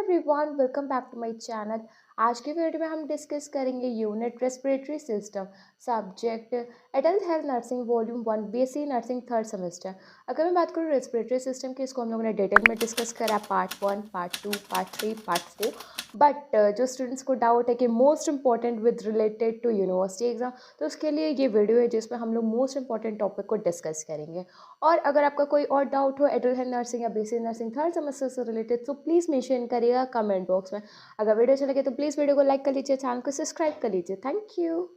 Everyone, welcome back to my channel. आज के video में हम डिस्कस करेंगे unit respiratory system, subject adult health nursing volume 1 BSc nursing third semester. अगर मैं बात करूँ रेस्पिरेटरी सिस्टम की, इसको हम लोगों ने डिटेल में डिस्कस करा, part 1, part 2, part 3, part 4। But जो स्टूडेंट्स को डाउट है कि most important with related to university exam, तो उसके लिए ये वीडियो है जिसमें हम लोग मोस्ट इंपॉर्टेंट टॉपिक को डिस्कस करेंगे। और अगर आपका कोई और डाउट हो एडल्ट हेल्थ नर्सिंग या बीएससी नर्सिंग थर्ड सेमेस्टर से रिलेटेड, तो प्लीज़ मेंशन करिएगा कमेंट बॉक्स में। अगर वीडियो अच्छा लगे तो प्लीज़ वीडियो को लाइक कर लीजिए, चैनल को सब्सक्राइब कर लीजिए। Thank you.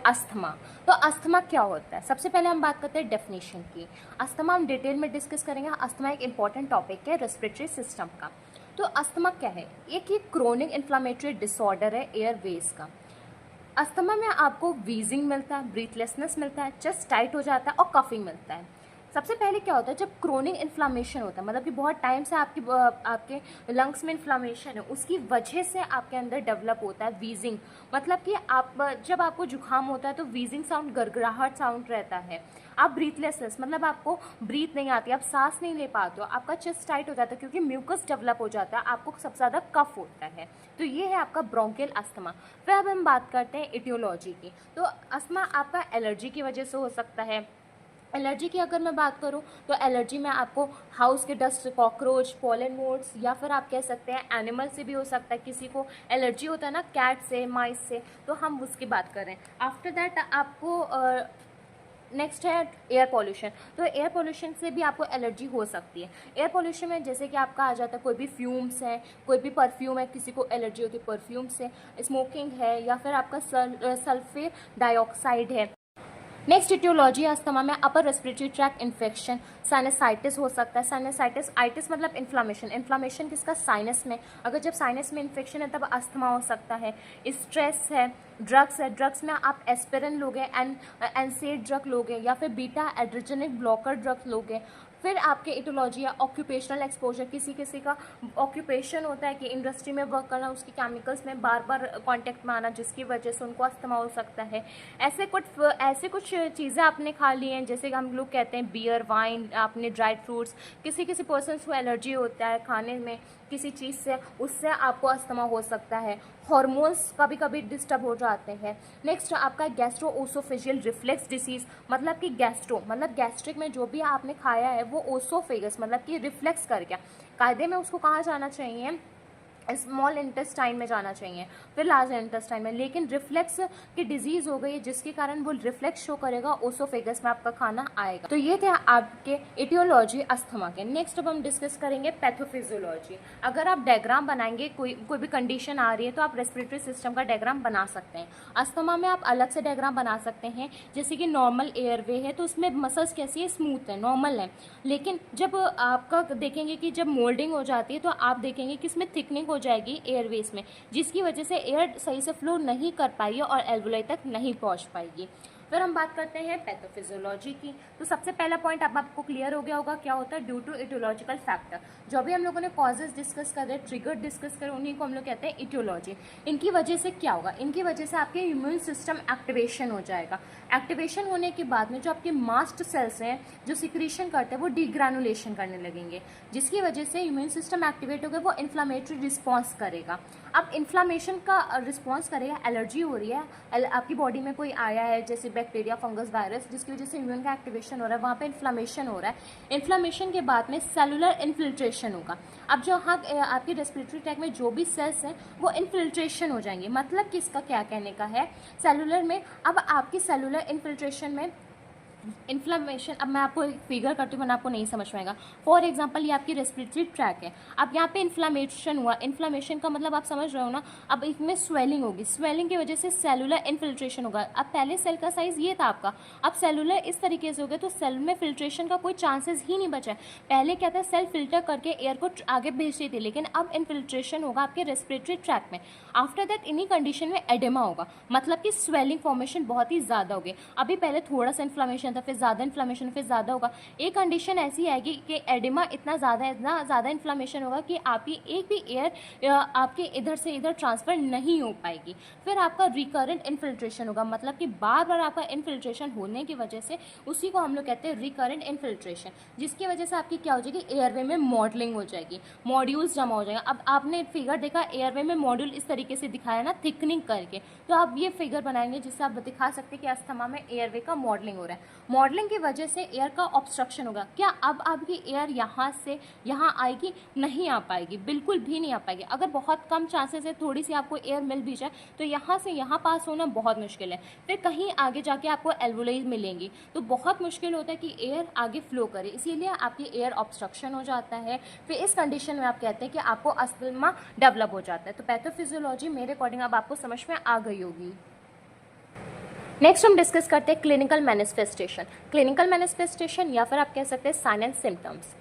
अस्थमा। तो अस्थमा क्या होता है? सबसे पहले हम बात करते हैं डेफिनेशन की। अस्थमा हम डिटेल में डिस्कस करेंगे। अस्थमा एक इंपॉर्टेंट टॉपिक है रेस्पिरेटरी सिस्टम का। तो अस्थमा क्या है? एक ही क्रोनिक इन्फ्लामेटरी डिसऑर्डर है एयरवेज का। अस्थमा में आपको वीजिंग मिलता है, ब्रीथलेसनेस मिलता है, चेस्ट टाइट हो जाता है और कफिंग मिलता है। सबसे पहले क्या होता है, जब क्रोनिक इन्फ्लामेशन होता है, मतलब कि बहुत टाइम से आपके लंग्स में इन्फ्लामेशन है, उसकी वजह से आपके अंदर डेवलप होता है वीजिंग। मतलब कि जब आपको जुकाम होता है तो वीजिंग साउंड, गड़गड़ाहट साउंड रहता है। आप ब्रीथलेसनेस, मतलब आपको ब्रीथ नहीं आती, आप सांस नहीं ले पाते हो, आपका चेस्ट टाइट हो जाता है क्योंकि म्यूकस डेवलप हो जाता है, आपको सबसे ज़्यादा कफ होता है। तो ये है आपका ब्रोंकियल अस्थमा। फिर अब हम बात करते हैं इटियोलॉजी की। तो अस्थमा आपका एलर्जी की वजह से हो सकता है। एलर्जी की अगर मैं बात करूं तो एलर्जी में आपको हाउस के डस्ट, कॉकरोच, पॉलन मोड्स, या फिर आप कह सकते हैं एनिमल से भी हो सकता है। किसी को एलर्जी होता है ना कैट से, माइस से, तो हम उसकी बात करें। आफ्टर दैट आपको नेक्स्ट है एयर पॉल्यूशन। तो एयर पॉल्यूशन से भी आपको एलर्जी हो सकती है। एयर पॉल्यूशन में जैसे कि आपका आ जाता है कोई भी फ्यूम्स है, कोई भी परफ्यूम है, किसी को एलर्जी होती है परफ्यूम से, स्मोकिंग है, या फिर आपका सल्फेट डाइऑक्साइड है। नेक्स्ट इटियोलॉजी अस्थमा में upper respiratory tract infection, sinusitis हो सकता है। साइनसाइटिस, आइटिस मतलब इन्फ्लामेशन। इन्फ्लामेशन किसका? साइनस में। अगर जब साइनस में इन्फेक्शन है तब अस्थमा हो सकता है। स्ट्रेस है, ड्रग्स है। ड्रग्स में आप एस्पिरिन लोगे, एनसेड ड्रग लोगे, या फिर बीटा एड्रेजेनिक ब्लॉकर ड्रग लोगे। फिर आपके इटोलॉजी है ऑक्यूपेशनल एक्सपोजर। किसी किसी का ऑक्यूपेशन होता है कि इंडस्ट्री में वर्क करना, उसकी केमिकल्स में बार बार कांटेक्ट में आना, जिसकी वजह से उनको अस्थमा हो सकता है। ऐसे कुछ चीज़ें आपने खा ली हैं, जैसे कि हम लोग कहते हैं बियर, वाइन, आपने ड्राइड फ्रूट्स। किसी किसी पर्सन को एलर्जी होता है खाने में किसी चीज़ से, उससे आपको अस्थमा हो सकता है। हॉर्मोन्स कभी कभी डिस्टर्ब हो जाते हैं। नेक्स्ट आपका गैस्ट्रो ओसोफेजियल रिफ्लेक्स डिसीज, मतलब कि गैस्ट्रो मतलब गैस्ट्रिक में जो भी आपने खाया है वो ओसोफेगस मतलब कि रिफ्लेक्स कर गया। कायदे में उसको कहाँ जाना चाहिए? स्मॉल इंटेस्टाइन में जाना चाहिए, फिर लार्ज इंटेस्टाइन में। लेकिन रिफ्लेक्स की डिजीज हो गई जिसके कारण वो रिफ्लेक्स शो करेगा, ओसोफेगस में आपका खाना आएगा। तो ये थे आपके इटियोलॉजी अस्थमा के। नेक्स्ट अब हम डिस्कस करेंगे पैथोफिजियोलॉजी। अगर आप डायग्राम बनाएंगे, कोई भी कंडीशन आ रही है तो आप रेस्पिरेटरी सिस्टम का डायग्राम बना सकते हैं। अस्थमा में आप अलग से डायग्राम बना सकते हैं। जैसे कि नॉर्मल एयरवे है तो उसमें मसल्स कैसी है? स्मूथ है, नॉर्मल है। लेकिन जब आपका देखेंगे कि जब मोल्डिंग हो जाती है तो आप देखेंगे कि इसमें थिकनिंग हो जाएगी एयरवेज में, जिसकी वजह से एयर सही से फ्लो नहीं कर पाएगी और एल्वुलाई तक नहीं पहुंच पाएगी। फिर हम बात करते हैं पैथोफिजियोलॉजी की। तो सबसे पहला पॉइंट अब आपको क्लियर हो गया होगा क्या होता है? Due to etiological factor. जो भी हम लोगों ने कॉजेज डिस्कस कर रहे, ट्रिगर डिस्कस कर, उन्हीं को हम लोग कहते हैं इटियोलॉजी। इनकी वजह से क्या होगा? इनकी वजह से आपके इम्यून सिस्टम एक्टिवेशन हो जाएगा। एक्टिवेशन होने के बाद में जो आपके मास्ट सेल्स हैं जो सिक्रीशन करते हैं वो डिग्रैनुलेशन करने लगेंगे, जिसकी वजह से इम्यून सिस्टम एक्टिवेट होकर वो इन्फ्लामेटरी रिस्पॉन्स करेगा। अब इन्फ्लामेशन का रिस्पॉन्स करेगा, एलर्जी हो रही है, आपकी बॉडी में कोई आया है जैसे बैक्टीरिया, फंगस, वायरस, जिसकी वजह से इम्यून का एक्टिवेशन हो रहा है, वहाँ पे इन्फ्लामेशन हो रहा है। इन्फ्लामेशन के बाद में सेलुलर इन्फिल्ट्रेशन होगा। अब जो आपकी रेस्पिरेटरी ट्रैक में जो भी सेल्स हैं वो इन्फिल्ट्रेशन हो जाएंगे। मतलब कि इसका क्या कहने का है? सेलुलर में अब आपकी सेलुलर इन्फिल्ट्रेशन में इन्फ्लामेशन, अब मैं आपको एक फिगर करती हूँ वरना आपको नहीं समझ में आएगा। फॉर एग्जांपल ये आपकी रेस्पिरेटरी ट्रैक है, अब यहाँ पे इन्फ्लामेशन हुआ। इन्फ्लामेशन का मतलब आप समझ रहे हो ना? अब इसमें स्वेलिंग होगी, स्वेलिंग की वजह से सेलुलर इन्फिल्ट्रेशन होगा। अब पहले सेल का साइज ये था आपका, अब सेलुलर इस तरीके से हो गया तो सेल में फिल्ट्रेशन का कोई चांसेस ही नहीं बचा है। पहले क्या था? सेल फिल्टर करके एयर को आगे भेजती थी, लेकिन अब इन्फिल्ट्रेशन होगा आपके रेस्पिरेटरी ट्रैक में। आफ्टर दैट इन्हीं कंडीशन में एडेमा होगा, मतलब कि स्वेलिंग फॉर्मेशन बहुत ही ज़्यादा होगी। अभी पहले थोड़ा सा इन्फ्लामेशन था, फिर ज़्यादा इन्फ्लेमेशन, फिर ज़्यादा होगा। एक कंडीशन ऐसी आएगी कि एडिमा इतना ज़्यादा इन्फ्लेमेशन होगा कि आपकी एक भी एयर आपके इधर से इधर ट्रांसफ़र नहीं हो पाएगी। फिर आपका रिकरेंट इन्फिल्ट्रेशन होगा, मतलब कि बार बार आपका इन्फिल्ट्रेशन होने की वजह से, उसी को हम लोग कहते हैं रिकरेंट इन्फिल्ट्रेशन, जिसकी वजह से आपकी क्या हो जाएगी, एयरवे में मॉडलिंग हो जाएगी, मॉड्यूल्स जमा हो जाएगा। अब आपने फिगर देखा एयरवे में मॉड्यूल इस तरीके से दिखाया ना, थिकनिंग करके, तो आप ये फिगर बनाएंगे जिससे आप दिखा सकते हैं कि अस्थमा में एयरवे का मॉडलिंग हो रहा है। मॉडलिंग की वजह से एयर का ऑब्स्ट्रक्शन होगा। क्या अब आपकी एयर यहाँ से यहाँ आएगी? नहीं आ पाएगी, बिल्कुल भी नहीं आ पाएगी। अगर बहुत कम चांसेस है थोड़ी सी आपको एयर मिल भी जाए तो यहाँ से यहाँ पास होना बहुत मुश्किल है। फिर कहीं आगे जाके आपको एल्वोलाई मिलेंगी, तो बहुत मुश्किल होता है कि एयर आगे फ्लो करे, इसीलिए आपकी एयर ऑब्स्ट्रक्शन हो जाता है। फिर इस कंडीशन में आप कहते हैं कि आपको अस्थमा डेवलप हो जाता है। तो पैथोफिजियोलॉजी मेरे अकॉर्डिंग अब आपको समझ में आ गई होगी। नेक्स्ट हम डिस्कस करते हैं क्लिनिकल मैनिफेस्टेशन। क्लिनिकल मैनिफेस्टेशन या फिर आप कह सकते हैं साइन एंड सिम्टम्स।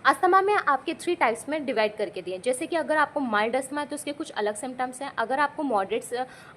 अस्थमा में आपके 3 टाइप्स में डिवाइड करके दिए, जैसे कि अगर आपको माइल्ड अस्थमा है तो उसके कुछ अलग सिम्टम्स हैं, अगर आपको मॉडरेट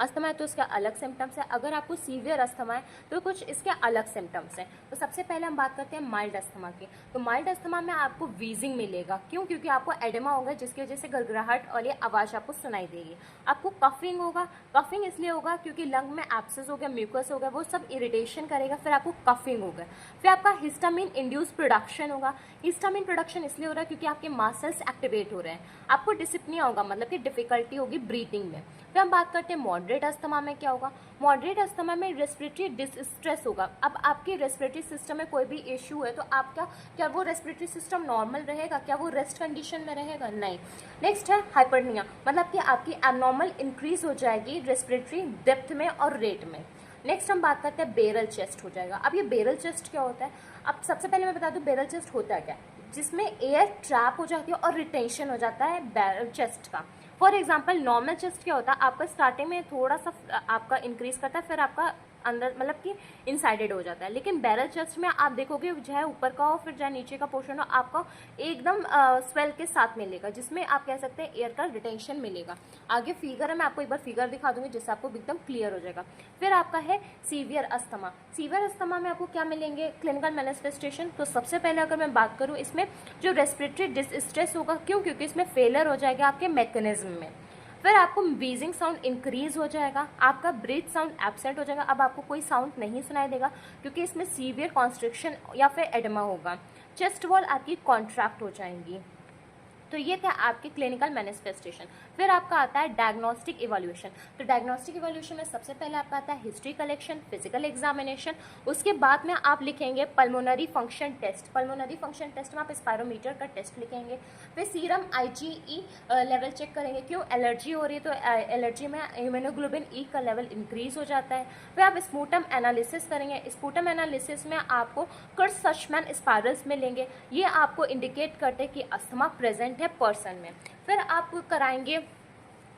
अस्थमा है तो उसका अलग सिम्टम्स है, अगर आपको सीवियर अस्थमा है तो कुछ इसके अलग सिम्टम्स हैं। तो सबसे पहले हम बात करते हैं माइल्ड अस्थमा की। तो माइल्ड अस्थमा में आपको वीजिंग मिलेगा, क्यों? क्योंकि आपको एडेमा होगा जिसकी वजह से गड़गड़ाहट वाली आवाज़ आपको सुनाई देगी। आपको कफिंग होगा, कफिंग इसलिए होगा क्योंकि लंग में एब्सेस हो गया, म्यूकस हो गया, वो सब इरिटेशन करेगा, फिर आपको कफिंग होगा। फिर आपका हिस्टामिन इंड्यूस प्रोडक्शन होगा। हिस्टामिन प्रोडक्शन इसलिए हो रहा है क्योंकि आपके मसल्स एक्टिवेट हो रहे हैं। आपको डिसिप्निया होगा, मतलब कि डिफिकल्टी होगी ब्रीथिंग में। फिर हम बात करते हैं मॉडरेट अस्थमा में क्या होगा। मॉडरेट अस्थमा में रेस्पिरेटरी डिस्ट्रेस होगा। अब आपके रेस्पिरेटरी सिस्टम में कोई भी इश्यू है तो आपका क्या वो रेस्पिरेटरी सिस्टम नॉर्मल रहेगा? क्या वो रेस्ट कंडीशन में रहेगा? नहीं। नेक्स्ट है हाइपरनिया, मतलब कि आपकी एबनॉर्मल इंक्रीज हो जाएगी रेस्पिरेटरी डेप्थ में और रेट में। नेक्स्ट हम बात करते हैं बेरल चेस्ट हो जाएगा। अब ये बेरल चेस्ट क्या होता है? अब सबसे पहले मैं बता दूं बेरल चेस्ट होता है क्या, जिसमें एयर ट्रैप हो जाती है और रिटेंशन हो जाता है बैरल चेस्ट का। फॉर एग्जांपल नॉर्मल चेस्ट क्या होता है, आपका स्टार्टिंग में थोड़ा सा आपका इंक्रीज करता है, फिर आपका अंदर मतलब कि इनसाइडेड हो जाता है। लेकिन बैरल चेस्ट में आप देखोगे चाहे ऊपर का हो फिर चाहे नीचे का पोर्शन हो, आपका एकदम स्वेल के साथ मिलेगा, जिसमें आप कह सकते हैं एयर का रिटेंशन मिलेगा। आगे फिगर है, मैं आपको एक बार फिगर दिखा दूंगी जिससे आपको एकदम क्लियर हो जाएगा। फिर आपका है सीवियर अस्थमा। सीवियर अस्थमा में आपको क्या मिलेंगे क्लिनिकल मैनिफेस्टेशन? तो सबसे पहले अगर मैं बात करूँ इसमें जो रेस्पिरेटरी डिस्ट्रेस होगा, क्यों? क्योंकि इसमें फेलियर हो जाएगा आपके मैकेनिज्म में। फिर आपको व्हीजिंग साउंड इंक्रीज हो जाएगा, आपका ब्रीथ साउंड एब्सेंट हो जाएगा, अब आपको कोई साउंड नहीं सुनाई देगा क्योंकि इसमें सीवियर कॉन्स्ट्रिक्शन या फिर एडेमा होगा। चेस्ट वॉल आपकी कॉन्ट्रैक्ट हो जाएंगी। तो ये था आपके क्लिनिकल मैनिफेस्टेशन। फिर आपका आता है डायग्नोस्टिक इवैल्यूएशन। तो डायग्नोस्टिक इवैल्यूएशन में सबसे पहले आपका आता है हिस्ट्री कलेक्शन, फिजिकल एग्जामिनेशन, उसके बाद में आप लिखेंगे pulmonary function test. Pulmonary function test में आप स्पायरोमीटर का टेस्ट लिखेंगे। फिर सीरम IgE लेवल चेक करेंगे, क्यों? एलर्जी हो रही है तो एलर्जी में हीमोग्लोबिन E का लेवल इंक्रीज हो जाता है। फिर आप स्पूटम एनालिसिस करेंगे। स्पूटम एनालिसिस में आपको कर्ट्ज-सचमैन स्पाइरल्स मिलेंगे, ये आपको इंडिकेट करते हैं कि अस्थमा प्रेजेंट है पर्सन में। फिर आप कराएंगे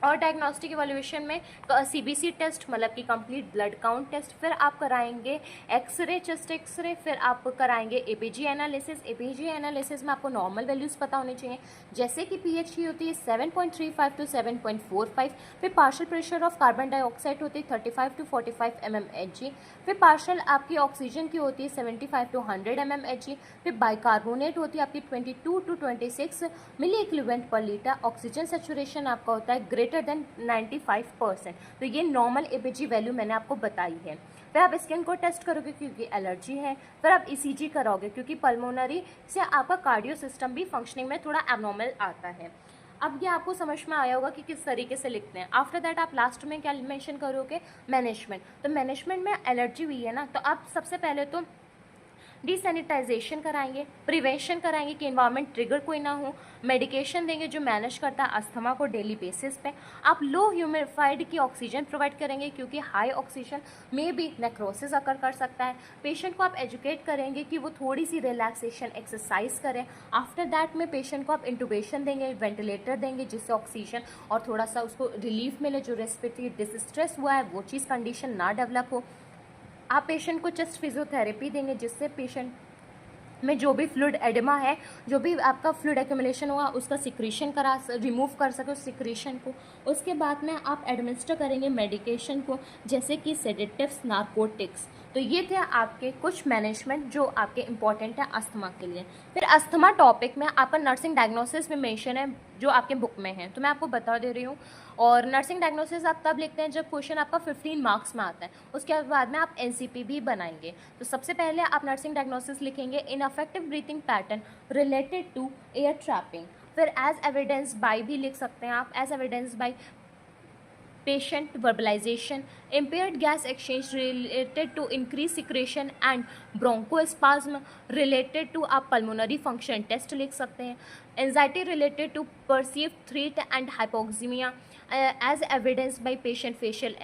और डायग्नोस्टिक इवैल्यूएशन में CBC टेस्ट, मतलब कि कंप्लीट ब्लड काउंट टेस्ट। फिर आप कराएंगे एक्सरे, चेस्ट एक्सरे। फिर आप कराएंगे APG एनालिसिस। APG एनालिसिस में आपको नॉर्मल वैल्यूज़ पता होनी चाहिए, जैसे कि pH की होती है 7.35 टू 7.45। फिर partial pressure of carbon dioxide होती है 35 टू 45 mmHg। फिर पार्शियल आपकी ऑक्सीजन की होती है 75 टू 100 mmHg। फिर बाइकार्बोनेट होती है आपकी 22 to 26 milliequivalent per litre. Oxygen saturation आपका होता है ग्रेटर देन 95%। तो ये नॉर्मल APG वैल्यू मैंने आपको बताई है। फिर आप स्किन को टेस्ट करोगे क्योंकि एलर्जी है। फिर आप ECG कराओगे क्योंकि पल्मोनरी से आपका कार्डियो सिस्टम भी फंक्शनिंग में थोड़ा एबनॉर्मल आता है। अब ये आपको समझ में आया होगा कि किस तरीके से लिखते हैं। आफ्टर दैट आप लास्ट में क्या मेंशन करोगे? मैनेजमेंट। तो मैनेजमेंट में एलर्जी हुई है ना, तो आप सबसे पहले तो डिसैनिटाइजेशन कराएंगे, प्रिवेंशन कराएंगे कि इन्वायरमेंट ट्रिगर कोई ना हो, मेडिकेशन देंगे जो मैनेज करता है अस्थमा को डेली बेसिस पे। आप लो ह्यूमिडिफाइड की ऑक्सीजन प्रोवाइड करेंगे क्योंकि हाई ऑक्सीजन में भी नेक्रोसिस अकर कर सकता है। पेशेंट को आप एजुकेट करेंगे कि वो थोड़ी सी रिलैक्सेशन एक्सरसाइज करें। आफ्टर दैट में पेशेंट को आप इंटूबेशन देंगे, वेंटिलेटर देंगे जिससे ऑक्सीजन और थोड़ा सा उसको रिलीफ मिले, जो रेस्पिरेटरी डिस्ट्रेस हुआ है वो चीज़ कंडीशन ना डेवलप हो। आप पेशेंट को चेस्ट फिजियोथेरेपी देंगे जिससे पेशेंट में जो भी फ्लूइड एडिमा है, जो भी आपका फ्लूइड एक्यूमुलेशन हुआ, उसका सिक्रीशन रिमूव कर सके उस सिक्रीशन को। उसके बाद में आप एडमिनिस्टर करेंगे मेडिकेशन को, जैसे कि सेडेटिव्स, नार्कोटिक्स। तो ये थे आपके कुछ मैनेजमेंट जो आपके इंपॉर्टेंट है अस्थमा के लिए। फिर अस्थमा टॉपिक में आपका नर्सिंग डायग्नोसिस में मेंशन है जो आपके बुक में है, तो मैं आपको बता दे रही हूँ। और नर्सिंग डायग्नोसिस आप तब लिखते हैं जब क्वेश्चन आपका 15 मार्क्स में आता है, उसके बाद में आप एनसीपी भी बनाएंगे। तो सबसे पहले आप नर्सिंग डायग्नोसिस लिखेंगे, ineffective breathing pattern related to air trapping. फिर एज एविडेंस बाय भी लिख सकते हैं आप, as evidence by patient verbalization, impaired gas exchange related to increased secretion and bronchospasm related to आप pulmonary function test लिख सकते हैं, anxiety related to perceived threat and hypoxemia as evidence by patient facial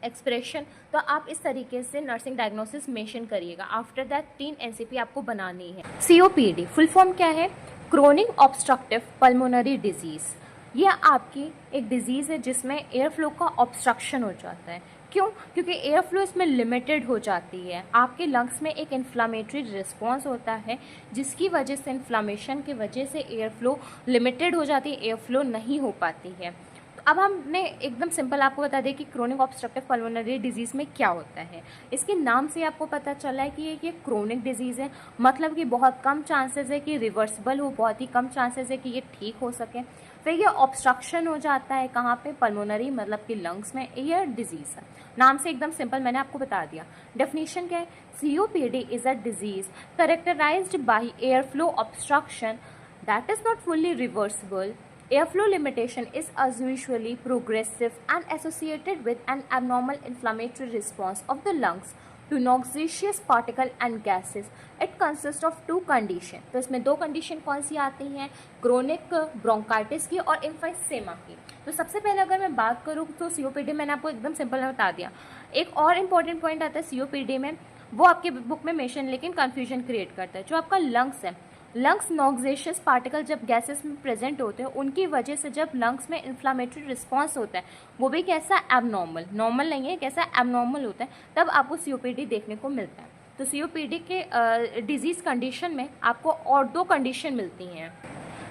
expression. तो आप इस तरीके से nursing diagnosis mention करिएगा। आफ्टर दैट 3 एनसीपी आपको बनानी है। सीओपीडी फुल फॉर्म क्या है? Chronic obstructive pulmonary disease. ये आपकी एक डिजीज़ है जिसमें एयर फ्लो का ऑब्स्ट्रक्शन हो जाता है। क्यों? क्योंकि एयर फ्लो इसमें लिमिटेड हो जाती है। आपके लंग्स में एक इन्फ्लामेटरी रिस्पॉन्स होता है जिसकी वजह से, इन्फ्लामेशन की वजह से एयर फ्लो लिमिटेड हो जाती है, एयर फ्लो नहीं हो पाती है। तो अब हमने एकदम सिंपल आपको बता दें कि क्रोनिक ऑब्स्ट्रक्टिव पल्मोनरी डिजीज़ में क्या होता है। इसके नाम से आपको पता चला है कि ये क्रोनिक डिजीज़ है, मतलब कि बहुत कम चांसेस है कि रिवर्सिबल हो, बहुत ही कम चांसेस है कि ये ठीक हो सके। फिर ये ऑब्स्ट्रक्शन हो जाता है कहाँ पे? पल्मोनरी, मतलब कि लंग्स में। एयर डिजीज़ है, नाम से एकदम सिंपल, मैंने आपको बता दिया। डेफिनेशन क्या है? COPD is a disease characterised by air flow obstruction that is not fully reversible. Airflow limitation is usually progressive and associated with an abnormal inflammatory response of the lungs to noxious particle and gases. It consists of 2 condition. तो इसमें 2 condition कौन सी आती हैं? Chronic bronchitis की और emphysema की। तो सबसे पहले अगर मैं बात करूँ तो सीओपीडी मैंने आपको एकदम सिंपल में बता दिया। एक और इम्पॉर्टेंट पॉइंट आता है सीओपीडी में, वो आपके बुक में मेंशन लेकिन कन्फ्यूजन क्रिएट करता है। जो आपका लंग्स है, लंग्स नॉक्सियस पार्टिकल जब गैसेस में प्रेजेंट होते हैं उनकी वजह से जब लंग्स में इन्फ्लामेटरी रिस्पॉन्स होता है, वो भी कैसा? एबनॉर्मल, नॉर्मल नहीं है, कैसा? एबनॉर्मल होता है, तब आपको सीओपीडी देखने को मिलता है। तो सीओपीडी के डिजीज़ कंडीशन में आपको और 2 कंडीशन मिलती हैं।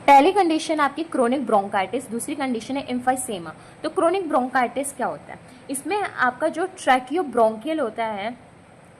पहली कंडीशन आपकी क्रोनिक ब्रोंकाइटिस, दूसरी कंडीशन है एम्फाइसेमा। तो क्रोनिक ब्रोंकाइटिस क्या होता है? इसमें आपका जो ट्रैकियो ब्रोंकियल होता है,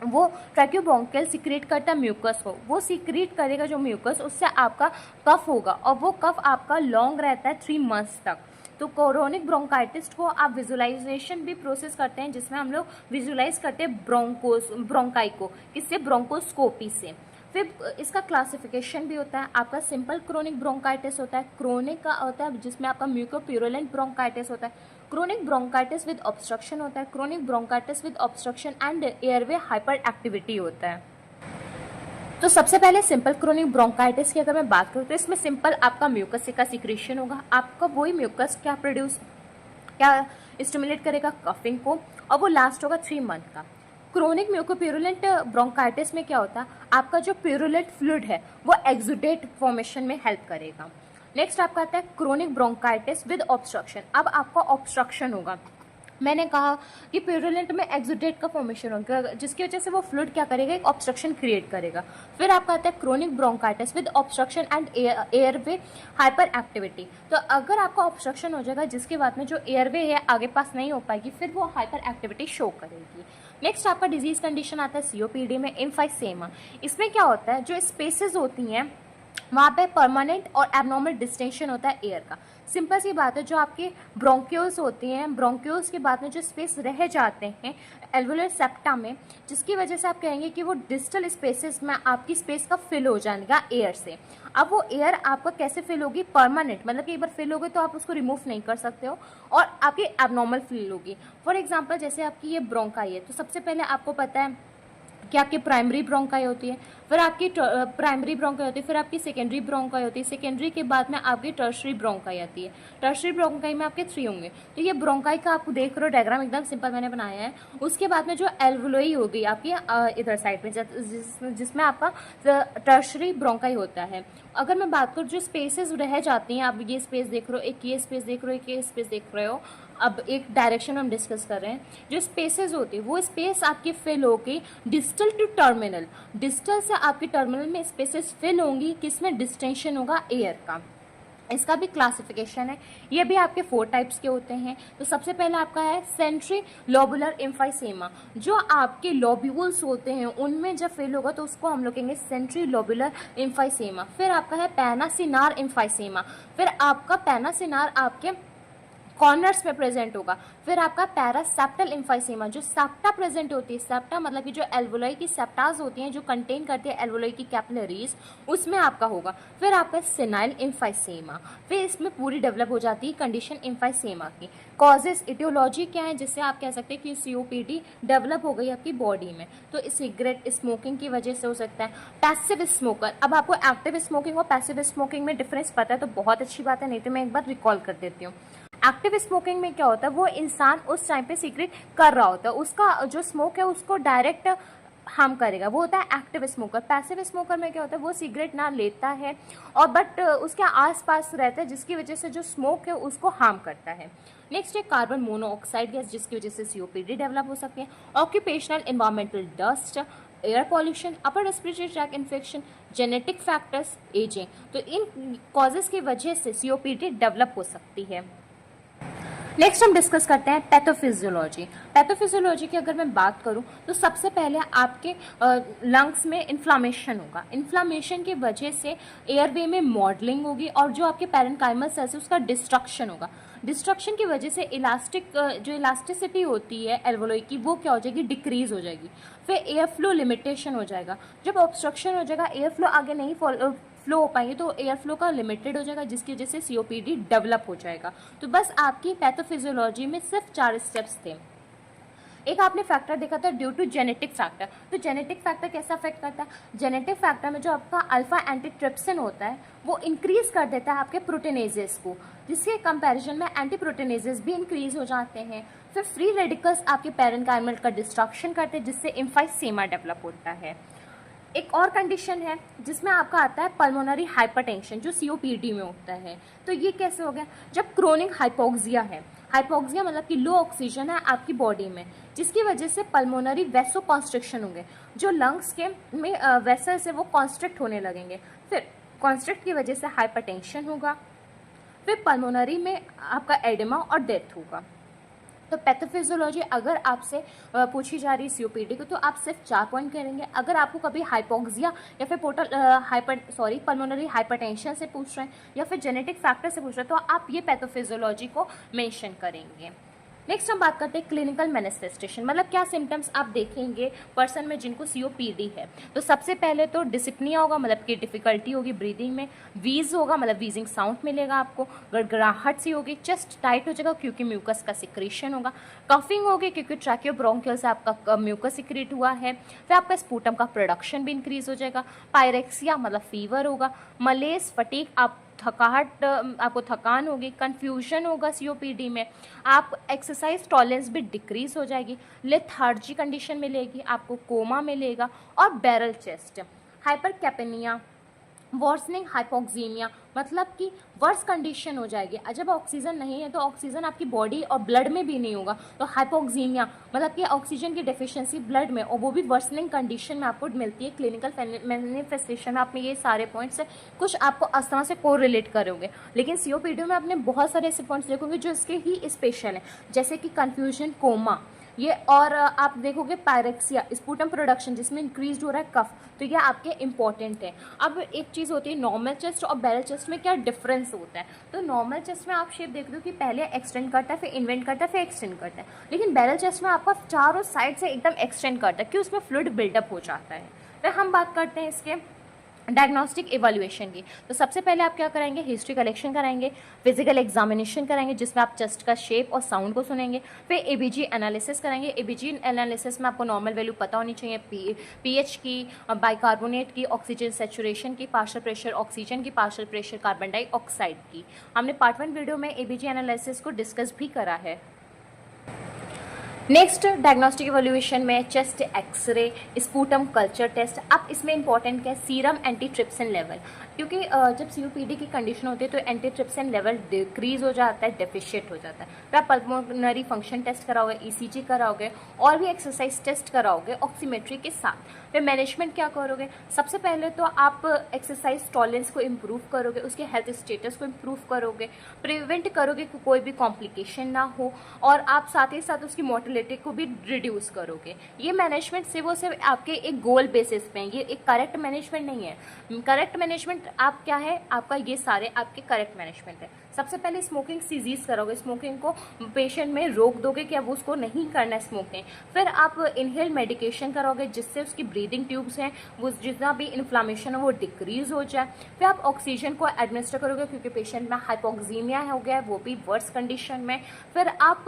वो ट्रैक्योब्रोंकियल सिक्रेट करता है म्यूकस को, वो सिक्रेट करेगा जो म्यूकस, उससे आपका कफ होगा और वो कफ आपका लॉन्ग रहता है 3 मंथ्स तक। तो क्रोनिक ब्रोंकाइटिस को आप विजुअलाइजेशन भी प्रोसेस करते हैं, जिसमें हम लोग विजुअलाइज करते हैं ब्रोंकाई को, किससे? ब्रोंकोस्कोपी से। फिर इसका क्लासिफिकेशन भी होता है। आपका सिंपल क्रोनिक ब्रोंकाइटिस होता है, क्रोनिक का होता है जिसमें आपका म्यूकोप्यूरुलेंट ब्रोंकाइटिस होता है, क्रोनिक ब्रोंकाइटिस विद ऑब्स्ट्रक्शन होता है, chronic bronchitis with obstruction and airway hyper activity होता है। तो सबसे पहले सिंपल क्रोनिक ब्रोंकाइटिस की अगर मैं बात करूँ तो इसमें सिंपल आपका म्यूकस का सिक्रेशन होगा। आपका वही म्यूकस क्या स्टिमुलेट करेगा? कफिंग को, और वो लास्ट होगा 3 मंथ का। क्रोनिक म्यूकोप्यूरुलेंट ब्रोंकाइटिस में क्या होता है? आपका जो प्यूरुलेट फ्लूइड है वो एक्सुडेट फॉर्मेशन में हेल्प करेगा। नेक्स्ट आपका आता है क्रोनिक ब्रोंकाइटिस विद ऑब्स्ट्रक्शन। अब आपका ऑब्स्ट्रक्शन होगा, मैंने कहा कि प्यूरुलेंट में एक्सुडेट का फॉर्मेशन होगा, जिसकी वजह से वो फ्लूइड क्या करेगा? एक ऑब्स्ट्रक्शन क्रिएट करेगा। फिर आपका आता है chronic bronchitis with obstruction and airway hyper activity. तो अगर आपका ऑब्स्ट्रक्शन हो जाएगा जिसके बाद में जो एयरवे है आगे पास नहीं हो पाएगी, फिर वो हाइपर एक्टिविटी शो करेगी। नेक्स्ट आपका डिजीज कंडीशन आता है सीओपीडी में एम्फाइसेमा। इसमें क्या होता है? जो स्पेसेस होती हैं वहाँ पे परमानेंट और एबनॉर्मल डिस्टेंशन होता है एयर का। सिंपल सी बात है, जो आपके ब्रोंक्यूल्स होती हैं, ब्रोंक्यूल्स के बाद में जो स्पेस रह जाते हैं एल्वुलर सेप्टा में, जिसकी वजह से आप कहेंगे कि वो डिस्टल स्पेसेस में आपकी स्पेस का फिल हो जाएगा एयर से। अब वो एयर आपका कैसे फिल होगी? परमानेंट, मतलब कि एक बार फिल होगी तो आप उसको रिमूव नहीं कर सकते हो, और आपकी एबनॉर्मल फिल होगी। फॉर एग्जाम्पल जैसे आपकी ये ब्रोंकाई है, तो सबसे पहले आपको पता है कि आपकी प्राइमरी ब्रोंकाई होती है, फिर आपकी प्राइमरी ब्रोंकाई होती है, फिर आपकी सेकेंडरी ब्रोंकाई होती है, सेकेंडरी के बाद में आपकी टर्शरी ब्रोंकाई आती है। टर्शरी ब्रोंकाई में आपके 3 होंगे। तो ये ब्रोंकाई का आप देख रहे हो डायग्राम, एकदम सिंपल मैंने बनाया है। उसके बाद में जो एल्वुलोई होगी आपकी इधर साइड में, जिसमें आपका टर्शरी ब्रोंकाई होता है। अगर मैं बात करूँ जो स्पेसेस रह जाती हैं, आप ये स्पेस देख रहे हो, एक ये स्पेस देख रहे हो, एक ये स्पेस देख रहे हो, अब एक डायरेक्शन हम डिस्कस कर रहे हैं। जो स्पेसेस होती है वो स्पेस आपकी फिल होगी डिस्टल टू टर्मिनल, डिस्टल से आपके टर्मिनल में स्पेसेस फिल होंगी, किसमें डिस्टेंशन होगा एयर का। इसका भी क्लासिफिकेशन है। ये भी आपके 4 टाइप्स के होते हैं। तो सबसे पहले आपका है सेंट्री लोबुलर एम्फाइसेमा, जो आपके लोब्यूल्स होते हैं उनमें जब फेल होगा तो उसको हम लोग कहेंगे सेंट्री लोबुलर एम्फाइसेमा। फिर आपका है पैनासिनार एम्फाइसेमा, फिर आपका पैनासिनार आपके कॉर्नर्स में प्रेजेंट होगा। फिर आपका पैरासेप्टल एम्फाइसेमा, जो सेप्टा प्रेजेंट होती है, सेप्टा मतलब कि जो एल्वोलाई की सेप्टाज होती हैं जो कंटेन करती है एल्वोलाई की कैपिलरीज, उसमें आपका होगा। फिर आपका सिनाइल एम्फाइसेमा, फिर इसमें पूरी डेवलप हो जाती है कंडीशन एम्फाइसेमा की। कॉजेस इटियोलॉजी क्या है जिससे आप कह सकते हैं कि सीओपीडी डेवलप हो गई आपकी बॉडी में, तो सिगरेट स्मोकिंग की वजह से हो सकता है। पैसिव स्मोकर, अब आपको एक्टिव स्मोकिंग और पैसिव स्मोकिंग में डिफरेंस पता है तो बहुत अच्छी बात है, नहीं तो मैं एक बार रिकॉल कर देती हूँ। एक्टिव स्मोकिंग में क्या होता है, वो इंसान उस टाइम पे सिगरेट कर रहा होता है, उसका जो स्मोक है उसको डायरेक्ट हार्म करेगा, वो होता है एक्टिव स्मोकर। पैसिव स्मोकर में क्या होता है, वो सिगरेट ना लेता है और बट उसके आसपास रहता है जिसकी वजह से जो स्मोक है उसको हार्म करता है। नेक्स्ट है कार्बन मोनोऑक्साइड गैस, जिसकी वजह से सीओपीडी डेवलप हो सकती है। Occupational environmental dust, air pollution, upper respiratory tract infection, genetic factors, ageing, तो इन कॉजेज की वजह से सीओपीडी डेवलप हो सकती है। नेक्स्ट हम डिस्कस करते हैं पैथोफिजियोलॉजी। पैथोफिजियोलॉजी की अगर मैं बात करूं तो सबसे पहले आपके लंग्स में इन्फ्लामेशन होगा। इन्फ्लामेशन की वजह से एयरवे में मॉडलिंग होगी और जो आपके पैरेन्काइमल सेल्स है उसका डिस्ट्रक्शन होगा। डिस्ट्रक्शन की वजह से जो इलास्टिसिटी होती है एल्वोलाई की वो क्या हो जाएगी, डिक्रीज हो जाएगी। फिर एयर फ्लो लिमिटेशन हो जाएगा, जब ऑब्स्ट्रक्शन हो जाएगा एयर फ्लो आगे नहीं फ्लो हो पाएंगे तो एयर फ्लो का लिमिटेड हो जाएगा जिसकी वजह से सीओपीडी डेवलप हो जाएगा। तो बस आपकी पैथोफिजियोलॉजी में सिर्फ 4 स्टेप्स थे। एक आपने फैक्टर देखा था ड्यू टू जेनेटिक फैक्टर, तो जेनेटिक फैक्टर कैसा अफेक्ट करता है, जेनेटिक फैक्टर में जो आपका अल्फा एंटीट्रिप्सिन होता है वो इंक्रीज कर देता है आपके प्रोटीनेजेस को, जिसके कंपैरिजन में एंटी प्रोटीनेजेस भी इंक्रीज हो जाते हैं। फिर फ्री रेडिकल्स आपके पैरेन्काइमल का डिस्ट्रक्शन करते हैं जिससे एम्फाइसेमा डेवलप होता है। एक और कंडीशन है जिसमें आपका आता है पल्मोनरी हाइपरटेंशन, जो सीओपीडी में होता है। तो ये कैसे हो गया, जब क्रोनिक हाइपोक्सिया है, हाइपोक्सिया मतलब कि लो ऑक्सीजन है आपकी बॉडी में, जिसकी वजह से पल्मोनरी वेसो कॉन्स्ट्रिक्शन होंगे, जो लंग्स के में वेसल्स है वो कॉन्स्ट्रिक्ट होने लगेंगे। फिर कॉन्स्ट्रिक्ट की वजह से हाइपरटेंशन होगा, फिर पल्मोनरी में आपका एडिमा और डेथ होगा। तो पैथोफिजियोलॉजी अगर आपसे पूछी जा रही है सीओपीडी को तो आप सिर्फ 4 पॉइंट करेंगे। अगर आपको कभी हाइपोक्सिया या फिर पल्मोनरी हाइपरटेंशन से पूछ रहे हैं या फिर जेनेटिक फैक्टर से पूछ रहे हैं तो आप ये पैथोफिजियोलॉजी को मेंशन करेंगे। नेक्स्ट हम बात करते हैं क्लिनिकल मैनिफेस्टेशन, मतलब क्या सिम्टम्स आप देखेंगे पर्सन में जिनको सीओपीडी है। तो सबसे पहले तो डिसिप्निया होगा, मतलब कि डिफिकल्टी होगी ब्रीदिंग में, वीज होगा मतलब वीजिंग साउंड मिलेगा आपको, गड़गड़ाहट सी होगी, चेस्ट टाइट हो जाएगा क्योंकि म्यूकस का सिक्रेशन होगा, कफिंग होगी क्योंकि ट्रैकियोब्रोंकियल से आपका म्यूकस सिक्रेट हुआ है, फिर आपका स्पूटम का प्रोडक्शन भी इंक्रीज हो जाएगा, पायरेक्सिया मतलब फीवर होगा, मलेज, फटीग, आप थकाहट, आपको थकान होगी, कन्फ्यूजन होगा सीओपीडी में, आप एक्सरसाइज टॉलरेंस भी डिक्रीज हो जाएगी, लेथार्जी कंडीशन मिलेगी, आपको कोमा मिलेगा और बैरल चेस्ट, हाइपरकैपेनिया, वर्सनिंग हाइपोक्सीमिया मतलब कि वर्स कंडीशन हो जाएगी। जब ऑक्सीजन नहीं है तो ऑक्सीजन आपकी बॉडी और ब्लड में भी नहीं होगा, तो हाइपोक्सीमिया मतलब कि ऑक्सीजन की डेफिशिएंसी ब्लड में, और वो भी वर्सनिंग कंडीशन में आपको मिलती है। क्लिनिकल मैनिफेस्टेशन में आपने ये सारे पॉइंट्स है, कुछ आपको अस्थमा से को रिलेट करोगे, लेकिन सीओपीडी में आपने बहुत सारे ऐसे पॉइंट्स देखोगे जो इसके ही स्पेशल हैं, जैसे कि कन्फ्यूजन, कोमा ये, और आप देखोगे पायरेक्सिया, स्पूटम प्रोडक्शन जिसमें इंक्रीज हो रहा है कफ, तो ये आपके इंपॉर्टेंट है। अब एक चीज़ होती है नॉर्मल चेस्ट और बैरल चेस्ट में क्या डिफरेंस होता है। तो नॉर्मल चेस्ट में आप शेप देख रहे हो कि पहले एक्सटेंड करता है, फिर इन्वेंट करता है, फिर एक्सटेंड करता है, लेकिन बैरल चेस्ट में आपका चारों साइड से एकदम एक्सटेंड करता है, कि उसमें फ्लूइड बिल्डअप हो जाता है। फिर हम बात करते हैं इसके डायग्नोस्टिक एवेल्युएशन की। तो सबसे पहले आप क्या कराएंगे, हिस्ट्री कलेक्शन कराएंगे, फिजिकल एग्जामिनेशन कराएंगे जिसमें आप चेस्ट का शेप और साउंड को सुनेंगे, फिर एबीजी एनालिसिस कराएंगे। एबीजी एनालिसिस में आपको नॉर्मल वैल्यू पता होनी चाहिए, पीएच की, बाइकार्बोनेट की, ऑक्सीजन सेचुरेशन की, पार्शियल प्रेशर ऑक्सीजन की, पार्शियल प्रेशर कार्बन डाइऑक्साइड की। हमने पार्ट 1 वीडियो में एबीजी एनालिसिस को डिस्कस भी करा है। नेक्स्ट डायग्नोस्टिक इवोल्यूशन में chest X-ray, sputum culture test. अब इसमें इंपॉर्टेंट क्या है, सीरम एंटीट्रिप्सिन लेवल, क्योंकि जब सीओपीडी की कंडीशन होती है तो एंटीट्रिप्सिन लेवल डिक्रीज हो जाता है, डेफिशिएंट हो जाता है। फिर आप पल्मोनरी फंक्शन टेस्ट कराओगे, ईसीजी कराओगे और भी एक्सरसाइज टेस्ट कराओगे ऑक्सीमेट्री के साथ। फिर मैनेजमेंट क्या करोगे, सबसे पहले तो आप एक्सरसाइज टॉलरेंस को इम्प्रूव करोगे, उसके हेल्थ स्टेटस को इम्प्रूव करोगे, प्रिवेंट करोगे कि कोई भी कॉम्प्लिकेशन ना हो, और आप साथ ही साथ उसकी मोर्टेलिटी को भी रिड्यूस करोगे। ये मैनेजमेंट से वो सिर्फ आपके एक गोल बेसिस पे है, ये एक करेक्ट मैनेजमेंट नहीं है। करेक्ट मैनेजमेंट आप क्या है, आपका ये सारे आपके करेक्ट मैनेजमेंट है। सबसे पहले स्मोकिंग सीजीज करोगे, स्मोकिंग को पेशेंट में रोक दोगे कि अब उसको नहीं करना है स्मोकिंग। फिर आप इनहेल मेडिकेशन करोगे जिससे उसकी ब्रीदिंग ट्यूब्स हैं वो जितना भी इन्फ्लामेशन है वो डिक्रीज हो जाए। फिर आप ऑक्सीजन को एडमिनिस्टर करोगे क्योंकि पेशेंट में हाइपोक्सीमिया हो गया है, वो भी वर्स कंडीशन में। फिर आप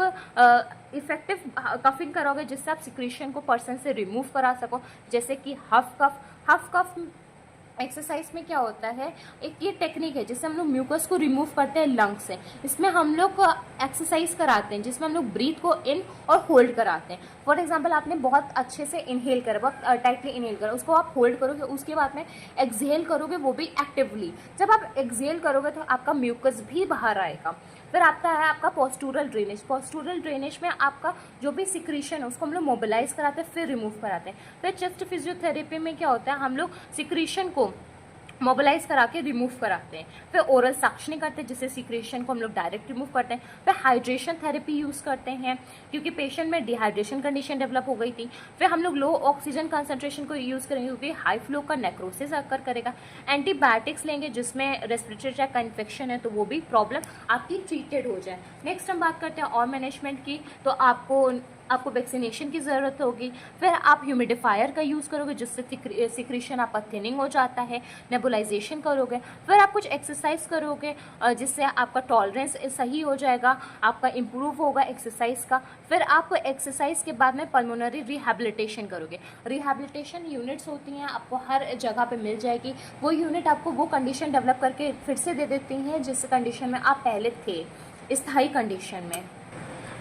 इफेक्टिव कफिंग करोगे जिससे आप सिक्रीशन को पर्सन से रिमूव करा सको, जैसे कि हफ कफ एक्सरसाइज में क्या होता है, एक ये टेक्निक है जिससे हम लोग म्यूकस को रिमूव करते हैं लंग से। इसमें हम लोग एक्सरसाइज कराते हैं जिसमें हम लोग ब्रीथ को इन और होल्ड कराते हैं। फॉर एग्जांपल आपने बहुत अच्छे से इनहेल करा, बहुत टाइटली इनहेल करा, उसको आप होल्ड करोगे, उसके बाद में एक्सहेल करोगे, वो भी एक्टिवली। जब आप एक्सहेल करोगे तो आपका म्यूकस भी बाहर आएगा। फिर आता है आपका पोस्टूरल ड्रेनेज। पोस्टूरल ड्रेनेज में आपका जो भी सिक्रीशन है उसको हम लोग मोबिलाइज कराते हैं, फिर रिमूव कराते हैं। फिर चेस्ट फिजियोथेरेपी में क्या होता है, हम लोग सिक्रीशन को मोबिलाइज करा के रिमूव कराते हैं। फिर ओरल सक्शनिंग करते हैं जिससे सिक्रेशन को हम लोग डायरेक्ट रिमूव करते हैं। फिर हाइड्रेशन थेरेपी यूज़ करते हैं क्योंकि पेशेंट में डिहाइड्रेशन कंडीशन डेवलप हो गई थी। फिर हम लोग लो ऑक्सीजन कंसंट्रेशन को यूज़ करेंगे क्योंकि हाई फ्लो का नेक्रोसिस अकर करेगा। एंटीबायोटिक्स लेंगे जिसमें रेस्पिरेटरी ट्रैक का इन्फेक्शन है तो वो भी प्रॉब्लम आपकी ट्रीटेड हो जाए। नेक्स्ट हम बात करते हैं और मैनेजमेंट की, तो आपको वैक्सीनेशन की ज़रूरत होगी। फिर आप ह्यूमिडिफायर का यूज़ करोगे जिससे सिक्रीशन आपका थिनिंग हो जाता है। नेबुलाइजेशन करोगे। फिर आप कुछ एक्सरसाइज करोगे जिससे आपका टॉलरेंस सही हो जाएगा, आपका इम्प्रूव होगा एक्सरसाइज का। फिर आप एक्सरसाइज के बाद में पल्मोनरी रिहैबिलिटेशन करोगे। रिहैबिलिटेशन यूनिट्स होती हैं, आपको हर जगह पे मिल जाएगी। वो यूनिट आपको वो कंडीशन डेवलप करके फिर से दे देती हैं जिस कंडीशन में आप पहले थे, स्थायी कंडीशन में।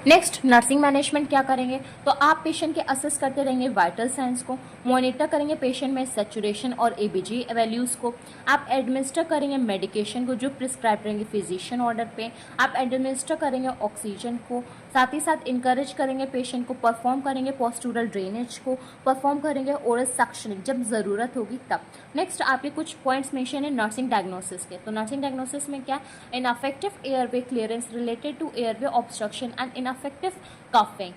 नेक्स्ट नर्सिंग मैनेजमेंट क्या करेंगे, तो आप पेशेंट के असेस करते रहेंगे वाइटल साइंस को, मॉनिटर करेंगे पेशेंट में सैचुरेशन और एबीजी वैल्यूज़ को, आप एडमिनिस्टर करेंगे मेडिकेशन को जो प्रिस्क्राइब करेंगे फिजिशियन ऑर्डर पे, आप एडमिनिस्टर करेंगे ऑक्सीजन को, साथ ही साथ इंकरेज करेंगे पेशेंट को, परफॉर्म करेंगे पोस्टूरल ड्रेनेज को, परफॉर्म करेंगे ओरल सक्शनिंग जब ज़रूरत होगी तब। नेक्स्ट आपके कुछ पॉइंट्स मेंशन है नर्सिंग डायग्नोसिस के, तो नर्सिंग डायग्नोसिस में क्या, ineffective airway clearance related to airway obstruction and ineffective coughing.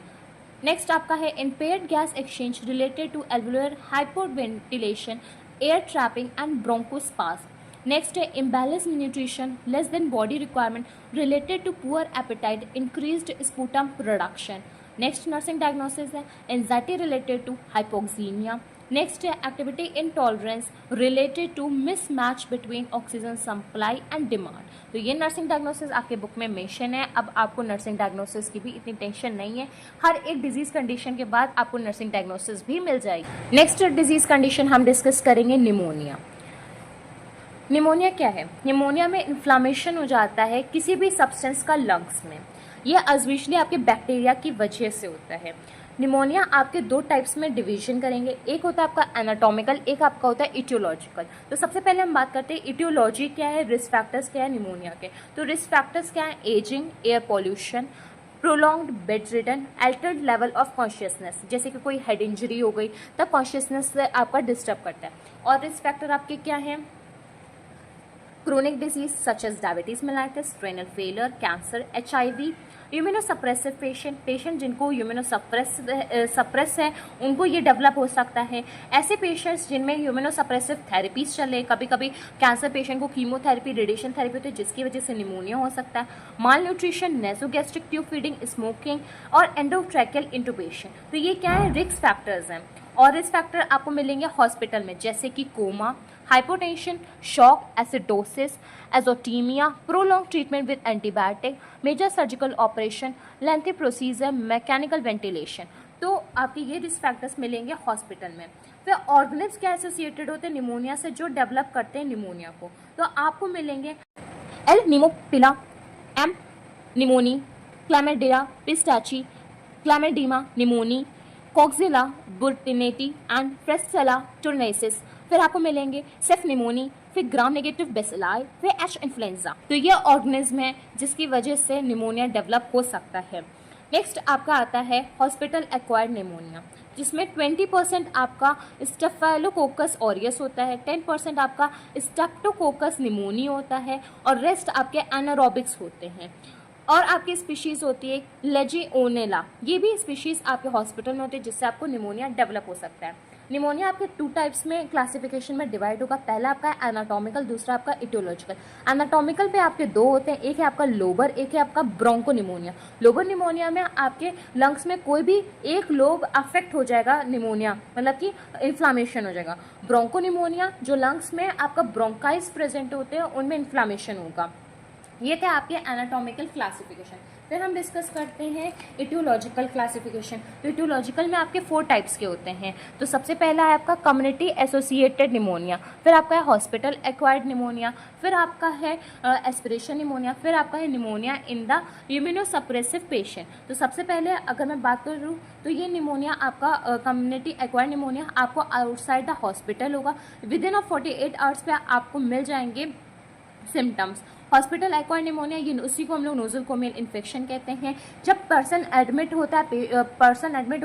Next आपका है impaired gas exchange related to alveolar hypoventilation, air trapping and bronchospasm. Next है imbalance nutrition, less than body requirement related to poor appetite, increased sputum production. Next nursing diagnosis है anxiety related to hypoxaemia. Next है activity intolerance related to mismatch between oxygen supply and demand. तो ये nursing diagnosis आपके book में mention है। अब आपको nursing diagnosis की भी इतनी टेंशन नहीं है, हर एक डिजीज कंडीशन के बाद आपको नर्सिंग डायग्नोसिस भी मिल जाएगी। नेक्स्ट डिजीज कंडीशन हम डिस्कस करेंगे निमोनिया। निमोनिया क्या है, निमोनिया में इन्फ्लामेशन हो जाता है किसी भी सब्सटेंस का लंग्स में, ये ऑब्वियसली आपके बैक्टीरिया की वजह से होता है। निमोनिया आपके दो टाइप्स में डिवीजन करेंगे, एक होता है आपका एनाटॉमिकल, एक आपका होता है इटियोलॉजिकल। तो सबसे पहले हम बात करते हैं इटियोलॉजी क्या है, रिस्क फैक्टर्स क्या है निमोनिया के। तो रिस्क फैक्टर्स क्या है, ageing, air pollution, prolonged bed ridden, Altered level of consciousness, जैसे कि कोई हेड इंजरी हो गई तब कॉन्शियसनेस से आपका डिस्टर्ब करता है। और रिस्क फैक्टर आपके क्या हैं, chronic disease such as diabetes mellitus, renal failure, cancer, HIV, immunosuppressive patient जिनको इम्यूनोसप्रेस है उनको ये डेवलप हो सकता है। ऐसे पेशेंट्स जिनमें इम्यूनोसप्रेसिव थेरेपीज चले, कभी कभी कैंसर पेशेंट को कीमोथेरेपी, रेडिएशन थेरेपी होती है जिसकी वजह से निमोनिया हो सकता है। माल न्यूट्रिशन, नेसोगैस्ट्रिक ट्यूब फीडिंग, स्मोकिंग और एंडोट्रैकियल इंटुबेशन, तो ये क्या है, रिस्क फैक्टर्स हैं। और रिस्क फैक्टर आपको मिलेंगे हॉस्पिटल में जैसे कि coma, hypotension, shock, acidosis, azotemia, prolong treatment with antibiotic, major surgical operation, lengthy procedure, mechanical ventilation. तो आपके ये रिस्क फैक्टर्स मिलेंगे हॉस्पिटल में। फिर ऑर्गेनिज्म क्या एसोसिएटेड होते हैं निमोनिया से जो डेवलप करते हैं निमोनिया को, तो आपको मिलेंगे L pneumophila, M pneumoniae, Chlamydia, psittaci, Chlamydia pneumoniae, Coxiella burnetii and Francisella tularensis. फिर आपको मिलेंगे सेफ निमोनी, फिर ग्राम नेगेटिव बेसिलाई, फिर एच इन्फ्लुएंजा। तो ये ऑर्गेनिज्म है जिसकी वजह से निमोनिया डेवलप हो सकता है। नेक्स्ट आपका आता है हॉस्पिटल एक्वायर्ड निमोनिया, जिसमें 20% आपका स्टेफाइलोकोकस ऑरियस होता है, 10% आपका स्टेप्टोकोकस निमोनी होता है और रेस्ट आपके एनारोबिक्स होते हैं। और आपकी स्पीशीज़ होती है लेजियोनेला, ये भी स्पीशीज़ आपके हॉस्पिटल में होती है जिससे आपको निमोनिया डेवलप हो सकता है। निमोनिया आपके 2 टाइप्स में क्लासिफिकेशन में डिवाइड होगा, पहला आपका एनाटॉमिकल, दूसरा आपका इटियोलॉजिकल। एनाटॉमिकल पे आपके 2 होते हैं, एक है आपका लोबर, एक है आपका ब्रोंको निमोनिया। लोबर निमोनिया में आपके लंग्स में कोई भी एक लोब अफेक्ट हो जाएगा, निमोनिया मतलब कि इन्फ्लामेशन हो जाएगा। ब्रोंको निमोनिया जो लंग्स में आपका ब्रोंकाइस प्रेजेंट होते हैं उनमें इन्फ्लामेशन होगा। ये थे आपके एनाटॉमिकल क्लासिफिकेशन। फिर हम डिस्कस करते हैं इटियोलॉजिकल क्लासिफिकेशन। तो इटियोलॉजिकल में आपके 4 टाइप्स के होते हैं। तो सबसे पहला है आपका कम्युनिटी एसोसिएटेड निमोनिया, फिर आपका है हॉस्पिटल एक्वायर्ड निमोनिया, फिर आपका है एस्पिरेशन निमोनिया, फिर आपका है pneumonia in the immunosuppressive patient. तो सबसे पहले अगर मैं बात करूँ तो ये निमोनिया आपका कम्युनिटी एक्वायर्ड निमोनिया आपको आउटसाइड द हॉस्पिटल होगा, विद इन 48 आवर्स पे आपको मिल जाएंगे सिम्टम्स। हॉस्पिटल एक्वायर्ड निमोनिया, ये उसी को हम लोग नोजोकोमियल इन्फेक्शन कहते हैं। जब पर्सन एडमिट होता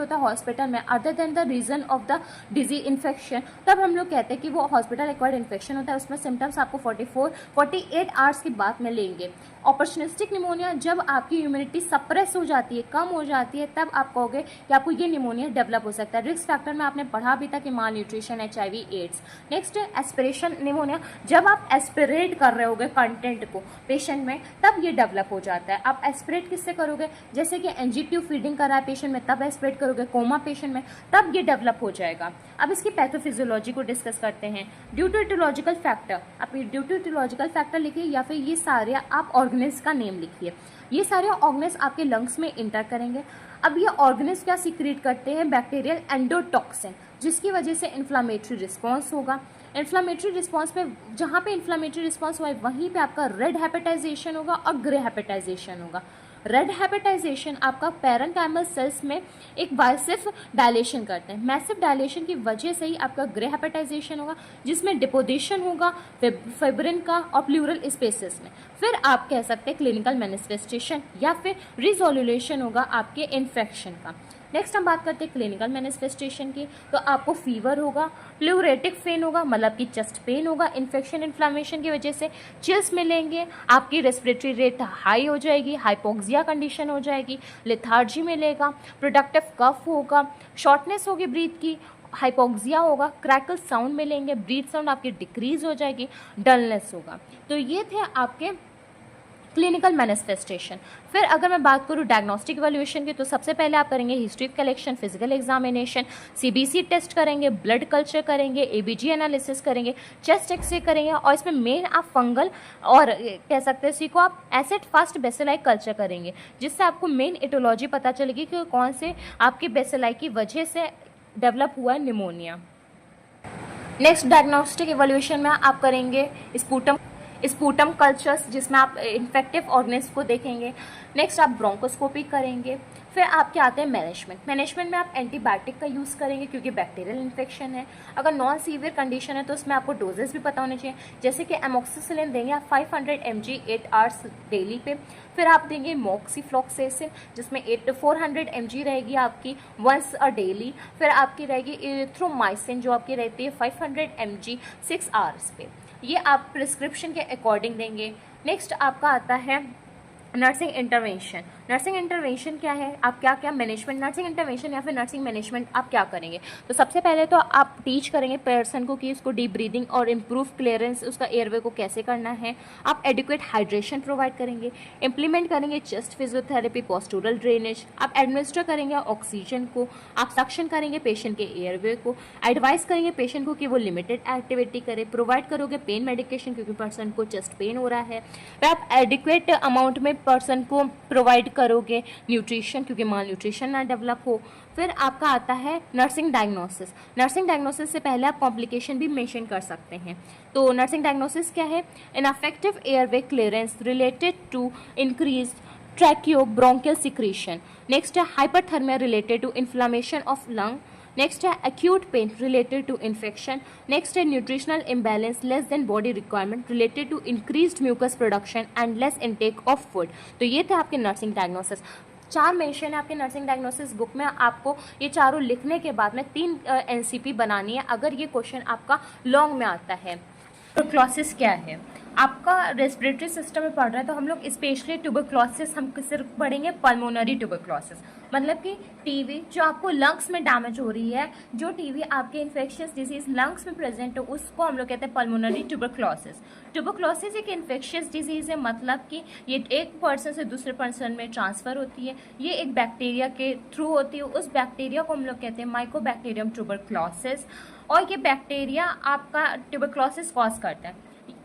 है हॉस्पिटल में other than the reason of the disease infection, तब हम लोग कहते हैं कि वो हॉस्पिटल एक्वायर्ड इन्फेक्शन होता है। उसमें सिम्टम्स आपको 48 आवर्स के बाद मिलेंगे। ऑपर्चुनिस्टिक निमोनिया, जब आपकी इम्यूनिटी सप्रेस हो जाती है, कम हो जाती है, तब आप कहोगे कि आपको ये निमोनिया डेवलप हो सकता है। रिस्क फैक्टर में आपने पढ़ा भी था कि malnutrition, HIV, AIDS. Next aspiration pneumonia, जब आप एस्पिरेट कर रहे होगे कंटेंट को पेशेंट में, तब ये डेवलप हो जाता है। आप एस्पिरेट किससे करोगे, जैसे कि NG ट्यूब फीडिंग कर रहा है पेशेंट में, तब एस्पिरेट करोगे। कोमा पेशेंट में, तब ये डेवलप हो जाएगा। अब इसकी पैथोफिजियोलॉजी को डिस्कस करते हैं। ड्यू टू इटियोलॉजिकल फैक्टर, आप ड्यू टू इटियोलॉजिकल फैक्टर लिखिए या फिर ये सारे आप ऑर्गेनिज्म का नेम लिखिए। ये सारे ऑर्गेनिज्म आपके लंग्स में इंटर करेंगे। अब ये ऑर्गेनिज्म क्या सीक्रेट करते हैं, बैक्टीरियल एंडोटॉक्सिन, जिसकी वजह से इन्फ्लामेटरी रिस्पॉन्स होगा। इन्फ्लामेटरी रिस्पॉन्स पे, जहाँ पे इन्फ्लामेटरी रिस्पॉन्स हुआ है वहीं पे आपका रेड हेपेटाइजेशन होगा और ग्रे हेपेटाइजेशन होगा। रेड हेपेटाइजेशन आपका पैरेन्काइमल सेल्स में एक मैसिव डायलेशन करते हैं। मैसिव डायलेशन की वजह से ही आपका ग्रे हेपेटाइजेशन होगा, जिसमें डिपोजिशन होगा फाइब्रिन का और प्लूरल स्पेसेस में। फिर आप कह सकते हैं क्लिनिकल मैनिफेस्टेशन या फिर रिजोल्यूशन होगा आपके इन्फेक्शन का। नेक्स्ट हम बात करते हैं क्लिनिकल मैनिफेस्टेशन की। तो आपको फीवर होगा, प्लूरेटिक पेन होगा, मतलब कि चेस्ट पेन होगा, इन्फेक्शन इन्फ्लामेशन की वजह से चिल्स मिलेंगे, आपकी रेस्पिरेटरी रेट हाई हो जाएगी, हाइपोक्सिया कंडीशन हो जाएगी, लेथार्जी मिलेगा, प्रोडक्टिव कफ होगा, शॉर्टनेस होगी ब्रीथ की, हाइपोक्सिया होगा, क्रैकल साउंड मिलेंगे, ब्रीथ साउंड आपकी डिक्रीज हो जाएगी, डलनेस होगा। तो ये थे आपके क्लिनिकल मैनिफेस्टेशन। फिर अगर मैं बात करूँ डायग्नोस्टिक इवैल्यूएशन की, तो सबसे पहले आप करेंगे history collection, physical examination, CBC test करेंगे, ब्लड कल्चर करेंगे, ABG एनालिसिस करेंगे, चेस्ट एक्सरे करेंगे और इसमें मेन आप फंगल और कह सकते हैं इसी को आप एसिड फास्ट बेसिलाई कल्चर करेंगे, जिससे आपको मेन इटियोलॉजी पता चलेगी कि कौन से आपके बेसिलाई की वजह से डेवलप हुआ है निमोनिया। नेक्स्ट डायग्नोस्टिक इवैल्यूएशन में आप करेंगे स्पूटम कल्चर्स, जिसमें आप इन्फेक्टिव ऑर्गेनिज्म को देखेंगे। नेक्स्ट आप ब्रोंकोस्कोपी करेंगे। फिर आपके आते हैं मैनेजमेंट में आप एंटीबायोटिक का यूज़ करेंगे क्योंकि बैक्टीरियल इन्फेक्शन है। अगर नॉन सीवियर कंडीशन है तो उसमें आपको डोजेस भी पता होने चाहिए, जैसे कि एमोक्सिसिलिन देंगे आप 500 mg 8 आवर्स डेली पे। फिर आप देंगे मोक्सीफ्लॉक्सेसिन, जिसमें 400 mg रहेगी आपकी वंस अ डेली। फिर आपकी रहेगी इरिथ्रोमाइसिन, जो आपकी रहती है 500 mg 6 आवर्स पे। ये आप प्रिस्क्रिप्शन के अकॉर्डिंग देंगे। नेक्स्ट आपका आता है नर्सिंग इंटरवेंशन। नर्सिंग इंटरवेंशन क्या है, आप क्या क्या मैनेजमेंट, नर्सिंग इंटरवेंशन या फिर नर्सिंग मैनेजमेंट आप क्या करेंगे। तो सबसे पहले तो आप टीच करेंगे पर्सन को कि उसको डीप ब्रीदिंग और इम्प्रूव क्लियरेंस उसका एयरवे को कैसे करना है। आप एडिक्वेट हाइड्रेशन प्रोवाइड करेंगे, इम्प्लीमेंट करेंगे चेस्ट फिजियोथेरेपी, पोस्टूरल ड्रेनेज, आप एडमिनिस्टर करेंगे ऑक्सीजन को, आप सक्शन करेंगे पेशेंट के एयरवे को, एडवाइस करेंगे पेशेंट को कि वो लिमिटेड एक्टिविटी करे, प्रोवाइड करोगे पेन मेडिकेशन क्योंकि पर्सन को चेस्ट पेन हो रहा है। फिर आप एडिक्वेट अमाउंट में पर्सन को प्रोवाइड करोगे न्यूट्रिशन क्योंकि माल न्यूट्रिशन ना डेवलप हो। फिर आपका आता है नर्सिंग डायग्नोसिस। नर्सिंग डायग्नोसिस से पहले आप कॉम्प्लिकेशन भी मेंशन कर सकते हैं। तो नर्सिंग डायग्नोसिस क्या है, ineffective airway clearance related to increase tracheobronchial secretion. Next है hyperthermia related to inflammation of lung. Next है acute pain related to infection. Next है nutritional imbalance less than body requirement related to increased mucus production and less intake of food. तो ये थे आपके nursing diagnosis. 4 mention है आपके nursing diagnosis book में। आपको ये चारों लिखने के बाद में 3 एनसीपी बनानी है अगर ये क्वेश्चन आपका लॉन्ग में आता है। ट्यूबरक्लोसिस क्या है? आपका रेस्पिरेटरी सिस्टम में पढ़ रहा है तो हम लोग स्पेशली ट्यूबरक्लोसिस हम सिर्फ पढ़ेंगे पल्मोनरी ट्यूबरक्लोसिस, मतलब कि टीबी जो आपको लंग्स में डैमेज हो रही है, जो टीबी आपके इन्फेक्शियस डिजीज लंग्स में प्रेजेंट हो उसको हम लोग कहते हैं पल्मोनरी ट्यूबरक्लोसिस। ट्यूबरक्लोसिस एक इन्फेक्शियस डिजीज है, मतलब कि ये एक पर्सन से दूसरे पर्सन में ट्रांसफर होती है। ये एक बैक्टीरिया के थ्रू होती है, उस बैक्टीरिया को हम लोग कहते हैं माइकोबैक्टीरियम ट्यूबरक्लोसिस, और ये बैक्टीरिया आपका ट्यूबरक्लोसिस कॉज करता है।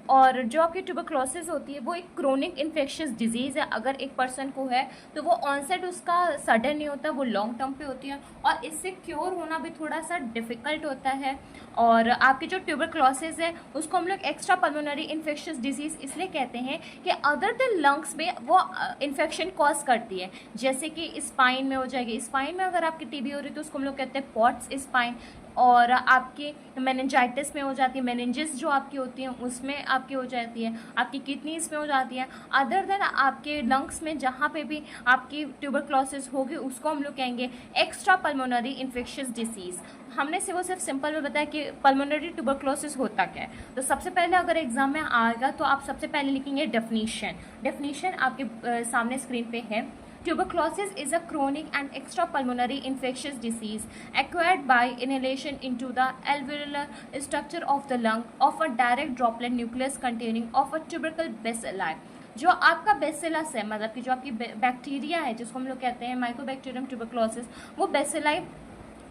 और जो आपकी ट्यूबरक्लोसिस होती है वो एक क्रोनिक इन्फेक्शियस डिजीज़ है। अगर एक पर्सन को है तो वो ऑनसेट उसका सडन नहीं होता, वो लॉन्ग टर्म पे होती है और इससे क्योर होना भी थोड़ा सा डिफ़िकल्ट होता है। और आपकी जो ट्यूबरक्लोसिस है उसको हम लोग एक्स्ट्रा पल्मोनरी इन्फेक्शियस डिजीज़ इसलिए कहते हैं कि अदर देन लंग्स में वो इन्फेक्शन कॉज करती है। जैसे कि स्पाइन में हो जाएगी, स्पाइन में अगर आपकी टीबी हो रही है तो उसको हम लोग कहते हैं पॉट्स स्पाइन। और आपकी मेनिंजाइटिस में हो जाती है, मेनिंजिस जो आपकी होती है उसमें आपकी हो जाती है, आपकी किडनीज में हो जाती है। अदर देन आपके लंग्स में जहाँ पे भी आपकी ट्यूबरक्लोसिस होगी उसको हम लोग कहेंगे एक्स्ट्रा पल्मोनरी इन्फेक्शियस डिसीज़। हमने सिर्फ सिंपल में बताया कि पल्मोनरी ट्यूबरक्लोसिस होता क्या है। तो सबसे पहले अगर एग्जाम में आएगा तो आप सबसे पहले लिखेंगे डेफिनीशन आपके सामने स्क्रीन पे है। Tuberculosis is a chronic and extrapulmonary infectious disease acquired by inhalation into the alveolar structure of the lung of a direct droplet nucleus containing of a tubercle bacilli। जो आपका बेसिलस है, मतलब कि जो आपकी बैक्टीरिया है जिसको हम लोग कहते हैं माइकोबैक्टीरियम ट्यूबरक्लोसिस, वो बेसिलाई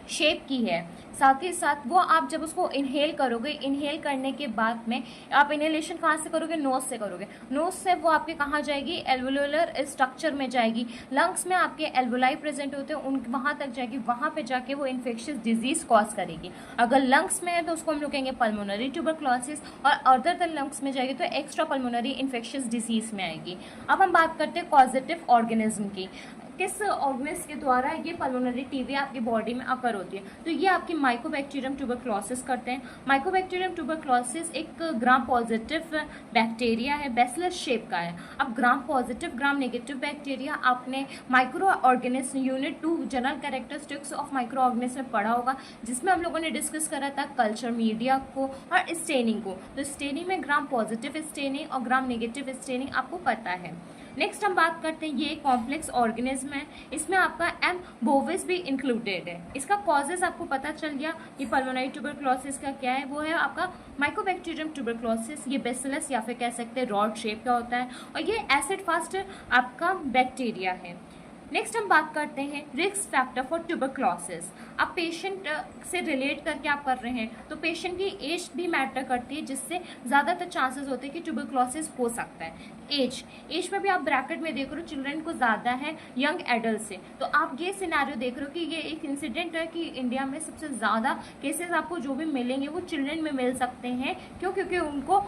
शेप की है। साथ ही साथ वो आप जब उसको इनहेल करोगे, इनहेल करने के बाद में आप इनहेलेशन कहाँ से करोगे? नोज से करोगे। नोज से वो आपके कहाँ जाएगी? एल्वोलर स्ट्रक्चर में जाएगी। लंग्स में आपके एल्वोलाई प्रेजेंट होते हैं, उन वहाँ तक जाएगी, वहाँ पे जाके वो इन्फेक्शियस डिजीज कॉज करेगी। अगर लंग्स में है तो उसको हम लोग कहेंगे पल्मोनरी ट्यूबरक्लोसिस, और अदर देन लंग्स में जाएगी तो एक्स्ट्रा पल्मोनरी इन्फेक्शियस डिजीज में आएगी। अब हम बात करते हैं कॉजेटिव ऑर्गेनिज्म की, किस ऑर्गेनिज्म के द्वारा ये पल्मोनरी टीबी आपकी बॉडी में अकर होती है। तो ये आपकी माइकोबैक्टीरियम ट्यूबरक्लोसिस करते हैं। माइकोबैक्टीरियम ट्यूबरक्लोसिस एक ग्राम पॉजिटिव बैक्टीरिया है, बैसिलस शेप का है। अब gram positive gram negative bacteria आपने micro organism unit 2 general characteristics of micro organism में पढ़ा होगा, जिसमें हम लोगों ने डिस्कस करा था कल्चर मीडिया को और स्टेनिंग को। तो स्टेनिंग में ग्राम पॉजिटिव स्टेनिंग और ग्राम नेगेटिव स्टेनिंग आपको पता है। नेक्स्ट हम बात करते हैं, ये कॉम्प्लेक्स ऑर्गेनिज्म है, इसमें आपका एम बोविस भी इंक्लूडेड है। इसका कॉजेज आपको पता चल गया कि पल्मोनरी ट्यूबरक्लोसिस का क्या है, वो है आपका माइकोबैक्टीरियम ट्यूबरक्लोसिस। ये बेसिलस या फिर कह सकते हैं रॉड शेप का होता है और ये एसिड फास्ट आपका बैक्टीरिया है। नेक्स्ट हम बात करते हैं रिस्क फैक्टर फॉर ट्यूबरक्लोसिस। अब पेशेंट से रिलेट करके आप कर रहे हैं तो पेशेंट की एज भी मैटर करती है, जिससे ज़्यादातर चांसेस होते हैं कि ट्यूबरक्लोसिस हो सकता है। एज में भी आप ब्रैकेट में देख रहे हो चिल्ड्रन को ज़्यादा है यंग एडल्ट से, तो आप ये सिनेरियो देख रहे हो कि ये एक इंसिडेंट है कि इंडिया में सबसे ज़्यादा केसेस आपको जो भी मिलेंगे वो चिल्ड्रन में मिल सकते हैं। क्यों? क्योंकि उनको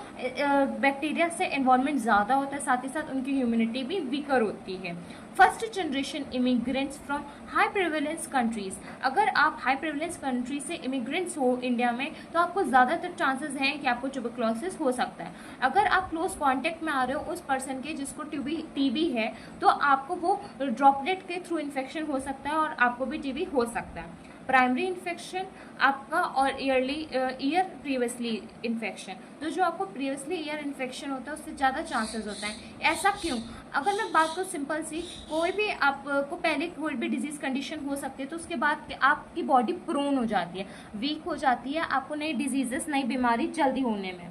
बैक्टीरिया से एनवायरनमेंट ज़्यादा होता है, साथ ही साथ उनकी ह्यूमिनिटी भी वीकर होती है। First generation immigrants from high prevalence countries, अगर आप हाई प्रिविलेंस कंट्री से इमिग्रेंट्स हो इंडिया में तो आपको ज़्यादातर चांसेस हैं कि आपको ट्यूबरक्लोसिस हो सकता है। अगर आप क्लोज कांटेक्ट में आ रहे हो उस पर्सन के जिसको टीबी है तो आपको वो ड्रॉपलेट के थ्रू इन्फेक्शन हो सकता है और आपको भी टीबी हो सकता है। प्राइमरी इन्फेक्शन आपका और ईयर प्रीवियसली इन्फेक्शन, तो जो आपको प्रीवियसली ईयर इन्फेक्शन होता है उससे ज़्यादा चांसेस होता है। ऐसा क्यों? अगर मैं बात करूँ सिंपल सी, कोई भी आपको पहले कोई भी डिजीज़ कंडीशन हो सकती है तो उसके बाद आपकी बॉडी प्रोन हो जाती है, वीक हो जाती है, आपको नई डिजीजेस नई बीमारी जल्दी होने में।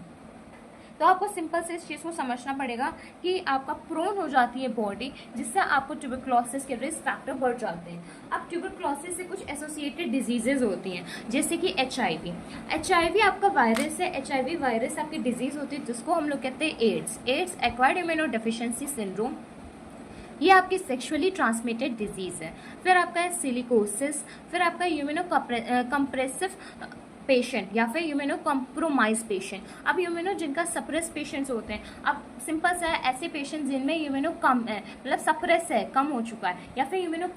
तो आपको सिंपल से इस चीज़ को समझना पड़ेगा कि आपका प्रोन हो जाती है बॉडी, जिससे आपको ट्यूबरक्लोसिस के रिस्क फैक्टर बढ़ जाते हैं। अब ट्यूबरक्लोसिस से कुछ एसोसिएटेड डिजीजेज होती हैं, जैसे कि एचआईवी आपका वायरस है। एचआईवी वायरस आपकी डिजीज़ होती है जिसको हम लोग कहते हैं ads acquired immuno deficiency syndrome. ये आपकी सेक्सुअली ट्रांसमिटेड डिजीज़ है। फिर आपका है सिलिकोसिस, फिर आपका यूमिनो कंप्रेसिव पेशेंट या फिर यूमिनो कॉम्प्रोमाइज पेशेंट। अब यूमिनो जिनका सप्रेस पेशेंट्स होते हैं, अब सिंपल सा है, ऐसे पेशेंट जिनमें इम्यूनो कम है, मतलब सप्रेस है, कम हो चुका है, या फिर इम्यूनो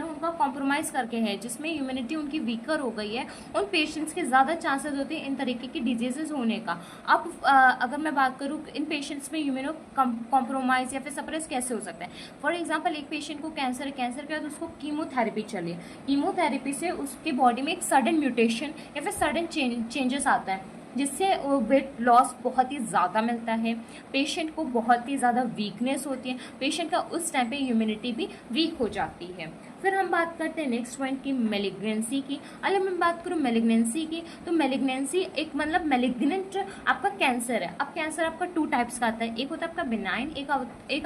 उनका कॉम्प्रोमाइज़ करके है, जिसमें इम्यूनिटी उनकी वीकर हो गई है, उन पेशेंट्स के ज़्यादा चांसेस होते हैं इन तरीके की डिजीजेज होने का। अब अगर मैं बात करूँ इन पेशेंट्स में इम्यूनो कॉम्प्रोमाइज़ या फिर सप्रेस कैसे हो सकता है। फॉर एग्जाम्पल एक पेशेंट को कैंसर के बाद उसको कीमोथेरेपी चली, कीमोथेरेपी से उसके बॉडी में एक सडन म्यूटेशन या फिर सडन चेंजेस आता है, जिससे वेट लॉस बहुत ही ज़्यादा मिलता है, पेशेंट को बहुत ही ज़्यादा वीकनेस होती है, पेशेंट का उस टाइम पे इम्यूनिटी भी वीक हो जाती है। फिर हम बात करते हैं नेक्स्ट पॉइंट की मेलिग्नेंसी की। अगर मैं बात करूँ मेलिग्नेंसी की, तो मेलिग्नेंसी एक मतलब मेलिग्नेंट आपका कैंसर है। अब कैंसर आपका 2 टाइप्स का आता है, एक होता है आपका बिनाइन, एक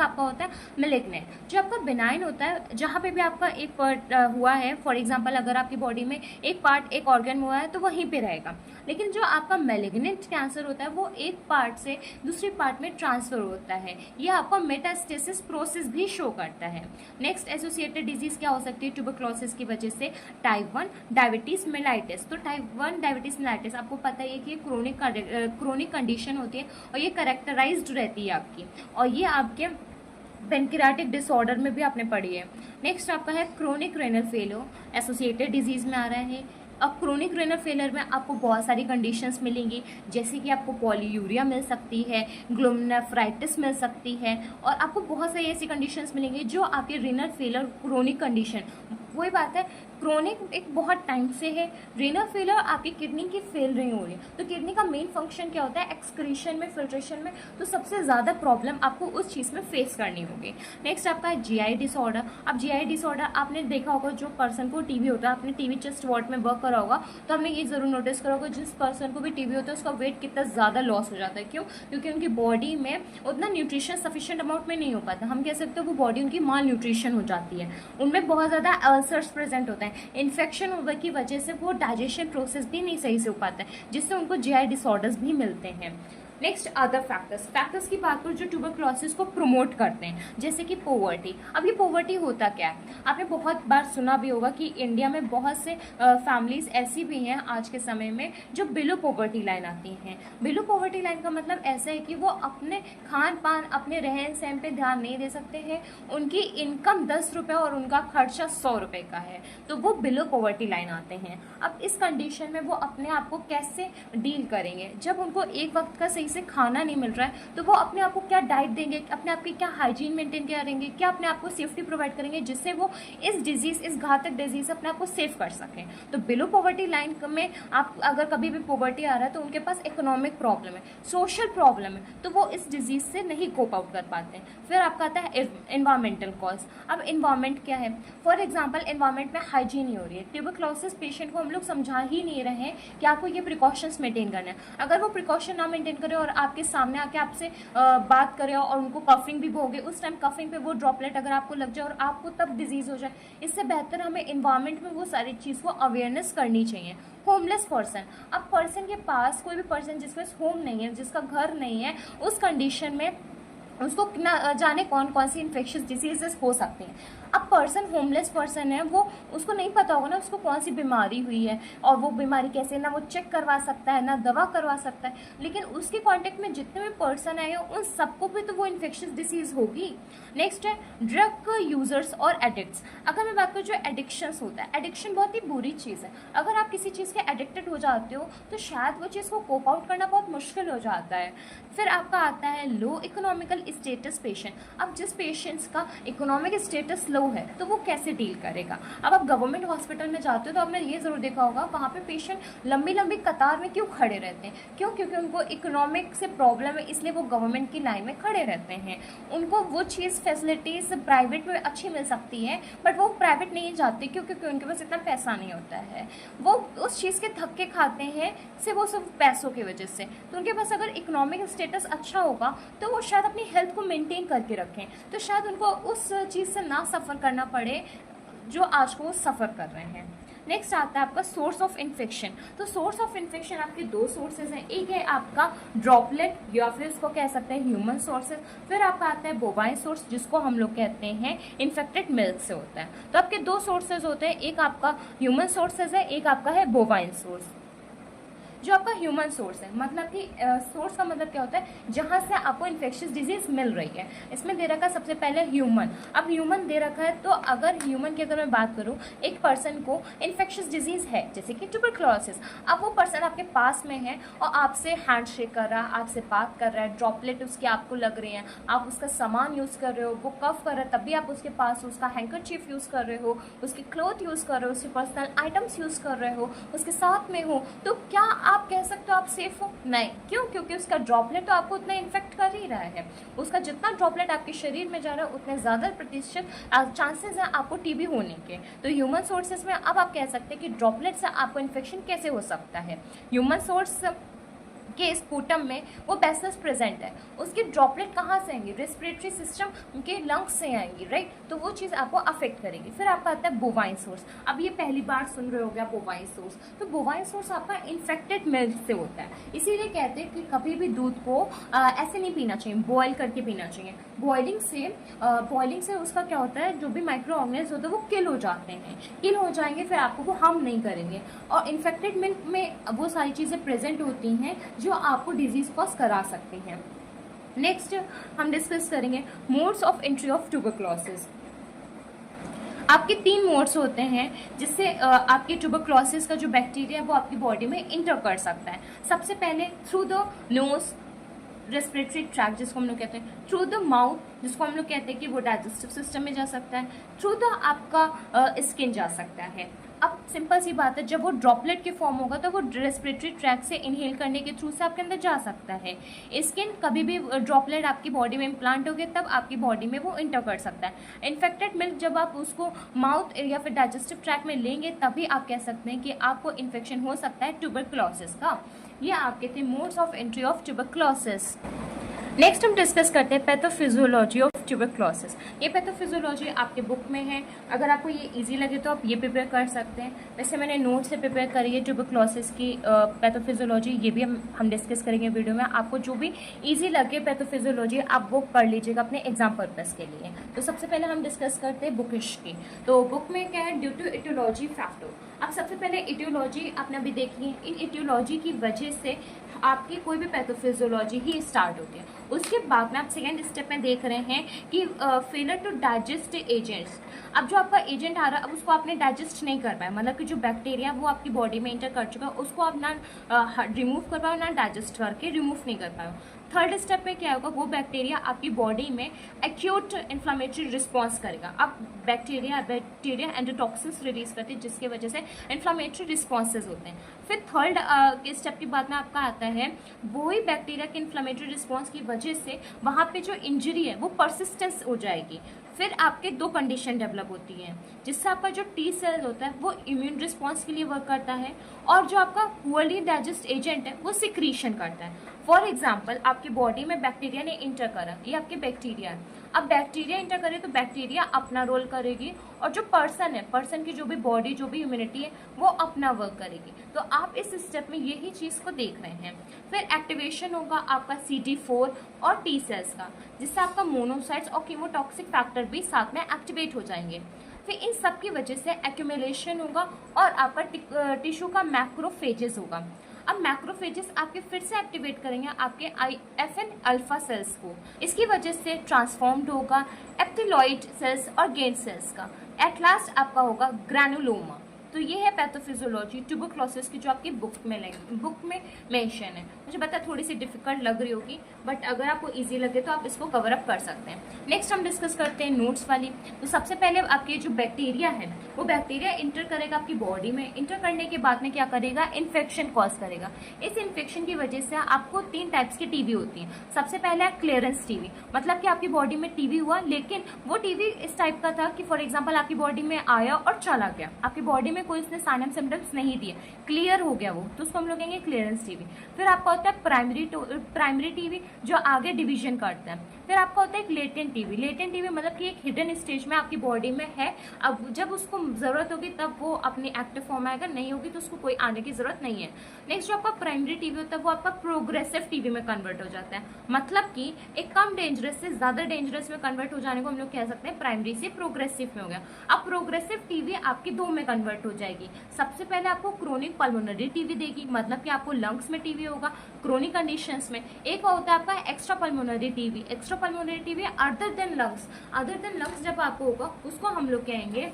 आपका होता है मेलिग्नेंट। जो आपका बिनाइन होता है, जहाँ पे भी आपका एक पार्ट हुआ है, फॉर एग्जाम्पल अगर आपकी बॉडी में एक पार्ट एक ऑर्गन हुआ है तो वहीं पे रहेगा। लेकिन जो आपका मेलिग्नेंट कैंसर होता है वो एक पार्ट से दूसरी पार्ट में ट्रांसफर होता है, ये आपका मेटास्टेसिस प्रोसेस भी शो करता है। नेक्स्ट एसोसिएटेड डिजीज क्या हो सकती है ट्यूबरक्लोसिस की वजह से, टाइप 1 डायबिटीज मेलाइटिस। तो टाइप 1 डायबिटीज मेलाइटिस आपको पता है कि क्रोनिक कंडीशन होती है और ये करेक्टराइज्ड रहती है आपकी, और ये आपके पेनक्रियाटिक डिसऑर्डर में भी आपने पढ़ी है। नेक्स्ट आपका है chronic renal failure, associated disease में आ रहा है। अब क्रोनिक रेनल फेलियर में आपको बहुत सारी कंडीशंस मिलेंगी, जैसे कि आपको पॉलीयूरिया मिल सकती है, ग्लोमेरुलाइटिस मिल सकती है, और आपको बहुत सारी ऐसी कंडीशंस मिलेंगी जो आपके रेनल फेलियर क्रोनिक कंडीशन, वही बात है क्रोनिक एक बहुत टाइम से है। रेनल फेलियर आपकी किडनी की फेल नहीं हो रही, तो किडनी का मेन फंक्शन क्या होता है एक्सक्रीशन में, फिल्ट्रेशन में, तो सबसे ज़्यादा प्रॉब्लम आपको उस चीज़ में फेस करनी होगी। नेक्स्ट आपका है जीआई डिसऑर्डर। अब जीआई डिसऑर्डर आपने देखा होगा, जो पर्सन को टीबी होता है, आपने टीबी चेस्ट वार्ड में वर्क करा होगा तो आपने ये ज़रूर नोटिस करा होगा, जिस पर्सन को भी टीबी होता है उसका वेट कितना ज़्यादा लॉस हो जाता है। क्यों? क्योंकि उनकी बॉडी में उतना न्यूट्रिशन सफिशिएंट अमाउंट में नहीं हो पाता, हम कह सकते हैं वो बॉडी उनकी माल न्यूट्रिशन हो जाती है, उनमें बहुत ज़्यादा अल्सर्स प्रेजेंट होते हैं, इन्फेक्शन होने की वजह से वो डाइजेशन प्रोसेस भी नहीं सही से हो पाता है, जिससे उनको जीआई डिसऑर्डर्स भी मिलते हैं। नेक्स्ट अदर फैक्टर्स की बात करूँ जो ट्यूबरक्लोसिस को प्रमोट करते हैं, जैसे कि पोवर्टी। अब ये पोवर्टी होता क्या है, आपने बहुत बार सुना भी होगा कि इंडिया में बहुत से फैमिलीज ऐसी भी हैं आज के समय में जो बिलो पोवर्टी लाइन आती हैं। बिलो पोवर्टी लाइन का मतलब ऐसा है कि वो अपने खान पान, अपने रहन सहन पे ध्यान नहीं दे सकते हैं, उनकी इनकम 10 रुपये और उनका खर्चा 100 रुपये का है, तो वो बिलो पोवर्टी लाइन आते हैं। अब इस कंडीशन में वो अपने आप को कैसे डील करेंगे, जब उनको एक वक्त का सही से खाना नहीं मिल रहा है तो वो अपने आप को क्या डाइट देंगे, अपने आप की क्या हाइजीन मेंटेन करेंगे, क्या अपने आप को सेफ्टी प्रोवाइड करेंगे, जिससे वो इस घातक डिजीज से अपने आप को सेव कर सकें। तो बिलो पॉवर्टी लाइन में आप अगर कभी भी पॉवर्टी आ रहा है तो उनके पास इकोनॉमिक प्रॉब्लम है, सोशल प्रॉब्लम है, तो वो इस डिजीज से नहीं कोप आउट कर पाते हैं। फिर आपका आता है एनवायरमेंटल कॉज। अब एनवायरमेंट क्या है, फॉर एग्जाम्पल एनवायरमेंट में हाइजीन नहीं हो रही है, ट्यूबरक्लोसिस पेशेंट को हम लोग समझा ही नहीं रहे हैं कि आपको ये प्रिकॉशंस मेंटेन करना है। अगर वो प्रिकॉशन ना मेंटेन करे और आपके सामने आके आपसे बात करे और उनको कफिंग भी होगी, उस टाइम कफिंग पे वो ड्रॉपलेट अगर आपको लग जाए और आपको तब डिजीज हो जाए, इससे बेहतर हमें एनवायरनमेंट में वो सारी चीज़ को अवेयरनेस करनी चाहिए। होमलेस पर्सन, अब पर्सन के पास कोई भी पर्सन जिसके पास होम नहीं है, जिसका घर नहीं है, उस कंडीशन में उसको ना जाने कौन कौन सी इन्फेक्शियस डिसीजेस हो सकती हैं। अब पर्सन होमलेस पर्सन है, वो उसको नहीं पता होगा ना उसको कौन सी बीमारी हुई है, और वो बीमारी कैसे, ना वो चेक करवा सकता है ना दवा करवा सकता है, लेकिन उसके कांटेक्ट में जितने भी पर्सन आए हैं उन सबको भी तो वो इन्फेक्शियस डिसीज होगी। नेक्स्ट है ड्रग यूजर्स और एडिक्ट्स। अगर मैं बात करूँ जो एडिक्शंस होता है, एडिक्शन बहुत ही बुरी चीज़ है। अगर आप किसी चीज़ के एडिक्टेड हो जाते हो तो शायद वो चीज़ को कोप आउट करना बहुत मुश्किल हो जाता है। फिर आपका आता है लो इकोनॉमिकल स्टेटस पेशेंट। अब जिस पेशेंट्स का इकोनॉमिक स्टेटस लो है तो वो कैसे डील करेगा। अब आप गवर्नमेंट हॉस्पिटल में जाते हो तो आपने ये ज़रूर देखा होगा वहाँ पे पेशेंट लंबी लंबी कतार में क्यों खड़े रहते हैं, क्यों? क्योंकि उनको इकोनॉमिक से प्रॉब्लम है, इसलिए वो गवर्नमेंट की लाइन में खड़े रहते हैं। उनको वो चीज़ फैसिलिटीज़ प्राइवेट में अच्छी मिल सकती है, बट वो प्राइवेट नहीं जाते क्योंकि उनके पास इतना पैसा नहीं होता है, वो उस चीज़ के धक्के खाते हैं सिर्फ वो सब पैसों की वजह से। तो उनके पास अगर इकोनॉमिक स्टेटस अच्छा होगा तो वो शायद अपनी हेल्थ को मेंटेन करके रखें, तो शायद उनको उस चीज़ से ना सफ़र करना पड़े जो आज को वो सफ़र कर रहे हैं। नेक्स्ट आता है आपका सोर्स ऑफ इन्फेक्शन। तो सोर्स ऑफ इन्फेक्शन आपके 2 सोर्सेज हैं, एक है आपका ड्रॉपलेट या फिर उसको कह सकते हैं ह्यूमन सोर्सेज, फिर आपका आता है बोवाइन सोर्स जिसको हम लोग कहते हैं इन्फेक्टेड मिल्क से होता है। तो आपके 2 सोर्सेज होते हैं, एक आपका ह्यूमन सोर्सेज है, एक आपका है बोवाइन सोर्स। जो आपका ह्यूमन सोर्स है, मतलब कि सोर्स का मतलब क्या होता है, जहाँ से आपको इन्फेक्शियस डिजीज मिल रही है। इसमें दे रखा है सबसे पहले ह्यूमन। अब ह्यूमन दे रखा है, तो अगर ह्यूमन की अगर मैं बात करूँ, एक पर्सन को इन्फेक्शियस डिजीज है जैसे कि ट्यूबरक्लोसिस, अब वो पर्सन आपके पास में है और आपसे हैंड शेक कर रहा है, आपसे बात कर रहा है, ड्रॉपलेट उसके आपको लग रहे हैं, आप उसका सामान यूज़ कर रहे हो, वो कफ कर रहा है तब भी आप उसके पास उसका हैंकरचीफ यूज़ कर रहे हो, उसकी क्लॉथ यूज़ कर रहे हो, उसके पर्सनल आइटम्स यूज़ कर रहे हो, उसके साथ में हो, तो क्या आप कह सकते हो आप सेफ हो? नहीं। क्यों? क्योंकि उसका ड्रॉपलेट तो आपको उतना इन्फेक्ट कर ही रहा है। उसका जितना ड्रॉपलेट आपके शरीर में जा रहा है उतने ज़्यादा प्रतिशत चांसेस हैं आपको टीबी होने के। तो ह्यूमन सोर्सेज में अब आप कह सकते हैं कि ड्रॉपलेट से आपको इन्फेक्शन कैसे हो सकता है। ह्यूमन सोर्स के स्पूटम में वो बैसिलस प्रेजेंट है, उसके ड्रॉपलेट कहाँ से आएंगे? रेस्पिरेटरी सिस्टम के लंग्स से आएंगी, राइट। तो वो चीज़ आपको अफेक्ट करेगी। फिर आपका आता है बोवाइन सोर्स। अब ये पहली बार सुन रहे हो गया बोवाइन सोर्स। तो बोवाइन सोर्स आपका इन्फेक्टेड मिल्क से होता है, इसीलिए कहते हैं कि कभी भी दूध को ऐसे नहीं पीना चाहिए, बॉयल करके पीना चाहिए। बॉइलिंग से उसका क्या होता है, जो भी माइक्रो ऑर्गेनिज्म होते हैं वो किल हो जाते हैं, किल हो जाएंगे, फिर आपको वो हार्म नहीं करेंगे। और इन्फेक्टेड मिल्क में वो सारी चीज़ें प्रेजेंट होती हैं जो आपको डिजीज कॉज करा सकती हैं। नेक्स्ट हम डिस्कस करेंगे modes of entry of tuberculosis. आपके 3 मोड्स होते हैं जिससे आपके ट्यूबरक्लोसिस का जो बैक्टीरिया है वो आपकी बॉडी में इंटर कर सकता है। सबसे पहले through the nose, respiratory tract जिसको हम लोग कहते हैं, थ्रू द माउथ जिसको हम लोग कहते हैं कि वो डाइजेस्टिव सिस्टम में जा सकता है, थ्रू द आपका स्किन जा सकता है। अब सिंपल सी बात है, जब वो ड्रॉपलेट के फॉर्म होगा तो वो रेस्पिरेटरी ट्रैक से इनहेल करने के थ्रू से आपके अंदर जा सकता है। स्किन, कभी भी ड्रॉपलेट आपकी बॉडी में इम्प्लांट हो गए तब आपकी बॉडी में वो इंटर कर सकता है। इन्फेक्टेड मिल्क जब आप उसको माउथ या फिर डाइजेस्टिव ट्रैक में लेंगे तभी आप कह सकते हैं कि आपको इन्फेक्शन हो सकता है ट्यूबरक्लोसिस का। ये आपके थे modes of entry of tuberculosis. Next हम डिस्कस करते हैं पैथोफिजियोलॉजी ऑफ ट्यूबरक्लोसिस। ये पैथोफिजियोलॉजी आपके बुक में है, अगर आपको ये इजी लगे तो आप ये प्रिपेयर कर सकते हैं। वैसे मैंने नोट से प्रिपेयर करी है ट्यूबरक्लोसिस की पैथोफिजियोलॉजी, ये भी हम डिस्कस करेंगे वीडियो में। आपको जो भी इजी लगे पैथोफिजियोलॉजी आप वो पढ़ लीजिएगा अपने एग्जाम पर्पज़ के लिए। तो सबसे पहले हम डिस्कस करते हैं बुकिश की। तो बुक में क्या है, ड्यू टू इटियोलॉजी फैक्टर। अब सबसे पहले इटियोलॉजी आपने अभी देखी है, इन इटियोलॉजी की वजह से आपकी कोई भी पैथोफिजियोलॉजी ही स्टार्ट होती है। उसके बाद में आप सेकेंड स्टेप में देख रहे हैं कि फेलर टू डाइजेस्ट एजेंट्स। अब जो आपका एजेंट आ रहा है अब उसको आपने डाइजेस्ट नहीं कर पाया, मतलब कि जो बैक्टीरिया वो आपकी बॉडी में इंटर कर चुका है उसको आप ना रिमूव कर पाओ ना डाइजेस्ट करके रिमूव नहीं कर पाओ। थर्ड स्टेप में क्या होगा, वो बैक्टीरिया आपकी बॉडी में एक्यूट इन्फ्लामेटरी रिस्पॉन्स करेगा। अब बैक्टीरिया एंडोटॉक्सिन्स रिलीज करते हैं जिसकी वजह से इन्फ्लामेटरी रिस्पॉन्सेज होते हैं। फिर थर्ड के स्टेप के बाद में आपका आता है वही बैक्टीरिया के इन्फ्लामेटरी रिस्पॉन्स की वजह से वहाँ पे जो इंजरी है वो परसिस्टेंस हो जाएगी। फिर आपके 2 कंडीशन डेवलप होती हैं जिससे आपका जो टी सेल होता है वो इम्यून रिस्पॉन्स के लिए वर्क करता है और जो आपका पुअरली डाइजेस्ट एजेंट है वो सिक्रीशन करता है। फॉर एग्जाम्पल आपकी बॉडी में बैक्टीरिया ने इंटर करा, ये आपके बैक्टीरिया है। अब बैक्टीरिया इंटर करे तो बैक्टीरिया अपना रोल करेगी और जो पर्सन है, पर्सन की जो भी बॉडी जो भी इम्यूनिटी है वो अपना वर्क करेगी। तो आप इस स्टेप में यही चीज़ को देख रहे हैं। फिर एक्टिवेशन होगा आपका CD4 और टी सेल्स का, जिससे आपका मोनोसाइट्स और कीमोटॉक्सिक फैक्टर भी साथ में एक्टिवेट हो जाएंगे। फिर इन सब की वजह से एक्यूमुलेशन होगा और आपका टिश्यू का मैक्रोफेजेस होगा। अब मैक्रोफेजेस आपके फिर से एक्टिवेट करेंगे आपके IFN अल्फा सेल्स को, इसकी वजह से ट्रांसफॉर्म्ड होगा एप्थिलॉइड सेल्स और गेन सेल्स का। एट लास्ट आपका होगा ग्रैनुलोमा। तो ये है पैथोफिजियोलॉजी ट्यूबरक्लोसिस की जो आपकी बुक में मेंशन है। मुझे पता है थोड़ी सी डिफिकल्ट लग रही होगी, बट अगर आपको इजी लगे तो आप इसको कवर अप कर सकते हैं। नेक्स्ट हम डिस्कस करते हैं नोट्स वाली। तो सबसे पहले आपके जो बैक्टीरिया है वो बैक्टीरिया इंटर करेगा आपकी बॉडी में, इंटर करने के बाद में क्या करेगा, इन्फेक्शन कॉज करेगा। इस इन्फेक्शन की वजह से आपको 3 टाइप्स की टीबी होती है। सबसे पहला है क्लियरेंस टीबी, मतलब कि आपकी बॉडी में टीबी हुआ लेकिन वो टीबी इस टाइप का था कि फॉर एग्जाम्पल आपकी बॉडी में आया और चला गया, आपकी बॉडी में कोई उसने साइन एंड सिम्टम्स नहीं दिए, क्लियर हो गया वो, तो उसको हम लोग कहेंगे क्लियरेंस टीबी। फिर आपका होता है प्राइमरी टीबी जो आगे डिवीजन करता है। फिर आपका होता है एक लेटेंट टीबी। लेटेंट टीबी मतलब कि एक हिडन स्टेज में आपकी बॉडी में है, अब जब उसको ज़रूरत होगी तब वो अपनी एक्टिव फॉर्म आएगा, नहीं होगी तो उसको कोई आने की ज़रूरत नहीं है। नेक्स्ट जो आपका प्राइमरी टीबी होता है वो आपका प्रोग्रेसिव टीबी में कन्वर्ट हो जाता है, मतलब कि एक कम डेंजरस से ज़्यादा डेंजरस में कन्वर्ट हो जाने को हम लोग कह सकते हैं प्राइमरी से प्रोग्रेसिव में हो गया। अब प्रोग्रेसिव टीबी आपकी 2 में कन्वर्ट हो जाएगी। सबसे पहले आपको क्रोनिक पल्मोनरी टीबी देगी, मतलब कि आपको लंग्स में टीबी होगा क्रोनिक कंडीशंस में। एक होता है आपका extra pulmonary TB. Extra pulmonary TB other than lungs जब आपको होगा उसको हम लोग कहेंगे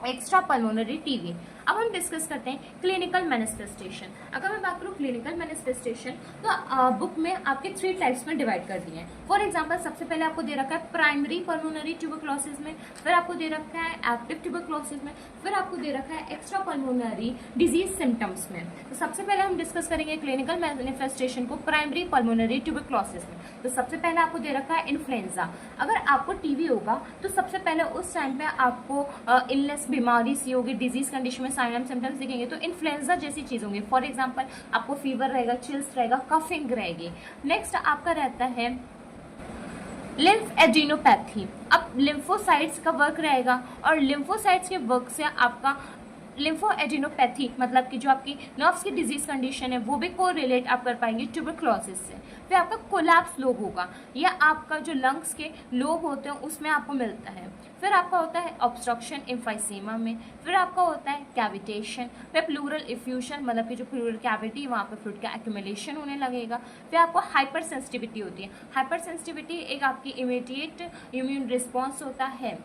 एक्स्ट्रा पल्मोनरी टीबी। अब हम डिस्कस करते हैं क्लिनिकल मैनिफेस्टेशन। अगर मैं बात करूँ क्लिनिकल मैनिफेस्टेशन, तो बुक में आपके 3 टाइप्स में डिवाइड कर दिए हैं। फॉर एग्जांपल सबसे पहले आपको दे रखा है प्राइमरी पल्मोनरी ट्यूबरक्लोसिस में, फिर आपको दे रखा है एक्टिव ट्यूबरक्लोसिस में, फिर आपको दे रखा है एक्स्ट्रा पल्मोनरी डिजीज सिम्टम्स में। तो सबसे पहले हम डिस्कस करेंगे क्लिनिकल मैनिफेस्टेशन को प्राइमरी पल्मोनरी ट्यूबरक्लोसिस में। तो सबसे पहले आपको दे रखा है इन्फ्लुएंजा। अगर आपको टीबी होगा तो सबसे पहले उस टाइम पे आपको इलनेस बीमारी सी होगी, डिजीज कंडीशन में साइन एंड सिम्टम्स दिखेंगे तो इन्फ्लुएंजा जैसी चीज होंगी। फॉर एग्जांपल आपको फीवर रहेगा, चिल्स रहेगा, कफिंग रहेगी। नेक्स्ट आपका रहता है लिम्फ एडिनोपैथी। अब लिम्फोसाइट्स का वर्क रहेगा और लिम्फोसाइट्स के वर्क से आपका लिम्फो एडिनोपैथी मतलब कि जो आपकी नर्व्स की डिजीज कंडीशन है वो भी को रिलेट आप कर पाएंगे ट्यूबरक्लोसिस से। फिर आपका कोलैप्स लोब होगा, या आपका जो लंग्स के लोब होते हैं उसमें आपको मिलता है। फिर आपका होता है ऑब्स्ट्रक्शन एम्फाइसेमा में। फिर आपका होता है कैविटेशन। फिर प्लूरल इफ्यूजन मतलब कि जो प्लूरल कैविटी वहाँ पे फ्लूइड का एक्यूमुलेशन होने लगेगा। फिर आपको हाइपर सेंसिटिविटी होती है। हाइपर सेंसिटिविटी एक आपकी इमीडिएट इम्यून रिस्पॉन्स होता है।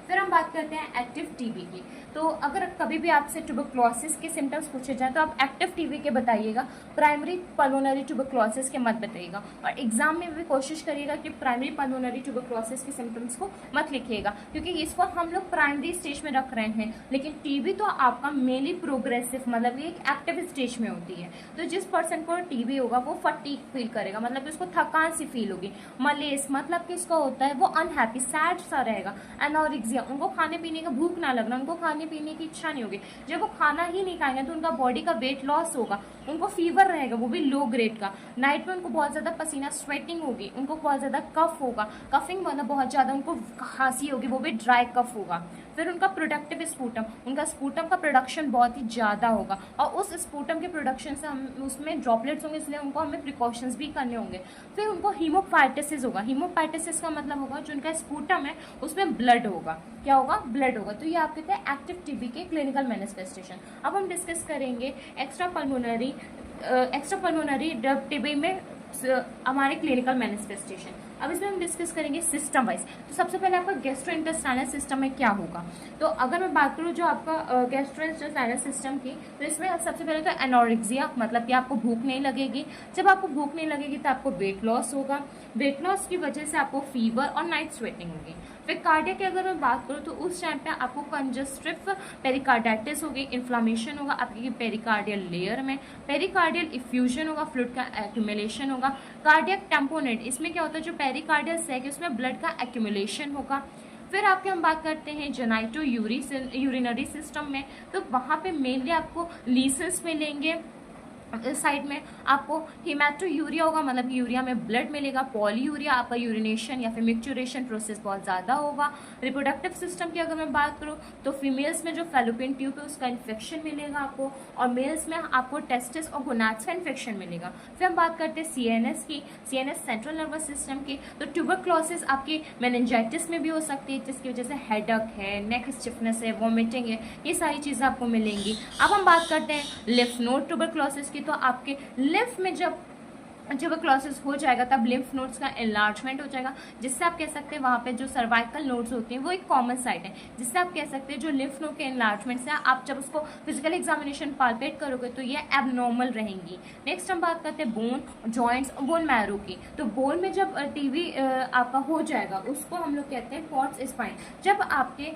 फिर हम बात करते हैं एक्टिव टीबी की। तो अगर कभी भी आपसे ट्यूबरक्लोसिस के सिम्टम्स पूछे जाए तो आप एक्टिव टीबी के बताइएगा, प्राइमरी पल्मोनरी ट्यूबरक्लोसिस के मत बताइएगा। और एग्जाम में भी कोशिश करिएगा कि प्राइमरी पल्मोनरी ट्यूबरक्लोसिस के सिम्टम्स को मत लिखिएगा, क्योंकि इसको हम लोग प्राइमरी स्टेज में रख रहे हैं। लेकिन टीबी तो आपका मेनली प्रोग्रेसिव मतलब ये एक एक्टिव स्टेज में होती है। तो जिस पर्सन को टीबी होगा वो फटीग फील करेगा, मतलब उसको थकान सी फील होगी। मलेस मतलब कि इसका होता है वो अनहैप्पी सैड सा रहेगा। एनोरेक्सिया उनको खाने पीने का भूख ना लगना, उनको खाने पीने की इच्छा नहीं होगी। जब वो खाना ही नहीं खाएंगे तो उनका बॉडी का वेट लॉस होगा। उनको फीवर रहेगा, वो भी लो ग्रेड का। नाइट में उनको बहुत ज़्यादा पसीना स्वेटिंग होगी, उनको बहुत ज़्यादा कफ होगा, कफिंग मतलब बहुत ज़्यादा उनको खांसी होगी, वो भी ड्राई कफ होगा। फिर उनका प्रोडक्टिव स्पूटम, उनका स्पूटम का प्रोडक्शन बहुत ही ज़्यादा होगा और उस स्पूटम के प्रोडक्शन से हम उसमें ड्रॉपलेट्स होंगे, इसलिए उनको हमें प्रिकॉशंस भी करने होंगे। फिर उनको हीमोपाइटिसिस होगा। हीमोपाइटिसिस का मतलब होगा जो उनका स्पूटम है उसमें ब्लड होगा। क्या होगा? ब्लड होगा। तो ये आप कहते हैं एक्टिव टीबी के क्लिनिकल मैनिफेस्टेशन। अब हम डिस्कस करेंगे एक्स्ट्रा पल्मोनरी टीबी में हमारे क्लिनिकल मैनिफेस्टेशन। अब इसमें हम डिस्कस करेंगे सिस्टम वाइज। तो सबसे पहले आपका गैस्ट्रोइंटेस्टाइनल सिस्टम में क्या होगा। तो अगर मैं बात करूँ जो आपका गैस्ट्रोइंटेस्टाइनल सिस्टम की, तो इसमें सबसे पहले तो एनोरेक्सिया मतलब कि आपको भूख नहीं लगेगी। जब आपको भूख नहीं लगेगी तो आपको वेट लॉस होगा। वेट लॉस की वजह से आपको फीवर और नाइट स्वेटिंग होगी। फिर कार्डियक की अगर मैं बात करूँ तो उस टाइम पे आपको कंजस्टिव पेरिकार्डाइटिस होगी, इन्फ्लामेशन होगा आपकी पेरिकार्डियल लेयर में, पेरिकार्डियल इफ्यूजन होगा, फ्लूइड का एक्यूमुलेशन होगा। कार्डियक टेम्पोनेट, इसमें क्या होता है जो पेरिकार्डियल सैक है उसमें ब्लड का एक्यूमुलेशन होगा। फिर आपके हम बात करते हैं जेनाइटो यूरिनरी सिस्टम में, तो वहाँ पे मेनली आपको लीसेंस मिलेंगे। इस साइड में आपको हिमैटोयूरिया होगा, मतलब यूरिया में ब्लड मिलेगा। पॉलीयूरिया आपका यूरिनेशन या फिर मिक्चुरेशन प्रोसेस बहुत ज़्यादा होगा। रिप्रोडक्टिव सिस्टम की अगर मैं बात करूँ तो फीमेल्स में जो फैलोपियन ट्यूब है उसका इन्फेक्शन मिलेगा आपको, और मेल्स में आपको टेस्टिस और गोनाड्स का इन्फेक्शन मिलेगा। फिर हम बात करते हैं सीएनएस की, सीएनएस सेंट्रल नर्वस सिस्टम की। तो ट्यूबरक्लोसिस आपकी मेनिंजाइटिस में भी हो सकती है, जिसकी वजह से हेडक है, नेक स्टिफनेस है, वॉमिटिंग है, ये सारी चीज़ें आपको मिलेंगी। अब हम बात करते हैं लिम्फ नोड ट्यूबरक्लोसिस की। तो आपके लिम्फ में जब ट्यूबरक्लोसिस हो जाएगा तब लिम्फ नोड्स का एनलार्जमेंट हो जाएगा, जिससे आप कह सकते हैं वहाँ पे जो सर्वाइकल नोड्स होती हैं वो एक कॉमन साइट है, जिससे आप कह सकते हैं जो लिम्फ नोड के एनलार्जमेंट से आप जब उसको फिजिकल एग्जामिनेशन पाल्पेट करोगे तो ये एबनॉर्मल रहेंगी। नेक्स्ट हम बात करते हैं बोन, जॉइंट्स, बोन मैरो की। तो बोन में जब टीबी आपका हो जाएगा उसको हम लोग कहते हैं पॉट्स स्पाइन। जब आपके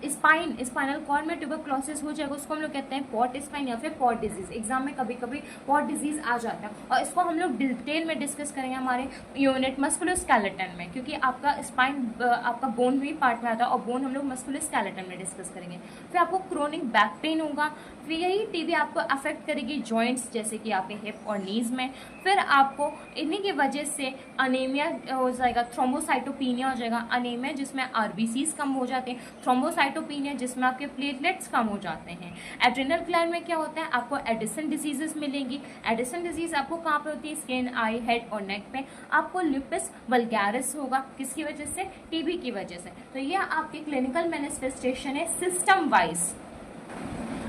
स्पाइनल कॉर्ड में ट्यूबरक्लोसिस हो जाएगा उसको हम लोग कहते हैं पॉट स्पाइन या फिर पॉट डिजीज। एग्जाम में कभी कभी पॉट डिजीज आ जाता है और इसको हम लोग डिटेल में डिस्कस करेंगे हमारे यूनिट मस्कुलोस्केलेटन में, क्योंकि आपका स्पाइन आपका बोन भी पार्ट में आता है और बोन हम लोग मस्कुलोस्केलेटन में डिस्कस करेंगे। फिर आपको क्रोनिक बैक पेन होगा। फिर यही टीबी आपको अफेक्ट करेगी जॉइंट्स जैसे कि आपके हिप और नीज में। फिर आपको इन्हीं की वजह से अनीमिया हो जाएगा, थ्रोम्बोसाइटोपिनिया हो जाएगा। अनीमिया जिसमें आरबीसीज कम हो जाते हैं, थ्रोम्बोसाइटोपिनिया जिसमें आपके प्लेटलेट्स कम हो जाते हैं। एड्रिनल ग्लैंड में क्या होता है, आपको एडिसन डिजीजेस मिलेंगी। एडिसन डिजीज आपको कहाँ पे होती है, स्किन, आई, हेड और नेक पे। आपको लुपस वल्गैरिस होगा, किसकी वजह से, टीबी की वजह से। तो ये आपकी क्लिनिकल मैनिफेस्टेशन है सिस्टम वाइज।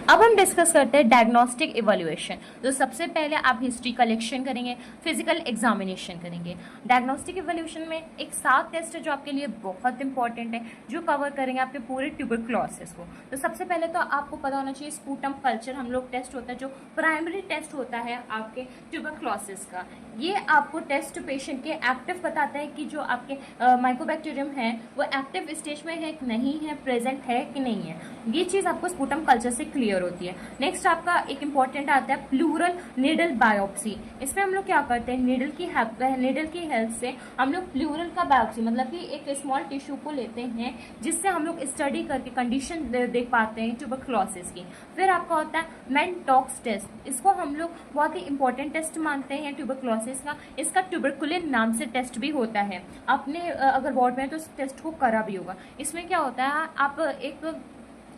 अब हम डिस्कस करते हैं डायग्नोस्टिक इवैल्यूएशन। तो सबसे पहले आप हिस्ट्री कलेक्शन करेंगे, फिजिकल एग्जामिनेशन करेंगे। डायग्नोस्टिक इवैल्यूएशन में एक 7 टेस्ट है जो आपके लिए बहुत इंपॉर्टेंट है, जो कवर करेंगे आपके पूरे ट्यूबरक्लोसिस को। तो सबसे पहले तो आपको पता होना चाहिए स्पूटम कल्चर हम लोग टेस्ट होता है, जो प्राइमरी टेस्ट होता है आपके ट्यूबरक्लोसिस का। ये आपको टेस्ट पेशेंट के एक्टिव बताता है कि जो आपके माइकोबैक्टीरियम है वो एक्टिव स्टेज में है कि नहीं है, प्रेजेंट है कि नहीं है। ये चीज़ आपको स्पूटम कल्चर से क्लियर होती है। नेक्स्ट आपका एक इंपॉर्टेंट आता है प्लूरल नीडल बायोप्सी। इसमें हम लोग क्या करते हैं, नीडल की हेल्प से हम लोग प्लूरल का बायोप्सी मतलब कि एक स्मॉल टिश्यू को लेते हैं, जिससे हम लोग स्टडी करके कंडीशन देख पाते हैं ट्यूबरक्लोसिस की। फिर आपका होता है मैनटॉक्स टेस्ट। इसको हम लोग बहुत ही इंपॉर्टेंट टेस्ट मानते हैं ट्यूबरक्लोसिस का। इसका ट्यूबरकुलिन नाम से टेस्ट भी होता है। आपने अगर वार्ड में तो इस टेस्ट को करा भी होगा। इसमें क्या होता है, आप एक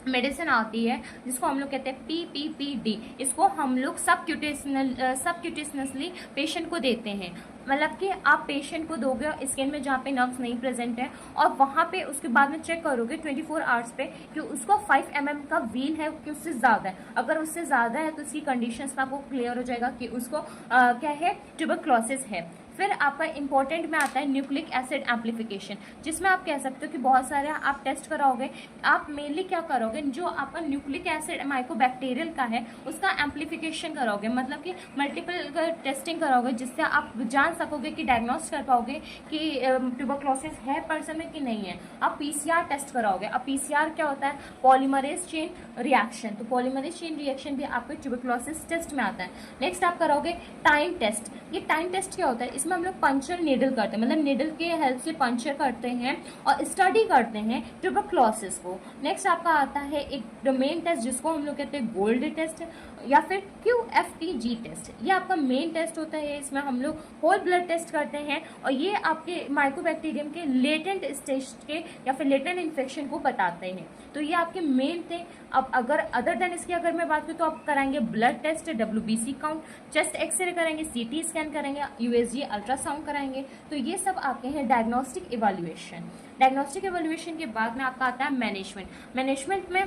मेडिसिन आती है जिसको हम लोग कहते हैं PPPD। इसको हम लोग सबक्यूटेशनसली पेशेंट को देते हैं। मतलब कि आप पेशेंट को दोगे स्किन में जहाँ पे नर्व्स नहीं प्रेजेंट है, और वहाँ पे उसके बाद में चेक करोगे 24 आवर्स पे कि उसको 5 mm का वीन है कि उससे ज़्यादा है। अगर उससे ज़्यादा है तो उसकी कंडीशंस आपको क्लियर हो जाएगा कि उसको क्या है, ट्यूबरक्लोसिस है। फिर आपका इंपॉर्टेंट में आता है न्यूक्लिक एसिड एम्प्लीफिकेशन, जिसमें आप कह सकते हो कि बहुत सारे आप टेस्ट कराओगे। आप मेनली क्या करोगे, जो आपका न्यूक्लिक एसिड माइकोबैक्टीरियल का है उसका एम्प्लीफिकेशन कराओगे, मतलब कि मल्टीपल टेस्टिंग कराओगे, जिससे आप जान सकोगे कि डायग्नोस कर पाओगे कि ट्यूबरक्लोसिस है पर्सन में कि नहीं है। आप PCR टेस्ट कराओगे। अब PCR क्या होता है, पॉलीमरेज चेन रिएक्शन। तो पॉलीमरेज चेन रिएक्शन भी आपके ट्यूबरक्लोसिस टेस्ट में आता है। नेक्स्ट आप करोगे टाइम टेस्ट। ये टाइम टेस्ट क्या होता है, इसमें हम लोग पंचर नीडल करते हैं, मतलब नीडल के हेल्प से पंचर करते हैं और स्टडी करते हैं ट्यूबरक्लोसिस को। नेक्स्ट आपका आता है एक मेन टेस्ट जिसको हम लोग कहते हैं गोल्ड टेस्ट या फिर QFTG टेस्ट। ये आपका मेन टेस्ट होता है। इसमें हम लोग होल ब्लड टेस्ट करते हैं और ये आपके माइकोबैक्टीरियम के लेटेंट स्टेज के या फिर लेटेंट इन्फेक्शन को बताते हैं। तो ये आपके मेन थे। अब अगर अदर देन इसकी अगर मैं बात करूँ तो आप कराएंगे blood test, WBC count, chest X-ray करेंगे, CT स्कैन करेंगे, USG अल्ट्रासाउंड कराएंगे। तो ये सब आपके हैं डायग्नोस्टिक इवैल्यूएशन। डायग्नोस्टिक इवैल्यूएशन के बाद में आपका आता है मैनेजमेंट। मैनेजमेंट में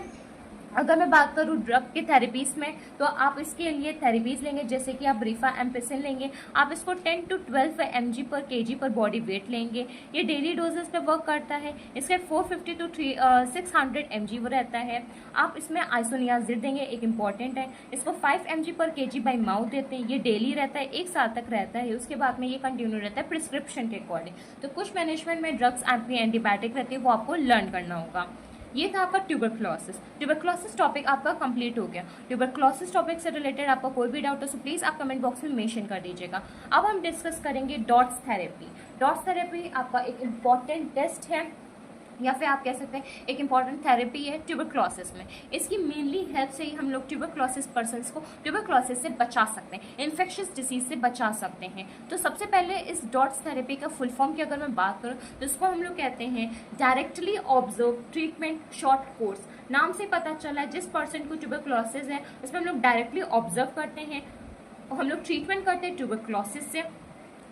अगर मैं बात करूँ ड्रग की थेरेपीज़ में, तो आप इसके लिए थेरेपीज़ लेंगे, जैसे कि आप ब्रीफा एम्पिसिन लेंगे। आप इसको 10 to 12 mg पर kg पर बॉडी वेट लेंगे। ये डेली डोजेस पे वर्क करता है। इसके 450 to 600 mg वो रहता है। आप इसमें आइसोनियाजिड देंगे, एक इंपॉर्टेंट है। इसको 5 mg पर kg बाई माउथ देते हैं। ये डेली रहता है, 1 साल तक रहता है। उसके बाद में ये कंटिन्यू रहता है प्रिस्क्रिप्शन के अकॉर्डिंग। तो कुछ मैनेजमेंट में ड्रग्स एंटीबायोटिक रहती है, वो आपको लर्न करना होगा। ये था आपका ट्यूबरक्लोसिस। ट्यूबरक्लोसिस टॉपिक आपका कंप्लीट हो गया। ट्यूबरक्लोसिस टॉपिक से रिलेटेड आपका कोई भी डाउट हो तो प्लीज़ आप कमेंट बॉक्स में मेंशन कर दीजिएगा। अब हम डिस्कस करेंगे डॉट्स थेरेपी। डॉट्स थेरेपी आपका एक इम्पॉर्टेंट टेस्ट है या फिर आप कह सकते हैं एक इम्पॉर्टेंट थेरेपी है ट्यूबरक्लोसिस में। इसकी मेनली हेल्प से ही हम लोग ट्यूबरक्लोसिस पर्सन्स को ट्यूबरक्लोसिस से बचा सकते हैं, इन्फेक्शियस डिसीज से बचा सकते हैं। तो सबसे पहले इस डॉट्स थेरेपी का फुल फॉर्म की अगर मैं बात करूँ तो इसको हम लोग कहते हैं directly observe treatment short course. नाम से पता चला है जिस पर्सन को ट्यूबरक्लोसिस है उसमें हम लोग डायरेक्टली ऑब्जर्व करते हैं और हम लोग ट्रीटमेंट करते हैं ट्यूबरक्लोसिस से।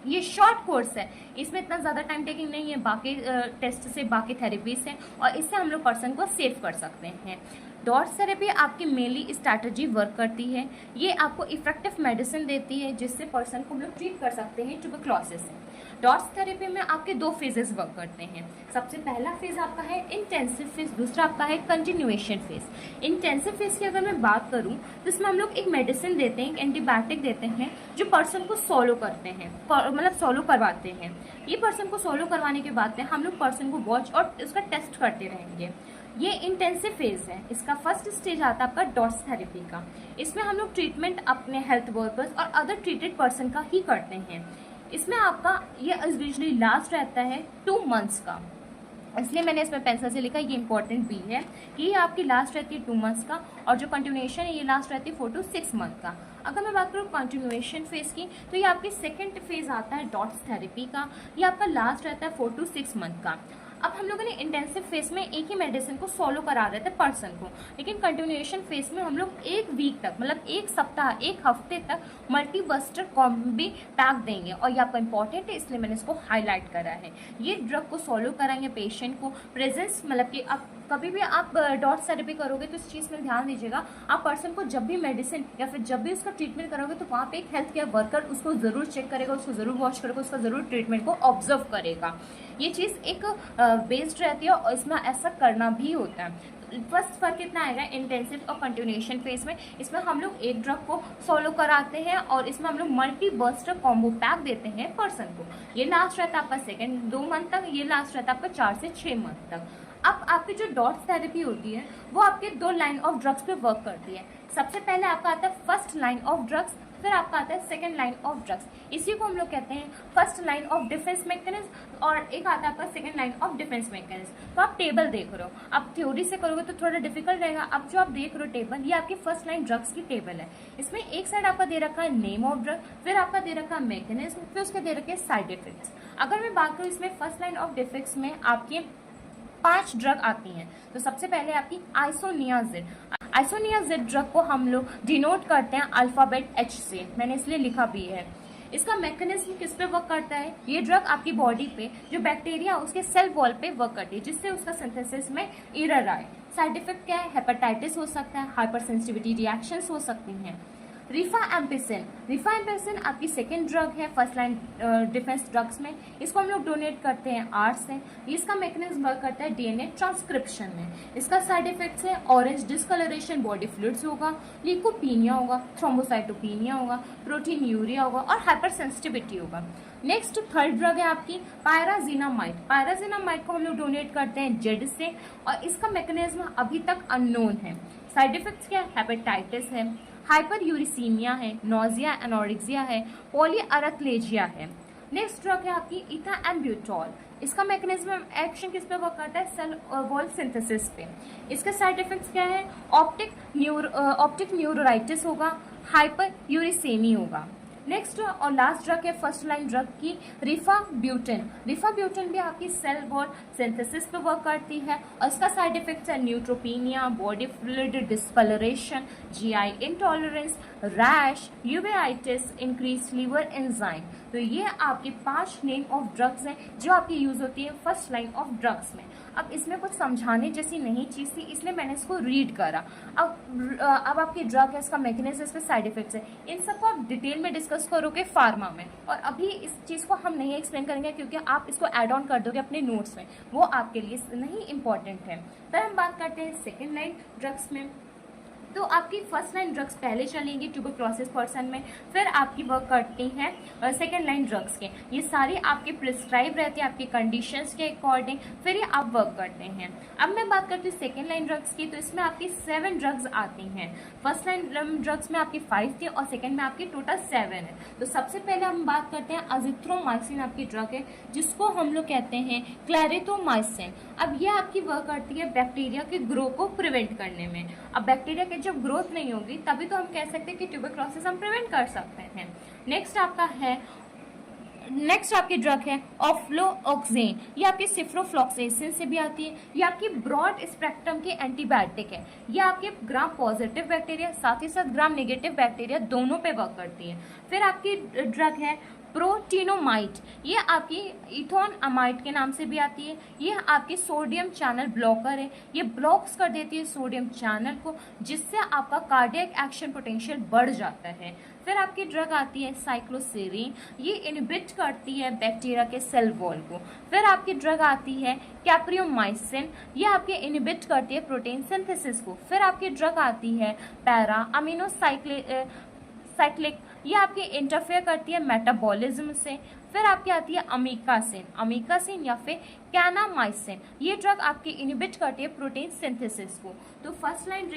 ये शॉर्ट कोर्स है, इसमें इतना ज़्यादा टाइम टेकिंग नहीं है बाकी टेस्ट से, बाकी थेरेपी से, और इससे हम लोग पर्सन को सेव कर सकते हैं। डॉट्स थेरेपी आपकी मेनली स्ट्रैटेजी वर्क करती है। ये आपको इफेक्टिव मेडिसिन देती है जिससे पर्सन को हम लोग ट्रीट कर सकते हैं ट्यूबरक्लोसिस से। डॉट्स थेरेपी में आपके 2 फेजेस वर्क करते हैं। सबसे पहला फेज आपका है इंटेंसिव फेज, दूसरा आपका है कंटिन्यूएशन फेज। इंटेंसिव फेज की अगर मैं बात करूं तो इसमें हम लोग एक मेडिसिन देते हैं, एक एंटीबायोटिक देते हैं जो पर्सन को सॉलो करते हैं, मतलब सॉलो करवाते हैं। ये पर्सन को सॉलो करवाने के बाद में हम लोग पर्सन को वॉच और उसका टेस्ट करते रहेंगे। ये इंटेंसिव फेज है। इसका फर्स्ट स्टेज आता है आपका डॉट्स थेरेपी का। इसमें हम लोग ट्रीटमेंट अपने हेल्थ वर्कर्स और अदर ट्रीटेड पर्सन का ही करते हैं। इसमें आपका ये यूजुअली लास्ट रहता है 2 months का, इसलिए मैंने इसमें पेंसिल से लिखा। ये इंपॉर्टेंट भी है कि ये आपकी लास्ट रहती है 2 months का, और जो कंटिन्यूएशन है ये लास्ट रहती है 4 to 6 month का। अगर मैं बात करूँ कंटिन्यूएशन फेज की तो ये आपकी सेकेंड फेज आता है डॉट्स थेरेपी का। ये आपका लास्ट रहता है 4 to 6 month का। अब हम लोगों ने इंटेंसिव फेज में एक ही मेडिसिन को फॉलो करा रहे थे पर्सन को, लेकिन कंटिन्यूएशन फेज में हम लोग एक वीक तक, मतलब एक सप्ताह, एक हफ्ते तक मल्टी बस्टर कॉम्बी पैक देंगे। और ये आपका इंपॉर्टेंट है, इसलिए मैंने इसको हाईलाइट करा है। ये ड्रग को फॉलो कराएंगे पेशेंट को प्रेजेंस, मतलब कि आप कभी भी आप डॉट थेरेपी करोगे तो इस चीज़ में ध्यान दीजिएगा, आप पर्सन को जब भी मेडिसिन या फिर जब भी उसका ट्रीटमेंट करोगे तो वहाँ पे एक हेल्थ केयर वर्कर उसको ज़रूर चेक करेगा, उसको ज़रूर वॉच करेगा, उसका ज़रूर ट्रीटमेंट को ऑब्जर्व करेगा। ये चीज़ एक बेस्ड रहती है और इसमें ऐसा करना भी होता है। फर्स्ट फर्क कितना आएगा इंटेंसिव और कंटिन्यूएशन फेज में, इसमें हम लोग एक ड्रग को फॉलो कराते हैं और इसमें हम लोग मल्टी बस्टर कॉम्बो पैक देते हैं पर्सन को। ये लास्ट रहता है आपका सेकेंड 2 मंथ तक, ये लास्ट रहता है आपका 4 से 6 मंथ तक। अब आपकी जो डॉट थेरेपी होती है वो आपके 2 लाइन ऑफ ड्रग्स पे वर्क करती है। सबसे पहले आपका आता है फर्स्ट लाइन ऑफ ड्रग्स, फिर आपका आता है सेकेंड लाइन ऑफ ड्रग्स। इसी को हम लोग कहते हैं first line of defence mechanism और एक आता है आपका second line of defence mechanism. तो आप टेबल देख रहे हो, आप थ्योरी से करोगे तो थोड़ा डिफिकल्ट रहेगा। अब जो आप देख रहे हो टेबल, ये आपकी फर्स्ट लाइन ड्रग्स की टेबल है। इसमें एक साइड आपका दे रखा है नेम ऑफ ड्रग, फिर आपका दे रखा है मैकेनिज्म, फिर उसके दे रखे साइड इफेक्ट्स। अगर मैं बात करूँ इसमें फर्स्ट लाइन ऑफ डिफेक्ट्स में आपके 5 ड्रग आती हैं। तो सबसे पहले आपकी आइसोनियाजिड। आइसोनियाजिड ड्रग को हम लोग डिनोट करते हैं अल्फाबेट H से, मैंने इसलिए लिखा भी है। इसका मैकेनिज्म किस पे वर्क करता है, ये ड्रग आपकी बॉडी पे जो बैक्टीरिया उसके सेल वॉल पे वर्क करती है, जिससे उसका सिंथेसिस में एरर आए। साइड इफेक्ट क्या है, हेपेटाइटिस हो सकता है, हाइपर सेंसिटिविटी रिएक्शंस हो सकती हैं। रिफाएम्पिसिन आपकी सेकेंड ड्रग है फर्स्ट लाइन डिफेंस ड्रग्स में। इसको हम लोग डोनेट करते हैं आर्ट से। इसका मैकेनिज्म वर्क करता है डीएनए ट्रांसक्रिप्शन में। इसका साइड इफेक्ट्स है ऑरेंज डिस्कलरेशन बॉडी फ्लूइड्स होगा, ल्यूकोपीनिया होगा, थ्रोम्बोसाइटोपिनिया होगा, प्रोटीन यूरिया होगा और हाइपर सेंसिटिविटी होगा। नेक्स्ट थर्ड ड्रग है आपकी पायराजिनामाइड। पायराजिनामाइड को हम लोग डोनेट करते हैं जेड से और इसका मैकेनिज्म अभी तक अननोन है। साइड इफेक्ट्स क्या है, हेपेटाइटिस है, हाइपर यूरिसीमिया है, नोजिया एनोरेक्सिया है, पॉलीअरेथ्लेजिया है। नेक्स्ट ड्रग है आपकी इथाएम्ब्यूटॉल। इसका मैकेनिज्म एक्शन किस पे वर्क करता है, सेल वॉल सिंथेसिस पे। इसके साइड इफेक्ट्स क्या है, ऑप्टिक न्यूरोराइटिस होगा, हाइपर यूरिसेमी होगा। नेक्स्ट और लास्ट ड्रग है फर्स्ट लाइन ड्रग की रिफाब्यूटिन। रिफाब्यूटिन भी आपकी सेल वॉल सिंथेसिस पे वर्क करती है और इसका साइड इफेक्ट्स है neutropenia, body fluid discoloration, GI intolerance, rash, uveitis, increase liver enzyme. तो ये आपके 5 नेम ऑफ ड्रग्स हैं जो आपकी यूज होती है फर्स्ट लाइन ऑफ ड्रग्स में। अब इसमें कुछ समझाने जैसी नहीं चीज़ थी, इसलिए मैंने इसको रीड करा। अब आपकी ड्रग है, इसका मैकेनिज्म, इसके साइड इफेक्ट्स है, इन सबको आप डिटेल में डिस्कस करोगे फार्मा में। और अभी इस चीज़ को हम नहीं एक्सप्लेन करेंगे क्योंकि आप इसको ऐड ऑन कर दोगे अपने नोट्स में, वो आपके लिए नहीं इंपॉर्टेंट है। फिर हम बात करते हैं सेकेंड लाइन ड्रग्स में। तो आपकी फर्स्ट लाइन ड्रग्स पहले चलेंगी ट्यूबरक्लोसिस पर्सन में, फिर आपकी वर्क करती हैं सेकेंड लाइन ड्रग्स के। ये सारी आपके प्रिस्क्राइब रहती है आपकी कंडीशंस के अकॉर्डिंग, फिर ये आप वर्क करते हैं। अब मैं बात करती हूँ सेकेंड लाइन ड्रग्स की, तो इसमें आपकी 7 ड्रग्स आती हैं। फर्स्ट लाइन ड्रग्स में आपकी 5 थी और सेकेंड में आपकी टोटल 7 है। तो सबसे पहले हम बात करते हैं अजिथ्रोमाइसिन आपकी ड्रग है, जिसको हम लोग कहते हैं क्लैरिथोमाइसिन। अब ये आपकी वर्क करती है बैक्टीरिया के ग्रो को प्रिवेंट करने में। अब बैक्टीरिया के जब ग्रोथ नहीं होगी तभी तो हम कह सकते हैं कि ट्यूबरक्लोसिस हम प्रिवेंट कर सकते हैं। नेक्स्ट आपकी ड्रग है ऑफ्लोक्सेन। ये आपकी सिफ्रोफ्लॉक्सेसिन से भी आती है। ये आपकी ब्रॉड स्पेक्ट्रम की एंटीबायोटिक है। ये आपके ग्राम पॉजिटिव बैक्टीरिया साथ ही साथ ग्राम नेगेटिव बैक्टीरिया दोनों पे वर्क करती है। फिर आपकी ड्रग है प्रोटिनोमाइड। ये आपकी इथोन अमाइड के नाम से भी आती है। ये आपकी सोडियम चैनल ब्लॉकर है। ये ब्लॉक्स कर देती है सोडियम चैनल को, जिससे आपका कार्डियक एक्शन पोटेंशियल बढ़ जाता है। फिर आपकी ड्रग आती है साइक्लोसेरिन। ये इनहिबिट करती है बैक्टीरिया के सेल वॉल को। फिर आपकी ड्रग आती है कैप्रियोमाइसिन। ये आपके इनहिबिट करती है प्रोटीन सिंथेसिस को। फिर आपकी ड्रग आती है पैरा अमीनोसाइक्लिक। ये आपकी इंटरफेयर करती है मेटाबॉलिज्म से। फिर आपकी आती है अमीकासिन या फिर कैनामाइसिन। ये ड्रग आपकी इनहिबिट करती है प्रोटीन सिंथेसिस को। तो फर्स्ट लाइन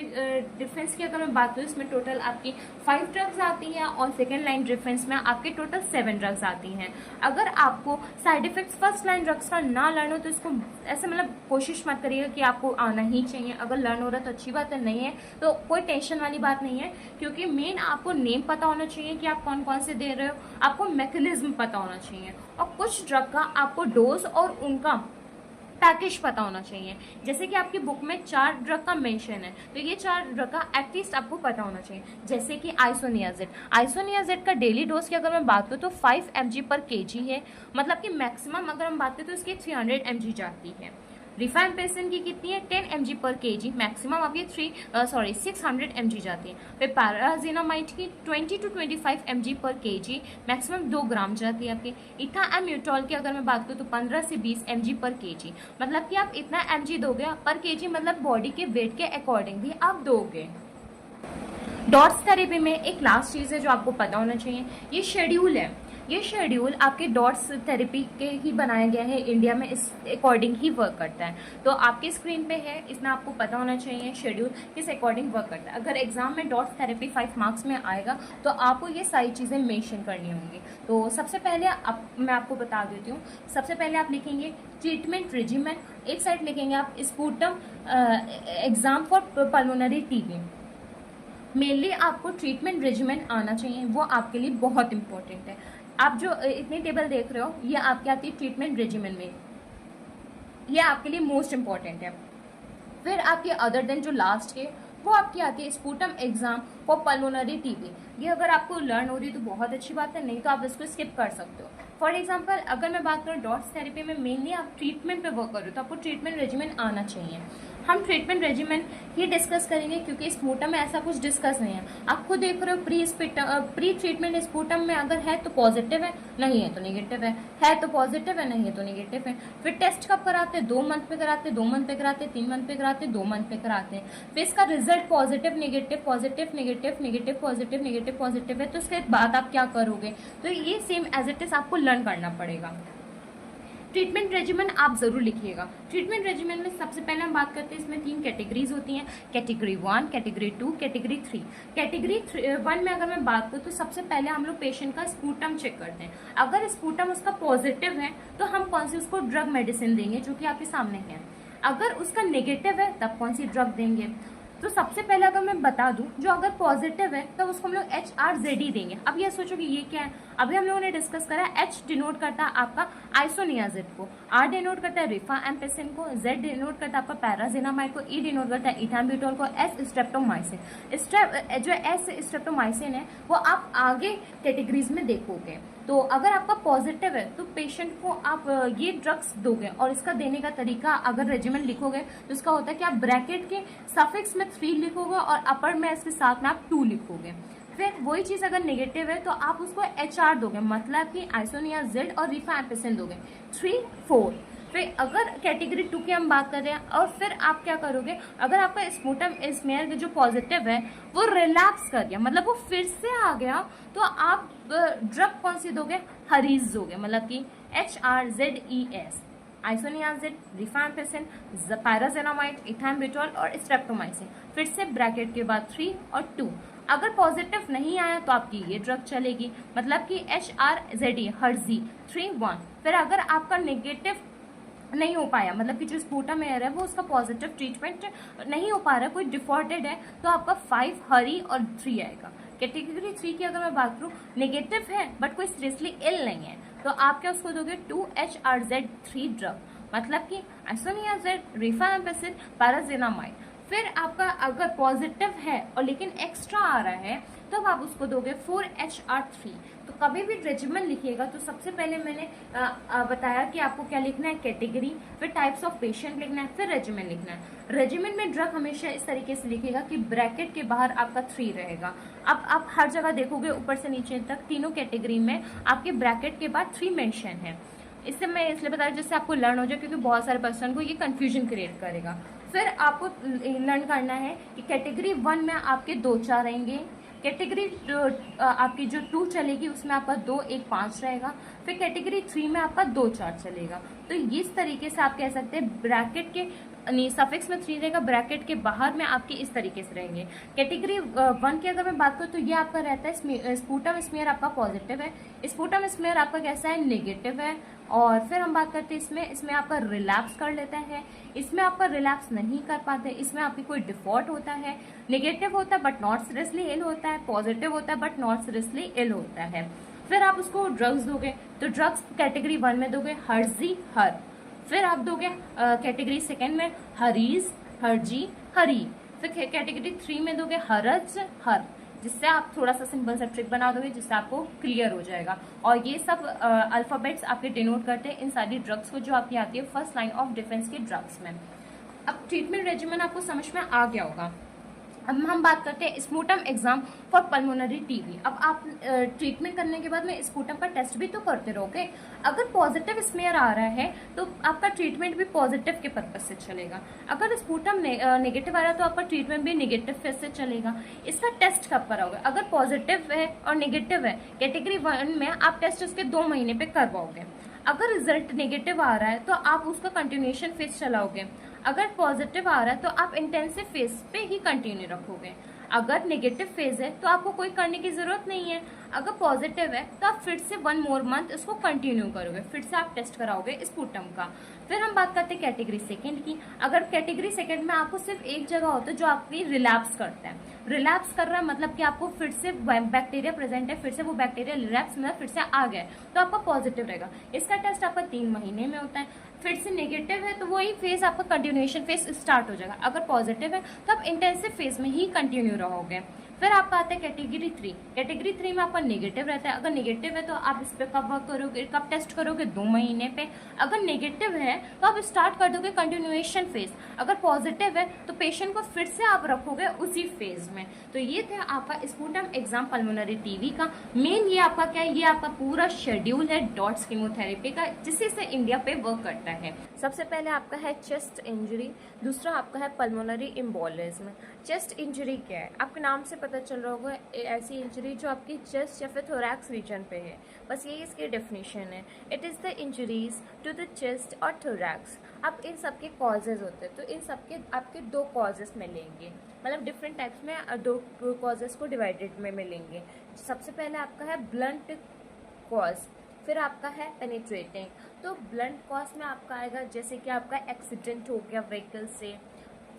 डिफेंस की अगर मैं बात करूँ, इसमें टोटल आपकी 5 ड्रग्स आती हैं और सेकेंड लाइन डिफेंस में आपके टोटल 7 ड्रग्स आती हैं। अगर आपको side effects first line drugs का ना लर्न हो तो इसको ऐसे मतलब कोशिश मत करिएगा कि आपको आना ही चाहिए। अगर लर्न हो रहा है तो अच्छी बात है, नहीं है तो कोई टेंशन वाली बात नहीं है, क्योंकि मेन आपको नेम पता होना चाहिए कि आप कौन कौन से दे रहे हो, आपको मैकेनिज्म पता होना चाहिए और कुछ ड्रग का आपको डोज और उनका पैकेज पता होना चाहिए। जैसे कि आपकी बुक में 4 ड्रग का मेंशन है, तो ये 4 ड्रग का एटलीस्ट आपको पता होना चाहिए। जैसे कि आइसोनियाजिड का डेली डोज की अगर मैं बात करूँ तो 5 mg/kg है, मतलब कि मैक्सिमम अगर हम बात करें तो इसकी 300 mg जाती है। रिफैम्पिसिन की कितनी है, 10 mg/kg, मैक्सिमम आपकी 600 mg जाती है। फिर पैराजिनामाइड की 20 to 25 mg/kg, मैक्सिमम 2 ग्राम जाती है आपकी। इथाम्यूटोल की अगर मैं बात करूँ तो 15 से 20 mg/kg, मतलब कि आप इतना mg दोगे पर kg, मतलब बॉडी के वेट के अकॉर्डिंगली आप दोगे। डॉट्स थेरेपी में एक लास्ट चीज़ है जो आपको पता होना चाहिए, ये शेड्यूल है। ये शेड्यूल आपके डॉट्स थेरेपी के ही बनाया गया है, इंडिया में इस अकॉर्डिंग ही वर्क करता है। तो आपके स्क्रीन पे है, इसमें आपको पता होना चाहिए शेड्यूल किस अकॉर्डिंग वर्क करता है। अगर एग्जाम में डॉट्स थेरेपी 5 मार्क्स में आएगा तो आपको ये सारी चीज़ें मेंशन करनी होंगी। तो सबसे पहले मैं आपको बता देती हूँ। सबसे पहले आप लिखेंगे ट्रीटमेंट रेजिमेन, एक साइड लिखेंगे आप sputum exam for pulmonary TB. Mainly आपको ट्रीटमेंट रेजिमेन आना चाहिए, वो आपके लिए बहुत इंपॉर्टेंट है। आप जो इतनी टेबल देख रहे हो ये आपकी आती है ट्रीटमेंट रेजिमेन में, ये आपके लिए मोस्ट इंपॉर्टेंट है। फिर आपकी अदर देन जो लास्ट है वो आपकी आती है sputum exam for pulmonary TB. ये अगर आपको लर्न हो रही है तो बहुत अच्छी बात है, नहीं तो आप इसको स्किप कर सकते हो। फॉर एग्जाम्पल अगर मैं बात करूँ डॉट्स थेरेपी में मेनली आप ट्रीटमेंट पे वर्क करो तो आपको ट्रीटमेंट रेजिमेन आना चाहिए। हम ट्रीटमेंट रेजिमेन ही डिस्कस करेंगे क्योंकि स्पूटम में ऐसा कुछ डिस्कस नहीं है। आप खुद देख रहे हो प्री ट्रीटमेंट स्पूटम में अगर है तो पॉजिटिव है, नहीं है तो नेगेटिव है तो पॉजिटिव है, नहीं है तो नेगेटिव है। फिर टेस्ट कब कराते हैं, 2 मंथ पे कराते हैं, 2 मंथ पे कराते हैं, 3 मंथ पे कराते हैं, 2 मंथ पे कराते हैं। फिर इसका result positive negative positive negative negative positive negative positive है, तो उसके बाद आप क्या करोगे, तो ये सेम एज इट इज आपको लर्न करना पड़ेगा। ट्रीटमेंट रेजिमेन आप जरूर लिखिएगा। ट्रीटमेंट रेजिमेन में सबसे पहले हम बात करते हैं, इसमें 3 कैटेगरीज होती हैं, कैटेगरी 1, कैटेगरी 2, कैटेगरी 3। कैटेगरी 1 में अगर मैं बात करूँ तो सबसे पहले हम लोग पेशेंट का स्पूटम चेक करते हैं। अगर स्पूटम उसका पॉजिटिव है तो हम कौन सी उसको ड्रग मेडिसिन देंगे जो कि आपके सामने है। अगर उसका नेगेटिव है तब कौन सी ड्रग देंगे। तो सबसे पहले अगर मैं बता दूं, जो अगर पॉजिटिव है तो उसको हम लोग HRZD देंगे। अब ये सोचो कि ये क्या है, अभी हम लोगों ने डिस्कस करा है। H डिनोट करता है आपका आइसोनियाजिड को, R डिनोट करता है रिफाम्पिसिन को, Z डिनोट करता है आपका पैराजिनामाइड को, E डिनोट करता है इथाम्यूटोल को, S स्ट्रेप्टोमाइसिन। जो S स्ट्रेप्टोमाइसिन है वो आप आगे कैटेगरीज में देखोगे। तो अगर आपका पॉजिटिव है तो पेशेंट को आप ये ड्रग्स दोगे, और इसका देने का तरीका अगर रेजिमेंट लिखोगे तो इसका होता है कि आप ब्रैकेट के सफिक्स में 3 लिखोगे और अपर में इसके साथ में आप 2 लिखोगे। फिर वही चीज अगर नेगेटिव है तो आप उसको HR दोगे, मतलब कि आइसोनियाजिड और रिफाम्पिसिन दोगे, 3, 4। फिर अगर कैटेगरी 2 की हम बात कर रहे हैं, और फिर आप क्या करोगे, अगर आपका स्पूटम स्मेयर जो पॉजिटिव है वो रिलैप्स कर गया, मतलब वो फिर से आ गया, तो आप ड्रग कौन सी दोगे, हरीज दोगे, मतलब कि HRZES, आइसोनियाजिड, रिफाम्पिसिन, पैराजिनामाइड, इथाम्यूटोल और स्ट्रेप्टोमाइसिन। फिर से ब्रैकेट के बाद 3 और 2। अगर पॉजिटिव नहीं आया तो आपकी ये ड्रग चलेगी, मतलब कि HRZE, हर्जी, 3, 1। फिर अगर आपका नेगेटिव नहीं हो पाया, मतलब कि जो स्पूटम एयर है वो उसका पॉजिटिव ट्रीटमेंट नहीं हो पा रहा है, कोई डिफॉल्टेड है, तो आपका 5 हरी और 3 आएगा। कैटेगरी 3 की अगर मैं बात करूँ, नेगेटिव है बट कोई सीरियसली इल नहीं है, तो आप क्या उसको दोगे 2 HRZ3 ड्रग, मतलब कि आइसोनियाजिड, रिफाम्पिसिन, पैराजिनामाइड। फिर आपका अगर पॉजिटिव है और लेकिन एक्स्ट्रा आ रहा है तब तो आप उसको दोगे 4 HR3। तो कभी भी रेजिमेंट लिखिएगा तो सबसे पहले मैंने बताया कि आपको क्या लिखना है, कैटेगरी, फिर टाइप्स ऑफ पेशेंट लिखना है, फिर रेजिमेंट लिखना है। रेजिमेंट में ड्रग हमेशा इस तरीके से लिखिएगा कि ब्रैकेट के बाहर आपका 3 रहेगा। अब आप हर जगह देखोगे ऊपर से नीचे तक तीनों कैटेगरी में आपके ब्रैकेट के बाद 3 मेंशन है। इससे मैं इसलिए बता रही जिससे आपको लर्न हो जाए, क्योंकि बहुत सारे पर्सन को ये कंफ्यूजन क्रिएट करेगा। फिर आपको लर्न करना है कि कैटेगरी 1 में आपके 2, 4 रहेंगे, कैटेगरी आपकी जो 2 चलेगी उसमें आपका 2, 1, 5 रहेगा, फिर कैटेगरी 3 में आपका 2, 4 चलेगा। तो इस तरीके से आप कह सकते हैं ब्रैकेट के सफिक्स में 3 रहेगा, ब्रैकेट के बाहर में आपके इस तरीके से रहेंगे। कैटेगरी 1 की अगर मैं बात करूँ तो ये आपका रहता है स्पूटम स्मेयर आपका पॉजिटिव है, स्पूटम स्मेयर आपका कैसा है, नेगेटिव है। और फिर हम बात करते हैं इसमें आपका रिलैप्स कर लेता है, इसमें आपका रिलैप्स नहीं कर पाते, इसमें आपकी कोई डिफॉल्ट होता है, नेगेटिव होता है बट नॉट सीरियसली इल होता है, पॉजिटिव होता है बट नॉट सीरियसली इल होता है। फिर आप उसको ड्रग्स दोगे, तो ड्रग्स कैटेगरी 1 में दोगे हर्जी, हर, फिर आप दोगे कैटेगरी सेकेंड में हरीज, हरजी, हरी। फिर कैटेगरी 3 में दोगे हरज, हर, जिससे आप थोड़ा सा सिंपल सा ट्रिक बना दोगे जिससे आपको क्लियर हो जाएगा। और ये सब अल्फाबेट्स आपके डिनोट करते हैं इन सारी ड्रग्स को जो आपकी आती है फर्स्ट लाइन ऑफ डिफेंस के ड्रग्स में। अब ट्रीटमेंट रेजिमेंट आपको समझ में आ गया होगा। अब हम बात करते हैं sputum exam for pulmonary TB. अब आप ट्रीटमेंट करने के बाद में स्पूटम का टेस्ट भी तो करते रहोगे। अगर पॉजिटिव स्मेयर आ रहा है तो आपका ट्रीटमेंट भी पॉजिटिव के पर्पज से चलेगा। अगर स्पूटम नेगेटिव आ रहा है तो आपका ट्रीटमेंट भी नेगेटिव फेज से चलेगा। इसका टेस्ट कब कराओगे? अगर पॉजिटिव है और नेगेटिव है कैटेगरी 1 में, आप टेस्ट उसके 2 महीने पे करवाओगे। अगर रिजल्ट नेगेटिव आ रहा है तो आप उसका कंटिन्यूएशन फेज चलाओगे। अगर पॉजिटिव आ रहा है तो आप इंटेंसिव फेज पे ही कंटिन्यू रखोगे। अगर नेगेटिव फेज है तो आपको कोई करने की जरूरत नहीं है। अगर पॉजिटिव है तो आप फिर से 1 मोर मंथ इसको कंटिन्यू करोगे, फिर से आप टेस्ट कराओगे स्पूटम का। फिर हम बात करते हैं कैटेगरी सेकेंड की। अगर कैटेगरी सेकेंड में आपको सिर्फ एक जगह होता है जो आपकी रिलैप्स करता है, रिलैप्स कर रहा है मतलब कि आपको फिर से बैक्टीरिया प्रेजेंट है, फिर से वो बैक्टीरिया रिलैप्स मतलब फिर से आ गया तो आपका पॉजिटिव रहेगा। इसका टेस्ट आपका 3 महीने में होता है। फिर से नेगेटिव है तो वही फेज आपका कंटिन्यूएशन फेज स्टार्ट हो जाएगा। अगर पॉजिटिव है तो आप इंटेंसिव फेज में ही कंटिन्यू रहोगे। फिर आपका आता है कैटेगरी 3। कैटेगरी 3 में आपका नेगेटिव रहता है। अगर नेगेटिव है तो आप इस पे कब वर्क करोगे, कब टेस्ट करोगे? 2 महीने पे। अगर नेगेटिव है तो आप स्टार्ट कर दोगे कंटिन्यूएशन फेज। अगर पॉजिटिव है तो पेशेंट को फिर से आप रखोगे उसी फेज में। तो ये थे आपका स्पूटम एग्जाम पल्मोनरी टीबी का। मेन ये आपका क्या है, ये आपका पूरा शेड्यूल है डॉट्स कीमोथेरेपी का, जिससे से इंडिया पे वर्क करता है। सबसे पहले आपका है चेस्ट इंजरी, दूसरा आपका है पल्मोनरी एम्बोलिज्म। चेस्ट इंजरी क्या है? आपके नाम से पता चल रहा होगा, ऐसी इंजरी जो आपकी चेस्ट या फिर थोरैक्स रीजन पे है, बस यही इसकी डेफिनेशन है। It is the injuries to the chest और थोरैक्स। अब इन सब के कॉजेज होते हैं तो इन सब के आपके 2 कॉजेज मिलेंगे, मतलब डिफरेंट टाइप्स में 2 कॉजेज को डिवाइडेड में मिलेंगे। सबसे पहले आपका है ब्लंट कॉज, फिर आपका है पेनिट्रेटिंग। तो ब्लंट कॉज में आपका आएगा जैसे कि आपका एक्सीडेंट हो गया व्हीकल से,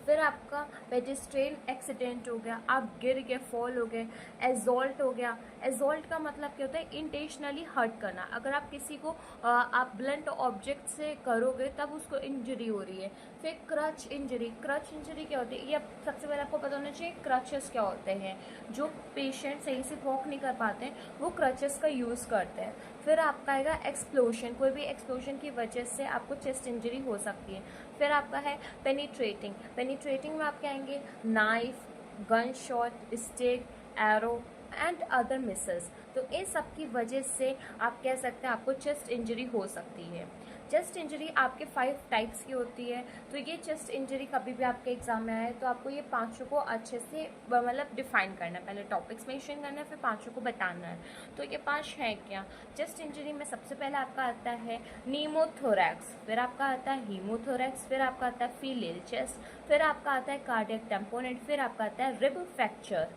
फिर आपका पेडेस्ट्रियन एक्सीडेंट हो गया, आप गिर गए, फॉल हो गए, एजॉल्ट हो गया। एजॉल्ट का मतलब क्या होता है? इंटेंशनली हर्ट करना। अगर आप किसी को आप ब्लंट ऑब्जेक्ट से करोगे तब उसको इंजरी हो रही है। फिर क्रच इंजरी। क्रच इंजरी क्या होती है? ये सबसे पहले आपको पता होना चाहिए क्रचेस क्या होते हैं। जो पेशेंट सही से वॉक नहीं कर पाते हैं वो क्रचेस का यूज़ करते हैं। फिर आपका आएगा एक्सप्लोशन, कोई भी एक्सप्लोशन की वजह से आपको चेस्ट इंजरी हो सकती है। फिर आपका है पेनिट्रेटिंग। पेनिट्रेटिंग में आपके आएंगे knife, gun shot, stick, arrow and other micelles. तो इन सब की वजह से आप कह सकते हैं आपको चेस्ट इंजरी हो सकती है। चेस्ट इंजरी आपके 5 टाइप्स की होती है। तो ये चेस्ट इंजरी कभी भी आपके एग्जाम में आए तो आपको ये 5 को अच्छे से मतलब डिफाइन करना है। पहले टॉपिक्स मेंशन करना है, फिर 5 को बताना है। तो ये 5 है क्या? चेस्ट इंजरी में सबसे पहले आपका आता है नीमोथोरैक्स, फिर आपका आता है हीमोथोरैक्स, फिर आपका आता है फीलेल चेस्ट, फिर आपका आता है कार्डियक टेम्पोनेट, फिर आपका आता है रिब फ्रैक्चर।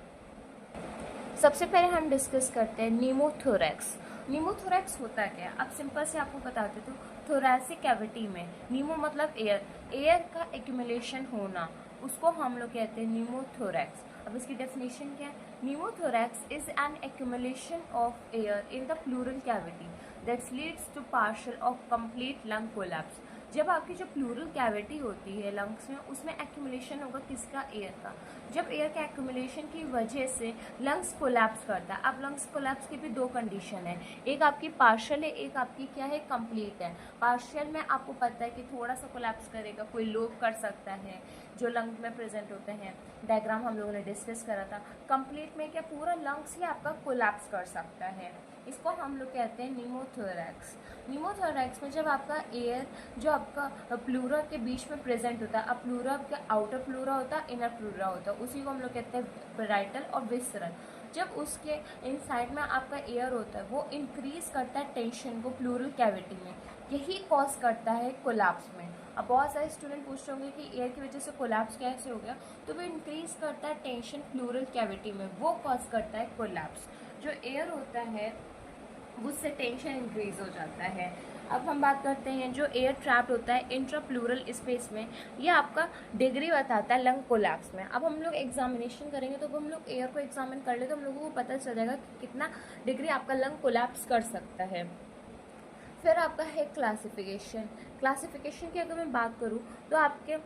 सबसे पहले हम डिस्कस करते हैं नीमोथोरैक्स। नीमोथोरैक्स होता क्या है? अब सिंपल से आपको बताते तो थोरैसिक कैविटी में, नीमो मतलब एयर, एयर का एक्यूमुलेशन होना, उसको हम लोग कहते हैं नीमोथोरैक्स। अब इसकी डेफिनेशन क्या है? Pneumothorax is an accumulation of air in the pleural cavity that leads to partial or complete lung collapse. जब आपकी जो प्लूरल कैविटी होती है लंग्स में, उसमें एक्यूमुलेशन होगा किसका? एयर का। जब एयर के एक्यूमुलेशन की वजह से लंग्स कोलैप्स करता है। अब लंग्स कोलैप्स की भी 2 कंडीशन है, एक आपकी पार्शियल है, एक आपकी क्या है? कंप्लीट है। पार्शियल में आपको पता है कि थोड़ा सा कोलैप्स करेगा, कोई लोब कर सकता है जो लंग में प्रेजेंट होते हैं, डायग्राम हम लोगों ने डिस्कस करा था। कंप्लीट में क्या पूरा लंग्स ही आपका कोलैप्स कर सकता है, इसको हम लोग कहते हैं नीमोथोरैक्स। नीमोथोरैक्स में जब आपका एयर जो आपका प्लूरा के बीच में प्रेजेंट होता है, अब प्लूरा का आउटर प्लूरा होता है, इनर प्लूरा होता है, उसी को हम लोग कहते हैं पेराइटल और विसरल। जब उसके इनसाइड में आपका एयर होता है वो इंक्रीज करता है टेंशन को प्लूरल कैविटी में, यही कॉज करता है कोलैप्स में। अब बहुत सारे स्टूडेंट पूछते होंगे कि एयर की वजह से कोलैप्स कैसे हो गया, तो वो इंक्रीज करता है टेंशन प्लूरल कैविटी में, वो कॉज करता है कोलैप्स। जो एयर होता है उससे टेंशन इंक्रीज हो जाता है। अब हम बात करते हैं जो एयर ट्रैप्ड होता है इंट्राप्लूरल स्पेस में, ये आपका डिग्री बताता है लंग कोलैप्स में। अब हम लोग एग्जामिनेशन करेंगे तो हम लोग एयर को एग्जामिन कर ले तो हम लोगों को पता चल जाएगा कि कितना डिग्री आपका लंग कोलैप्स कर सकता है। फिर आपका है क्लासिफिकेशन। क्लासिफिकेशन की अगर मैं बात करूँ तो आपके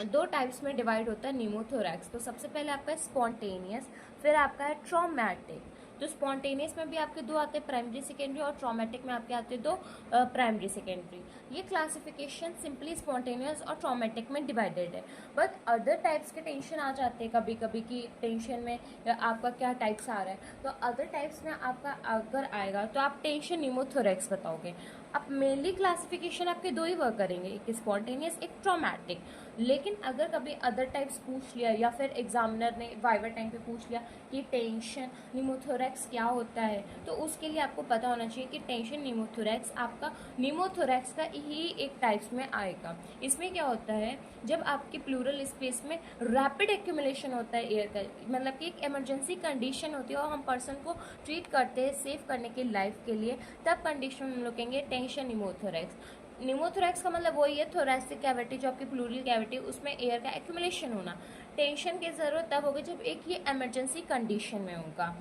दो टाइप्स में डिवाइड होता है न्यूमोथोरैक्स। तो सबसे पहले आपका है स्पॉन्टेनियस, फिर आपका है ट्रॉमेटिक। तो स्पॉन्टेनियस में भी आपके दो आते हैं, प्राइमरी सेकेंडरी, और ट्रॉमेटिक में आपके आते हैं दो, प्राइमरी सेकेंडरी। ये क्लासिफिकेशन सिंपली स्पॉन्टेनियस और ट्रॉमेटिक में डिवाइडेड है। बट अदर टाइप्स के टेंशन आ जाते हैं कभी कभी कि टेंशन में आपका क्या टाइप्स आ रहा है। तो अदर टाइप्स में आपका अगर आएगा तो आप टेंशन न्यूमोथोरैक्स बताओगे। अब मेनली क्लासिफिकेशन आपके दो ही वर्क करेंगे, एक स्पॉन्टेनियस एक ट्रॉमेटिक। लेकिन अगर कभी अदर टाइप्स पूछ लिया या फिर एग्जामिनर ने वाइवा टाइम पे पूछ लिया कि टेंशन न्यूमोथोरैक्स क्या होता है, तो उसके लिए आपको पता होना चाहिए कि टेंशन न्यूमोथोरैक्स आपका न्यूमोथोरैक्स का ही एक टाइप्स में आएगा। इसमें क्या होता है, जब आपके प्लूरल स्पेस में रैपिड एक्यूमुलेशन होता है एयर का, मतलब कि एक इमरजेंसी कंडीशन होती है और हम पर्सन को ट्रीट करते हैं सेव करने के लाइफ के लिए, तब कंडीशन हम लोग कहेंगे टेंशन न्यूमोथोरैक्स। न्यूमोथोरैक्स का मतलब वही है थोरैसिक कैविटी, जो आपकी प्लूरल कैविटी उसमें एयर का एक्यूमुलेशन होना। टेंशन की जरूरत तब होगी जब एक ये इमरजेंसी कंडीशन में होगा।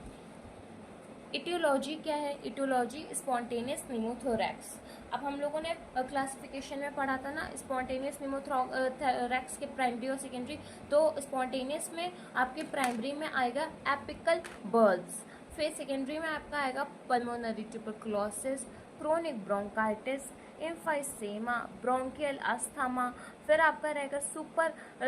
इटियोलॉजी क्या है, इटियोलॉजी स्पॉन्टेनियस न्यूमोथोरैक्स। अब हम लोगों ने क्लासिफिकेशन में पढ़ा था ना स्पॉन्टेनियस न्यूमोथोरैक्स के प्राइमरी और सेकेंडरी। तो स्पॉन्टेनियस में आपके प्राइमरी में आएगा एपिकल बर्ड्स, फिर सेकेंडरी में आपका आएगा pulmonary tuberculosis, chronic bronchitis, emphysema, bronchial asthma, फिर आपका रहेगा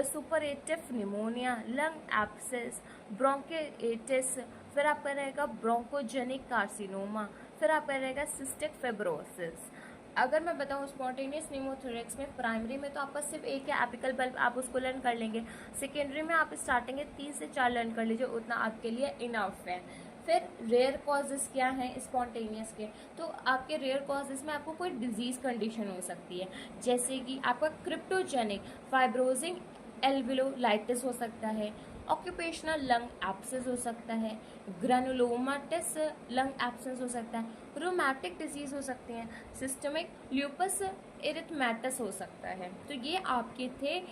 सुपरेटिव निमोनिया, लंग एब्सेस, ब्रोंकिटिस, फिर आपका रहेगा ब्रोंकोजेनिक कार्सिनोमा, फिर आपका रहेगा सिस्टिक फिब्रोसिस। अगर मैं बताऊं स्पॉन्टेनियस न्यूमोथोरैक्स में प्राइमरी में तो आपका सिर्फ एक है एपिकल बल्ब, आप उसको लर्न कर लेंगे। सेकेंडरी में आप स्टार्टिंग में 3 से 4 लर्न कर लीजिए, उतना आपके लिए इनफ है। फिर रेयर कॉजेज क्या हैं स्पॉन्टेनियस के, तो आपके रेयर कॉजेज में आपको कोई डिजीज कंडीशन हो सकती है, जैसे कि आपका क्रिप्टोजेनिक फाइब्रोजिंग एल्विलोलाइटिस हो सकता है, ऑक्यूपेशनल लंग एब्सेस हो सकता है, ग्रेनुलोमाटिस लंग एब्सेस हो सकता है, रोमैटिक डिजीज हो सकती हैं, सिस्टमिक ल्यूपस एरिथमेटस हो सकता है। तो ये आपके थे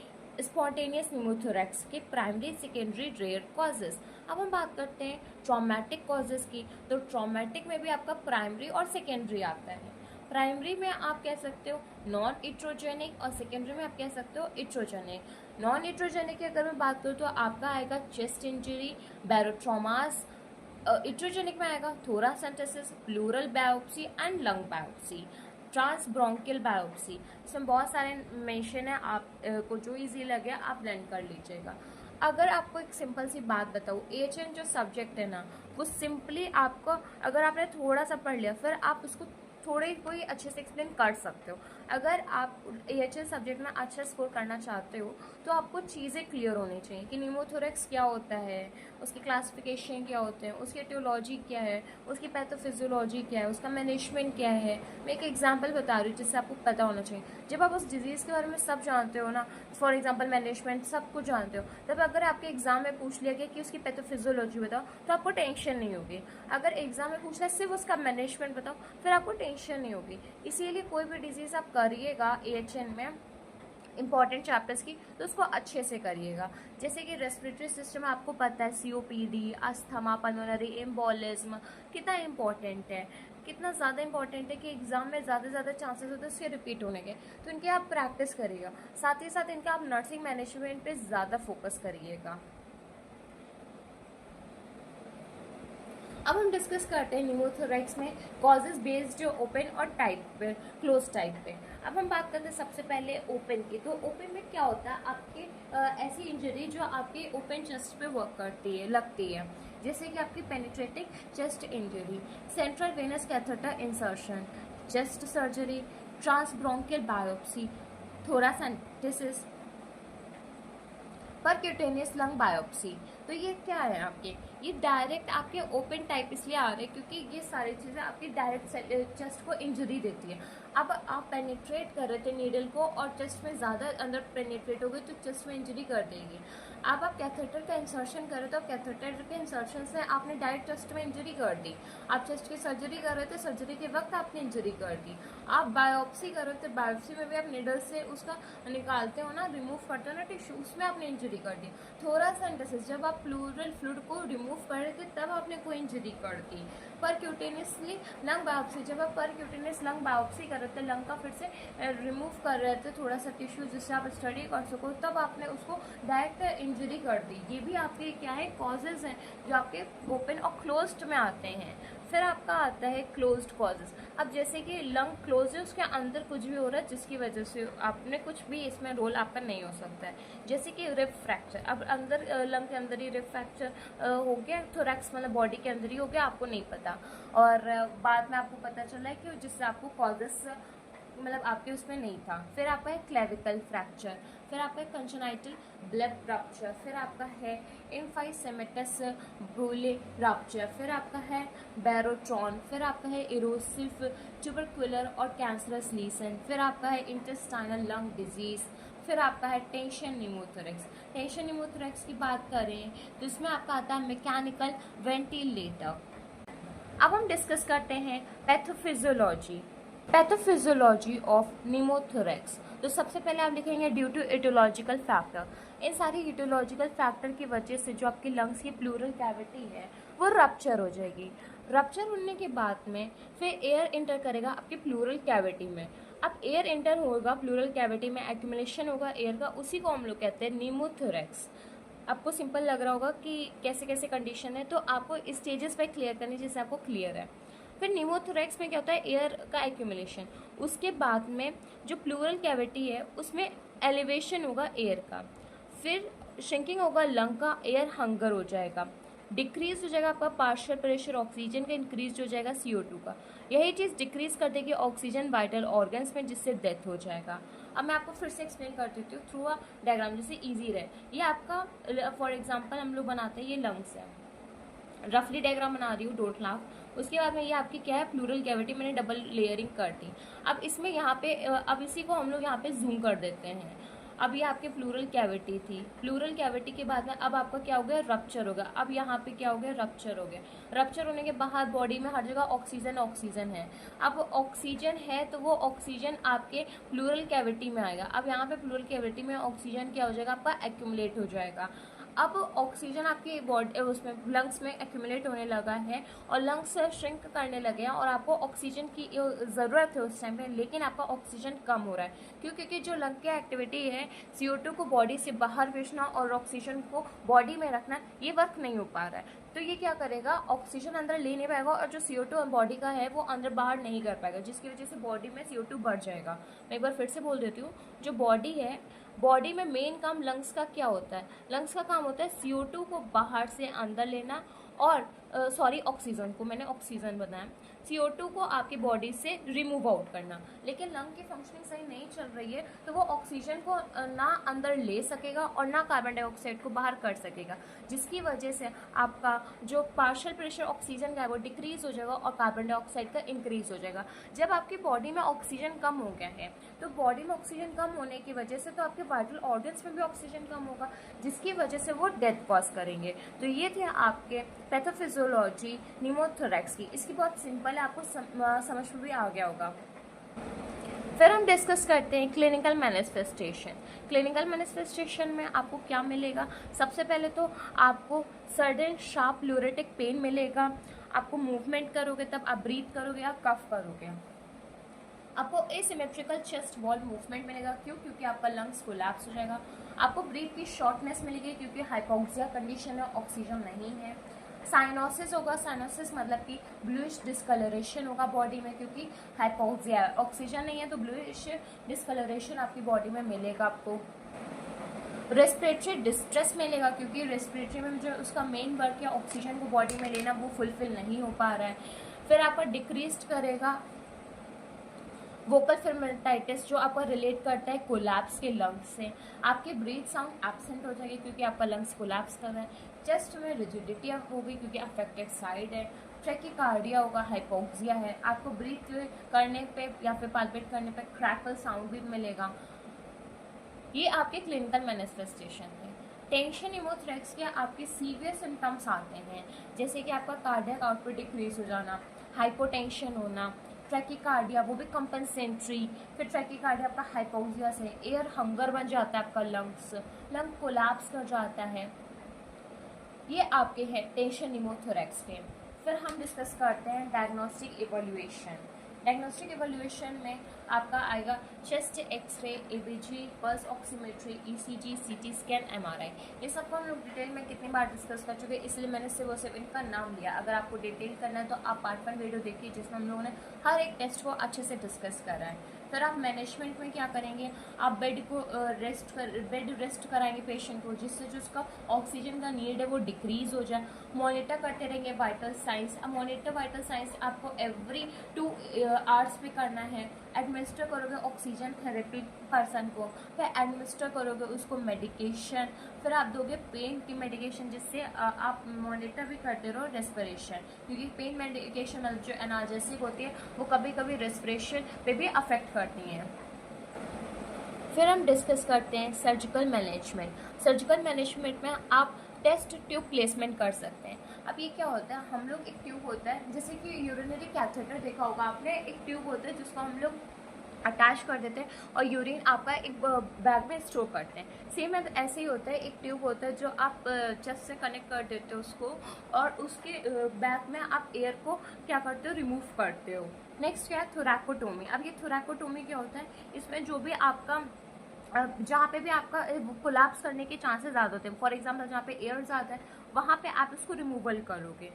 स्पॉन्टेनियस न्यूमोथोरैक्स के प्राइमरी सेकेंडरी रेयर कॉजेज। अब हम बात करते हैं ट्रॉमेटिक कॉजेज की। तो ट्रॉमेटिक में भी आपका प्राइमरी और सेकेंडरी आता है। प्राइमरी में आप कह सकते हो नॉन इट्रोजेनिक और सेकेंडरी में आप कह सकते हो इट्रोजेनिक। नॉन इट्रोजेनिक की अगर मैं बात करूँ तो आपका आएगा चेस्ट इंजरी, बैरोट्रोमास। इट्रोजेनिक में आएगा thoracentesis, pleural biopsy and lung biopsy, transbronchial biopsy. इसमें बहुत सारे मेंशन है, आप को जो इजी लगे आप लर्न कर लीजिएगा। अगर आपको एक सिंपल सी बात बताऊँ, एएचएन जो सब्जेक्ट है ना, वो सिंपली आपको अगर आपने थोड़ा सा पढ़ लिया फिर आप उसको थोड़े कोई अच्छे से एक्सप्लेन कर सकते हो। अगर आप एएचएल सब्जेक्ट में अच्छा स्कोर करना चाहते हो तो आपको चीज़ें क्लियर होनी चाहिए कि न्यूमोथोरैक्स क्या होता है, उसकी क्लासिफिकेशन क्या होते हैं, उसकी एटियोलॉजी क्या है, उसकी पैथोफिजियोलॉजी क्या है, उसका मैनेजमेंट क्या है। मैं एक एग्जांपल बता रही हूँ जिससे आपको पता होना चाहिए। जब आप उस डिजीज़ के बारे में सब जानते हो ना, फॉर एग्जाम्पल मैनेजमेंट सब कुछ जानते हो, तब अगर आपके एग्जाम में पूछ लिया गया कि उसकी पैथोफिजियोलॉजी बताओ तो आपको टेंशन नहीं होगी। अगर एग्जाम में पूछना है सिर्फ उसका मैनेजमेंट बताओ, फिर आपको टेंशन नहीं होगी। इसीलिए कोई भी डिजीज़ आप करिएगा एएचएन में इंपॉर्टेंट चैप्टर्स की, तो उसको अच्छे से करिएगा। जैसे कि रेस्पिरेटरी सिस्टम आपको पता है सीओपीडी, अस्थमा, पल्मोनरी एम्बोलिज्म कितना इंपॉर्टेंट है, कितना ज़्यादा इंपॉर्टेंट है कि एग्जाम में ज़्यादा से ज़्यादा चांसेस होते हैं उसके रिपीट होने के। तो इनके आप प्रैक्टिस करिएगा, साथ ही साथ इनका आप नर्सिंग मैनेजमेंट पे ज़्यादा फोकस करिएगा। अब हम डिस्कस करते हैं न्यूमोथोरैक्स में कॉजेज बेस्ड ओपन और टाइप पे, क्लोज टाइप पे। अब हम बात करते हैं सबसे पहले ओपन की। तो ओपन में क्या होता है, आपके ऐसी इंजरी जो आपके ओपन चेस्ट पे वर्क करती है, लगती है, जैसे कि आपकी penetrating chest injury, central venous catheter insertion, chest surgery, transbronchial biopsy, thoracentesis, percutaneous lung biopsy. तो ये क्या है आपके, ये डायरेक्ट आपके ओपन टाइप इसलिए आ रहे हैं क्योंकि ये सारी चीज़ें आपकी डायरेक्ट चेस्ट को इंजरी देती है। अब आप पेनिट्रेट कर रहे थे नीडल को और चेस्ट में ज़्यादा अंदर पेनिट्रेट हो गई तो चेस्ट में इंजरी कर देगी। अब आप कैथेटर का इंसर्शन कर रहे थे, तो कैथेटर के इंसर्शन से आपने डायरेक्ट चेस्ट में इंजरी कर दी। आप चेस्ट की सर्जरी कर रहे थे, सर्जरी के वक्त आपने इंजरी कर दी। आप बायोप्सी कर रहे थे, बायोप्सी में भी आप नीडल से उसका निकालते हो ना, रिमूव करते हो ना टिश्यू, उसमें आपने इंजरी कर दी। थोरासेंटेसिस, जब आप प्लूरल फ्लूइड को रिमूव रिमूव कर रहे थे तब आपने कोई इंजरी कर दी। परक्यूटेनियसली लंग बायोप्सी, जब आप परक्यूटेनियस लंग बायोप्सी कर रहे थे, लंग का फिर से रिमूव कर रहे थे थोड़ा सा टिश्यू जिससे आप स्टडी कर सको, तब आपने उसको डायरेक्ट इंजरी कर दी। ये भी आपके क्या है, कॉजेज हैं जो आपके ओपन और क्लोज्ड में आते हैं। फिर आपका आता है क्लोज्ड कॉजेज। अब जैसे कि लंग क्लोज है, उसके अंदर कुछ भी हो रहा है जिसकी वजह से आपने कुछ भी इसमें रोल आपका नहीं हो सकता है, जैसे कि रिब फ्रैक्चर। अब अंदर लंग के अंदर ही रिब फ्रैक्चर हो गया, थोरैक्स मतलब बॉडी के अंदर ही हो गया, आपको नहीं पता, और बाद में आपको पता चला है कि जिससे आपको कॉजेस मतलब आपके उसमें नहीं था। फिर आपका है क्लेविकल फ्रैक्चर, फिर आपका है कंजनाइटल ब्लब रप्चर, फिर आपका है इनफाइसेमेटस ब्रूले रप्चर, फिर आपका है बैरोट्रॉन, फिर आपका है इरोसिव ट्यूबरकुलर और कैंसरस लीसन, फिर आपका है इंटेस्टाइनल लंग डिजीज, फिर आपका है टेंशन न्यूमोथोरैक्स। टेंशन न्यूमोथोरैक्स की बात करें तो इसमें आपका आता है मैकेनिकल वेंटिलेटर। अब हम डिस्कस करते हैं पैथोफिजियोलॉजी। Pathophysiology of pneumothorax. तो सबसे पहले आप लिखेंगे ड्यू टू इटियोलॉजिकल फैक्टर। इन सारी इटियोलॉजिकल फैक्टर की वजह से जो आपकी लंग्स की प्लूरल कैविटी है वो रप्चर हो जाएगी। रप्चर होने के बाद में फिर एयर इंटर करेगा आपकी प्लूरल कैविटी में। अब एयर इंटर होगा प्लूरल कैविटी में, एक्यूमुलेशन होगा एयर का, उसी को हम लोग कहते हैं न्यूमोथोरैक्स। आपको सिंपल लग रहा होगा कि कैसे कैसे कंडीशन है, तो आपको इस स्टेजेस पे क्लियर करनी जिससे आपको क्लियर है। फिर न्यूमोथोरैक्स में क्या होता है, एयर का एक्यूमुलेशन, उसके बाद में जो प्लूरल कैविटी है उसमें एलिवेशन होगा एयर का, फिर श्रिंकिंग होगा लंग का, एयर हंगर हो जाएगा, डिक्रीज हो जाएगा आपका पार्शियल प्रेशर ऑक्सीजन का, इंक्रीज हो जाएगा CO2 का। यही चीज़ डिक्रीज कर देगी ऑक्सीजन वाइटल ऑर्गन्स में, जिससे डेथ हो जाएगा। अब मैं आपको फिर से एक्सप्लेन कर देती हूँ थ्रू अ डायग्राम जिससे इजी रहे। ये आपका फॉर एग्जांपल हम लोग बनाते हैं, ये लंग्स है, रफली डायग्राम बना रही हूँ, डोंट लाफ। उसके बाद में ये आपकी क्या है, प्लूरल कैविटी, मैंने डबल लेयरिंग कर दी। अब इसमें यहाँ पे अब इसी को हम लोग यहाँ पे जूम कर देते हैं। अब ये आपके प्लूरल कैविटी थी, प्लूरल कैविटी के बाद में अब आपका क्या हो गया, रप्चर हो गया। अब यहाँ पे क्या हो गया, रप्चर हो गया। रप्चर होने के बाद बॉडी में हर जगह ऑक्सीजन ऑक्सीजन है। अब ऑक्सीजन है तो वो ऑक्सीजन आपके प्लूरल कैविटी में आएगा। अब यहाँ पे प्लूरल कैविटी में ऑक्सीजन क्या हो जाएगा, आपका एक्यूमुलेट हो जाएगा। अब ऑक्सीजन आपकी बॉडी उसमें लंग्स में एक्यूमुलेट होने लगा है और लंग्स श्रिंक करने लगे हैं और आपको ऑक्सीजन की ज़रूरत है उस टाइम पे, लेकिन आपका ऑक्सीजन कम हो रहा है। क्यों? क्योंकि जो लंग की एक्टिविटी है CO2 को बॉडी से बाहर भेजना और ऑक्सीजन को बॉडी में रखना, ये वर्क नहीं हो पा रहा है। तो ये क्या करेगा, ऑक्सीजन अंदर ले नहीं पाएगा और जो CO2 बॉडी का है वो अंदर बाहर नहीं कर पाएगा, जिसकी वजह से बॉडी में CO2 बढ़ जाएगा। मैं एक बार फिर से बोल देती हूँ, जो बॉडी है, बॉडी में मेन काम लंग्स का क्या होता है, लंग्स का काम होता है CO2 को बाहर से अंदर लेना और ऑक्सीजन को, मैंने ऑक्सीजन बनाया, CO2 को आपकी बॉडी से रिमूव आउट करना। लेकिन लंग की फंक्शनिंग सही नहीं चल रही है तो वो ऑक्सीजन को ना अंदर ले सकेगा और ना कार्बन डाइऑक्साइड को बाहर कर सकेगा, जिसकी वजह से आपका जो पार्शियल प्रेशर ऑक्सीजन का है वो डिक्रीज हो जाएगा और कार्बन डाइऑक्साइड का इंक्रीज हो जाएगा। जब आपकी बॉडी में ऑक्सीजन कम हो गया है तो बॉडी में ऑक्सीजन कम होने की वजह से तो आपके वाइटल ऑर्गन्स में भी ऑक्सीजन कम होगा, जिसकी वजह से वो डेथ कॉज करेंगे। तो ये थे आपके पैथोफिजियोलॉजी न्यूमोथोरैक्स की। इसकी बहुत सिंपल है, आपको समझ में भी आ गया होगा। फिर हम डिस्कस करते हैं क्लिनिकल मैनिफेस्टेशन। क्लिनिकल मैनिफेस्टेशन में आपको क्या मिलेगा, सबसे पहले तो आपको सडन शार्प प्लूरेटिक पेन मिलेगा, आपको मूवमेंट करोगे तब आप ब्रीथ करोगे या कफ करोगे, आपको एसिमेट्रिकल चेस्ट वॉल मूवमेंट मिलेगा। क्यों? क्योंकि आपका लंग्स कोलैप्स हो जाएगा। आपको ब्रीथ की शॉर्टनेस मिलेगी क्योंकि हाइपोक्सिया कंडीशन है, ऑक्सीजन नहीं है। साइनोसिस होगा, साइनोसिस मतलब कि ब्लूइश डिस्कलरेशन होगा बॉडी में, क्योंकि हाइपोक्सिया है, ऑक्सीजन नहीं है तो ब्लूइश डिस्कलरेशन आपकी बॉडी में मिलेगा आपको। रेस्पिरेटरी डिस्ट्रेस मिलेगा क्योंकि रेस्पिरेटरी में जो उसका मेन वर्क है ऑक्सीजन को बॉडी में लेना वो फुलफिल नहीं हो पा रहा है। फिर आपका डिक्रीज करेगा वोकल फिल्मेटाइटिस, जो आपका रिलेट करता है कोलैप्स के लंग्स से। आपकी ब्रीथ साउंड एब्सेंट हो जाएगी क्योंकि आपका लंग्स कोलैप्स कर रहा है। चेस्ट में रिजिडिटी होगी क्योंकि अफेक्टेड साइड है। ट्रैकीकार्डिया होगा, हाइपोक्सिया है। आपको ब्रीथ करने पे या फिर पाल्पेट करने पे क्रैकल साउंड भी मिलेगा। ये आपके क्लिनिकल मैनिफेस्टेशन है। टेंशन न्यूमोथोरैक्स के आपके सीवियर सिम्टम्स आते हैं, जैसे कि आपका कार्डियक आउटपुट डिक्रीज हो जाना, हाइपोटेंशन होना, ट्रैकीकार्डिया वो भी कंपनसेंट्री, फिर ट्रैकीकार्डिया आपका हाइपोक्सिया से एयर हंगर बन जाता है, आपका लंग कोलैप्स कर जाता है। ये आपके हैं टेंशन निमोथोरैक्स के। फिर हम डिस्कस करते हैं डायग्नोस्टिक इवोल्यूशन। डायग्नोस्टिक इवोल्यूशन में आपका आएगा chest X-ray, ABG, pulse oximetry, ECG, CT scan, MRI. ये सबको हम लोग डिटेल में कितनी बार डिस्कस कर चुके हैं, इसलिए मैंने सिर्फ इनका नाम लिया। अगर आपको डिटेल करना है तो आप पार्ट 1 वीडियो देखिए जिसमें हम लोगों ने हर एक टेस्ट को अच्छे से डिस्कस करा है। फिर आप मैनेजमेंट में क्या करेंगे, आप बेड रेस्ट कराएंगे पेशेंट को, जिससे जो उसका ऑक्सीजन का नीड है वो डिक्रीज हो जाए। मॉनिटर करते रहेंगे वाइटल साइंस। अब मॉनिटर वाइटल साइंस आपको एवरी 2 आवर्स पे करना है। एडमिनिस्टर करोगे ऑक्सीजन थेरेपी पर्सन को, फिर एडमिनिस्टर करोगे उसको मेडिकेशन, फिर आप दोगे पेन की मेडिकेशन, जिससे आप मॉनिटर भी करते रहो रेस्पिरेशन, क्योंकि पेन मेडिकेशन जो एनाल्जेसिक होती है वो कभी कभी रेस्पिरेशन पे भी अफेक्ट करती हैं। फिर हम डिस्कस करते हैं सर्जिकल मैनेजमेंट। सर्जिकल मैनेजमेंट में आप टेस्ट ट्यूब प्लेसमेंट कर सकते हैं। अब ये क्या होता है, हम लोग एक ट्यूब होता है, जैसे कि यूरिनरी कैथेटर देखा होगा आपने, एक ट्यूब होता है जिसको हम लोग अटैच कर देते हैं और यूरिन आपका एक बैग में स्टोर करते हैं। सेम ऐसे ही होता है, एक ट्यूब होता है जो आप चेस्ट से कनेक्ट कर देते हो उसको, और उसके बैग में आप एयर को क्या करते हो, रिमूव करते हो। नेक्स्ट क्या है, थोरैकोटोमी। अब ये थोरैकोटोमी क्या होता है, इसमें जो भी आपका जहाँ पे भी आपका कोलैप्स करने के चांसेस ज़्यादा होते हैं, फॉर एग्जांपल जहाँ पे एयर ज़्यादा है वहाँ पे आप इसको रिमूवल करोगे।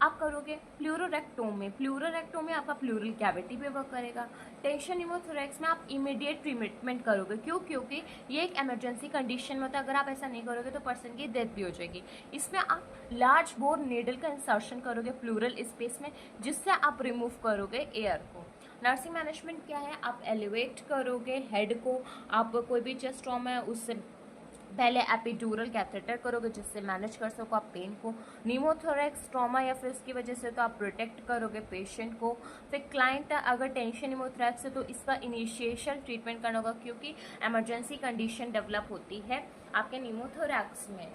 आप करोगे प्लूरोरेक्टोमी। प्लूरोरेक्टोमी आपका प्लूरल कैविटी पे वर्क करेगा। टेंशन निमोथोरैक्स में आप इमीडिएट ट्रीटमेंट करोगे, क्यों, क्योंकि ये एक इमरजेंसी कंडीशन में होता है। अगर आप ऐसा नहीं करोगे तो पर्सन की डेथ भी हो जाएगी। इसमें आप लार्ज बोर नीडल का इंसर्शन करोगे प्लूरल स्पेस में, जिससे आप रिमूव करोगे एयर को। नर्सिंग मैनेजमेंट क्या है, आप एलिवेट करोगे हेड को, आप कोई भी चेस्ट ट्रॉमा है उससे पहले एपिड्यूरल कैथेटर करोगे जिससे मैनेज कर सको आप पेन को। निमोथोरैक्स ट्रॉमा या फिर इसकी वजह से तो आप प्रोटेक्ट करोगे पेशेंट को। फिर क्लाइंट अगर टेंशन निमोथोरैक्स है तो इसका इनिशिएशन ट्रीटमेंट करना होगा, क्योंकि इमरजेंसी कंडीशन डेवलप होती है आपके निमोथोरैक्स में।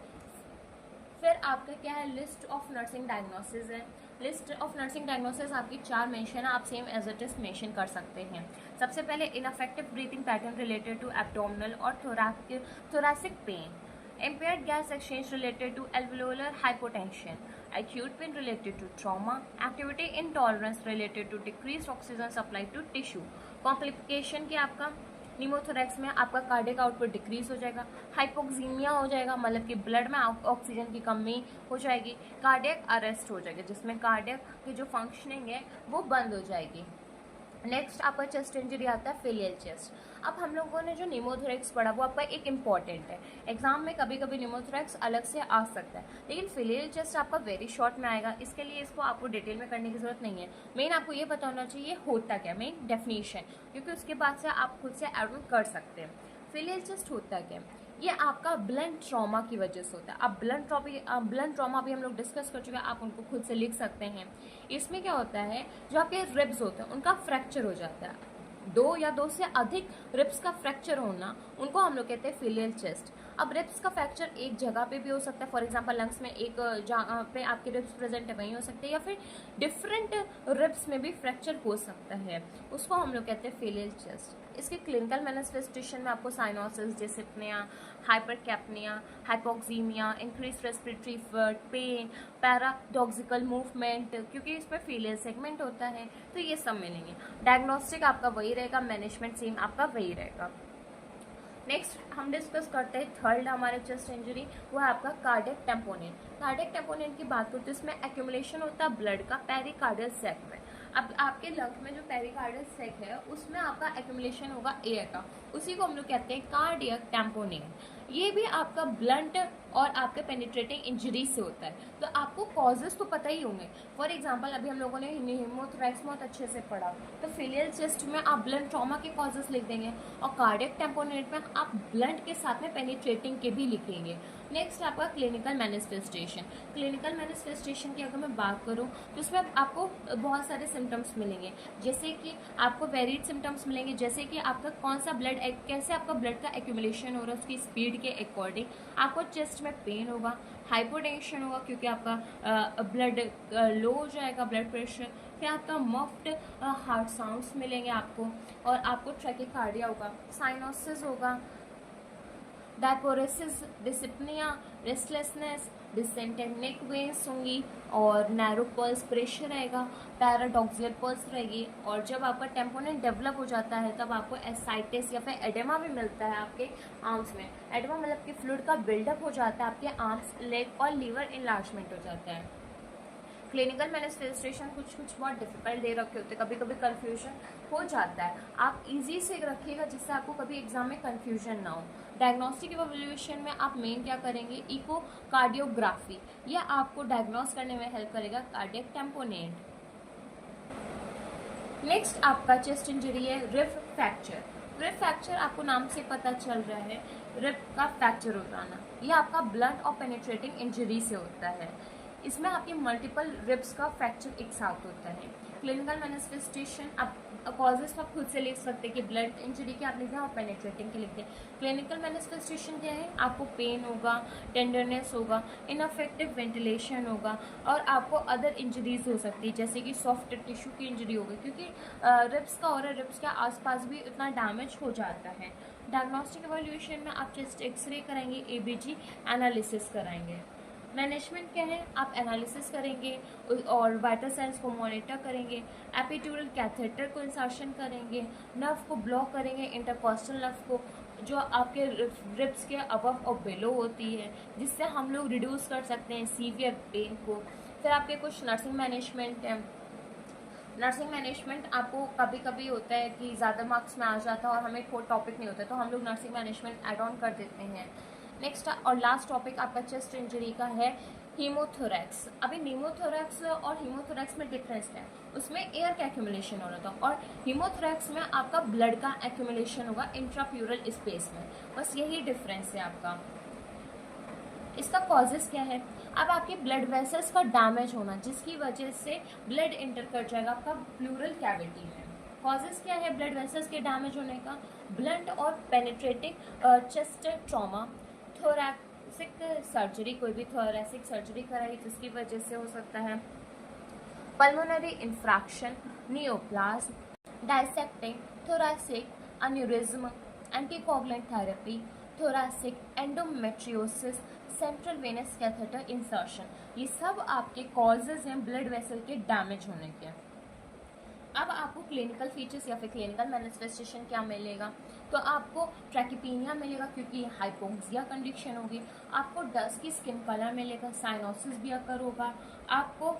फिर आपका क्या है, लिस्ट ऑफ नर्सिंग डायग्नोसिस है। लिस्ट ऑफ नर्सिंग डायग्नोसिस आपकी 4 मेंशन है, आप same as it is mention कर सकते हैं। सबसे पहले ineffective breathing pattern related to abdominal और thoracic pain, impaired gas exchange related to alveolar hypotension, acute pain related to trauma, activity intolerance related to decreased oxygen supply to tissue। Complication क्या आपका, निमोथोरैक्स में आपका कार्डियक आउटपुट डिक्रीज हो जाएगा, hypoxaemia हो जाएगा, मतलब कि ब्लड में ऑक्सीजन की कमी हो जाएगी, कार्डियक अरेस्ट हो जाएगा जिसमें कार्डियक की जो फंक्शनिंग है वो बंद हो जाएगी। नेक्स्ट आपका चेस्ट इंजरी आता है फेलियल चेस्ट। अब हम लोगों ने जो निमोथोरैक्स पढ़ा वो आपका एक इम्पॉर्टेंट है, एग्जाम में कभी कभी निमोथोरैक्स अलग से आ सकता है, लेकिन फेलियल चेस्ट आपका वेरी शॉर्ट में आएगा, इसके लिए इसको आपको डिटेल में करने की जरूरत नहीं है। मेन आपको ये पता होना चाहिए होता क्या, मेन डेफिनेशन, क्योंकि उसके बाद से आप खुद से ऐड ऑन कर सकते हैं। फेलियल चेस्ट होता क्या, ये आपका ब्लंट ट्रॉमा की वजह से होता है। अब ब्लंट ट्रॉमा भी हम लोग डिस्कस कर चुके हैं, आप उनको खुद से लिख सकते हैं। इसमें क्या होता है, जो आपके रिब्स होते हैं उनका फ्रैक्चर हो जाता है, 2 या 2 से अधिक रिब्स का फ्रैक्चर होना, उनको हम लोग कहते हैं फेलियल चेस्ट। अब रिब्स का फ्रैक्चर एक जगह पे भी हो सकता है, फॉर एग्जांपल लंग्स में एक जहाँ पे आपके रिब्स प्रेजेंट है वहीं हो सकते हैं, या फिर डिफरेंट रिब्स में भी फ्रैक्चर हो सकता है, उसको हम लोग कहते हैं फेलियल चेस्ट। इसके क्लिनिकल मैनिफेस्टेशन में आपको cyanosis, dyspnoea, hypercapnia, hypoxaemia, increase respiratory pain, paradoxical movement, क्योंकि इसमें फेलियर सेगमेंट होता है, तो ये सब मिलेंगे। डायग्नोस्टिक आपका वही रहेगा, मैनेजमेंट सेम आपका वही रहेगा। नेक्स्ट हम डिस्कस करते हैं थर्ड हमारे चेस्ट इंजरी, वो है आपका कार्डियक टेम्पोनेंट। कार्डियक टेम्पोनेंट की बात करते हैं, इसमें एक्यूमुलेशन होता है ब्लड का पेरिकार्डियल सैक में। अब आपके लंग्स में जो पेरिकार्डियल सैक है उसमें आपका एक्यूमुलेशन होगा एयर का, उसी को हम लोग कहते हैं कार्डियक टेम्पोनेंट। ये भी आपका ब्लंट और आपके पेनिट्रेटिंग इंजरी से होता है, तो आपको कॉजेज तो पता ही होंगे। फॉर एग्जांपल अभी हम लोगों ने निमोथोरैक्स बहुत अच्छे से पढ़ा, तो फेलियल चेस्ट में आप ब्लंट ट्रॉमा के कॉजेज लिख देंगे, और कार्डियक टेम्पोनेंट में आप ब्लंट के साथ में पेनिट्रेटिंग के भी लिखेंगे। नेक्स्ट आपका क्लिनिकल मैनिफेस्टेशन। क्लिनिकल मैनिफेस्टेशन की अगर मैं बात करूँ तो इसमें आपको बहुत सारे सिम्टम्स मिलेंगे, जैसे कि आपको वेरिड सिम्टम्स मिलेंगे, जैसे कि आपका कौन सा ब्लड, कैसे आपका ब्लड का एक्यूमुलेशन हो रहा है उसकी स्पीड के अकॉर्डिंग। आपको चेस्ट में पेन होगा, हाइपोटेंशन होगा क्योंकि आपका ब्लड लो हो जाएगा, ब्लड प्रेशर। फिर आपका मफ्ड हार्ट साउंड्स मिलेंगे आपको, और आपको ट्रैकिकार्डिया होगा, साइनोसिस होगा, डायपोरेसिस, डिसिप्निया, रेस्टलेसनेस, डिसेंटेड नेक वेन्स होंगी और नैरो पल्स प्रेशर रहेगा, पैराडॉक्सियल पल्स रहेगी। और जब आपका टेम्पोनेट डेवलप हो जाता है तब आपको एसाइटिस या फिर एडेमा भी मिलता है आपके आर्म्स में। एडेमा मतलब कि फ्लूइड का बिल्डअप हो जाता है आपके आर्म्स, लेग और लीवर इनलार्जमेंट हो जाता है। क्लिनिकल मैनिफेस्टेशन कुछ बहुत डिफिकल्ट दे रखे होते हैं, कभी कभी कन्फ्यूजन हो जाता है। आप इजी से रखिएगा जिससे आपको कभी एग्जाम में कन्फ्यूजन ना हो। डायग्नोस्टिक इवैल्यूएशन में आप मेन क्या करेंगे, इको कार्डियोग्राफी, यह आपको डायग्नोस करने में हेल्प करेगा कार्डियक टेम्पोनेट। नेक्स्ट आपका चेस्ट इंजरी है रिब फ्रैक्चर। रिब फ्रैक्चर आपको नाम से पता चल रहा है, रिब का फ्रैक्चर हो जाना, यह आपका ब्लंट और पेनिट्रेटिंग इंजरी से होता है। इसमें आपके मल्टीपल रिब्स का फ्रैक्चर एक साथ होता है। क्लिनिकल मैनिफेस्टेशन आप कॉजेज तो आप खुद से लिख सकते हैं कि ब्लड इंजरी के आप लिखते हैं और पेनिट्रेटिंग के लिखते हैं। क्लिनिकल मैनिफेस्टेशन क्या है, आपको पेन होगा, टेंडरनेस होगा, इनअफेक्टिव वेंटिलेशन होगा और आपको अदर इंजरीज हो सकती है जैसे कि सॉफ्ट टिश्यू की इंजरी होगी, क्योंकि रिब्स का और रिब्स के आसपास भी इतना डैमेज हो जाता है। डायग्नोस्टिक इवैल्यूएशन में आप चेस्ट एक्सरे कराएंगे, एबीजी एनालिसिस कराएंगे। मैनेजमेंट क्या है, आप एनालिसिस करेंगे और वाइटल साइंस को मॉनिटर करेंगे, एपिड्यूरल कैथेटर को इंसर्शन करेंगे, नर्व को ब्लॉक करेंगे, इंटरकॉस्टल नर्व को जो आपके रिब्स के अबव और बिलो होती है, जिससे हम लोग रिड्यूस कर सकते हैं सीवियर पेन को। फिर आपके कुछ नर्सिंग मैनेजमेंट है। नर्सिंग मैनेजमेंट आपको कभी कभी होता है कि ज़्यादा मार्क्स में आ जाता है और हमें कोई टॉपिक नहीं होता, तो हम लोग नर्सिंग मैनेजमेंट एड ऑन कर देते हैं। नेक्स्ट और लास्ट टॉपिक आपका चेस्ट इंजरी का है हीमोथोरैक्स। अभी नीमोथोरैक्स और हीमोथोरैक्स में डिफरेंस है, उसमें एयर का एक्यूमुलेशन हो रहा था और हीमोथोरैक्स में आपका ब्लड का एक्यूमुलेशन होगा इंट्राप्यूरल स्पेस में, बस यही डिफरेंस है आपका। इसका कॉजेस क्या है, अब आपके ब्लड वेसल्स का डैमेज होना जिसकी वजह से ब्लड इंटर कर जाएगा आपका प्लूरल कैविटी में। कॉजेस क्या है ब्लड वेसल्स के डैमेज होने का, ब्लंट और penetrating chest trauma, thoracic surgery, कोई भी थोरैसिक सर्जरी कराई जिसकी वजह से हो सकता है, pulmonary infarction, neoplasm, dissecting, thoracic aneurysm, anticoagulant therapy, thoracic endometriosis, central venous catheter insertion, ये सब आपके कॉजेज हैं ब्लड वेसल के डैमेज होने के। अब आपको क्लिनिकल फीचर्स या फिर क्लिनिकल मैनिफेस्टेशन क्या मिलेगा, तो आपको ट्रैकिपीनिया मिलेगा क्योंकि हाइपोक्सिया कंडीशन होगी, आपको डस्ट की स्किन कलर मिलेगा, साइनोसिस भी अकर होगा, आपको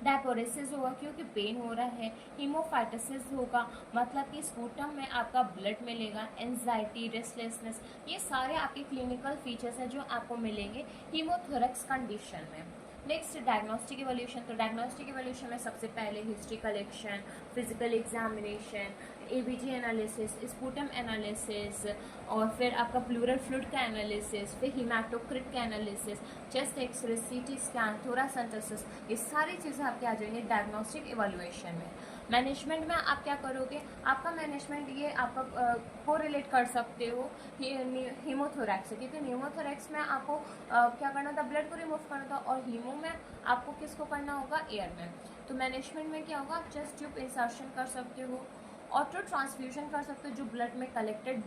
डायपोरेसिस होगा क्योंकि पेन हो रहा है, हीमोफाइटसिस होगा मतलब कि स्पूटम में आपका ब्लड मिलेगा, एंजाइटी, रेस्टलेसनेस, ये सारे आपके क्लिनिकल फीचर्स हैं जो आपको मिलेंगे हीमोथोरैक्स कंडीशन में। नेक्स्ट डायग्नोस्टिक इवैल्यूएशन, तो डायग्नोस्टिक इवैल्यूएशन में सबसे पहले history collection, physical examination, ABG analysis, sputum analysis और फिर आपका प्लूरल फ्लूइड का एनालिसिस, फिर हीमाटोक्रिट का analysis, chest X-ray, CT scan, thoracentesis, ये सारी चीज़ें आपके आ जाएंगी डायग्नोस्टिक इवैल्यूएशन में। मैनेजमेंट में आप क्या करोगे, आपका मैनेजमेंट ये आपका को रिलेट कर सकते हो हीमोथोरैक्स से, क्योंकि नीमोथोरैक्स में आपको क्या करना था, ब्लड को रिमूव करना था और हीमो में आपको किसको करना होगा, एयर में। तो मैनेजमेंट में क्या होगा, चेस्ट ट्यूब इंसर्शन कर सकते हो, ऑटो ट्रांसफ्यूजन कर सकते हो जो ब्लड में कलेक्टेड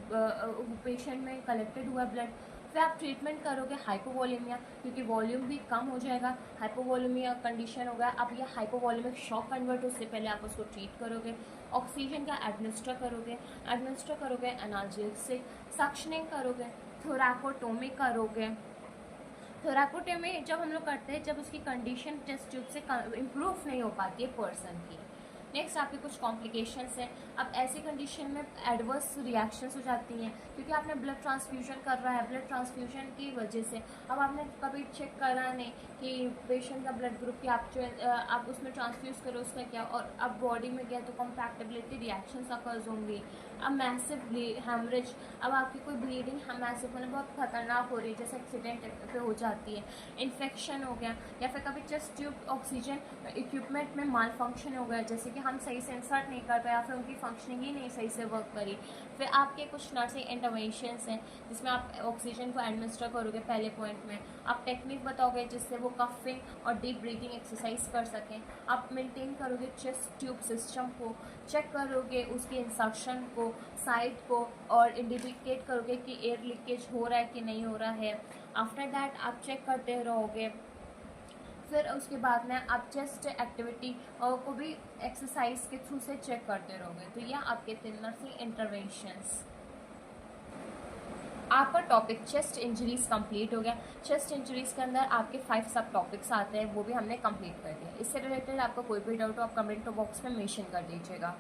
पेशेंट में कलेक्टेड हुआ ब्लड, फिर आप ट्रीटमेंट करोगे हाइपोवॉल्यूमिया क्योंकि वॉल्यूम भी कम हो जाएगा, हाइपोवॉल्यूमिया कंडीशन हो गया, अब ये हाइपोवॉल्यूमिक शॉक कन्वर्ट उससे पहले आप उसको ट्रीट करोगे, ऑक्सीजन का एडमिनिस्टर करोगे एनाल्जेसिक, सक्शनिंग करोगे, थोरैकोटोमी करोगे। थोरैकोटोमी जब हम लोग करते हैं जब उसकी कंडीशन टेस्ट ट्यूब से इम्प्रूव नहीं हो पाती है पर्सन की। नेक्स्ट आपके कुछ कॉम्प्लिकेशंस हैं, अब ऐसी कंडीशन में एडवर्स रिएक्शंस हो जाती हैं क्योंकि आपने ब्लड ट्रांसफ्यूजन कर रहा है, ब्लड ट्रांसफ्यूजन की वजह से अब आपने कभी चेक करा नहीं कि पेशेंट का ब्लड ग्रुप की आप उसमें ट्रांसफ्यूज करो उसका क्या, और अब बॉडी में गया तो कम्पैक्टेबिलिटी रिएक्शंस अकर्स होंगी, अब मैसिव हेमरेज, अब आपकी कोई ब्लीडिंग मैसिव मतलब बहुत खतरनाक हो रही है जैसे एक्सीडेंट पे हो जाती है, इन्फेक्शन हो गया या फिर कभी चेस्ट ट्यूब ऑक्सीजन इक्विपमेंट में माल फंक्शन हो गया जैसे कि हम सही से इंसर्ट नहीं कर पाए या फिर उनकी फंक्शनिंग ही नहीं सही से वर्क करी। फिर आपके कुछ नर्सिंग इंटरवेंशंस हैं जिसमें आप ऑक्सीजन को एडमिनिस्टर करोगे पहले पॉइंट में, आप टेक्निक बताओगे जिससे वो कफिंग और डीप ब्रीथिंग एक्सरसाइज कर सकें, आप मेंटेन करोगे चेस्ट ट्यूब सिस्टम को, चेक करोगे उसके इंसर्शन को, साइड को, और इंडिकेट करोगे कि एयर लीकेज हो रहा है कि नहीं हो रहा है। आफ्टर दैट आप चेक करते रहोगे। फिर उसके बाद में आप चेस्ट एक्टिविटी को भी एक्सरसाइज के थ्रू से चेक करते रहोगे। तो यह आपके 3 नर्सिंग इंटरवेंशंस। आपका टॉपिक चेस्ट इंजरीज कंप्लीट हो गया। चेस्ट इंजरीज के अंदर आपके 5 सब टॉपिक्स आते हैं, वो भी हमने कंप्लीट कर दिया। इससे रिलेटेड आपका कोई भी डाउट हो आप कमेंट बॉक्स में मेंशन कर दीजिएगा।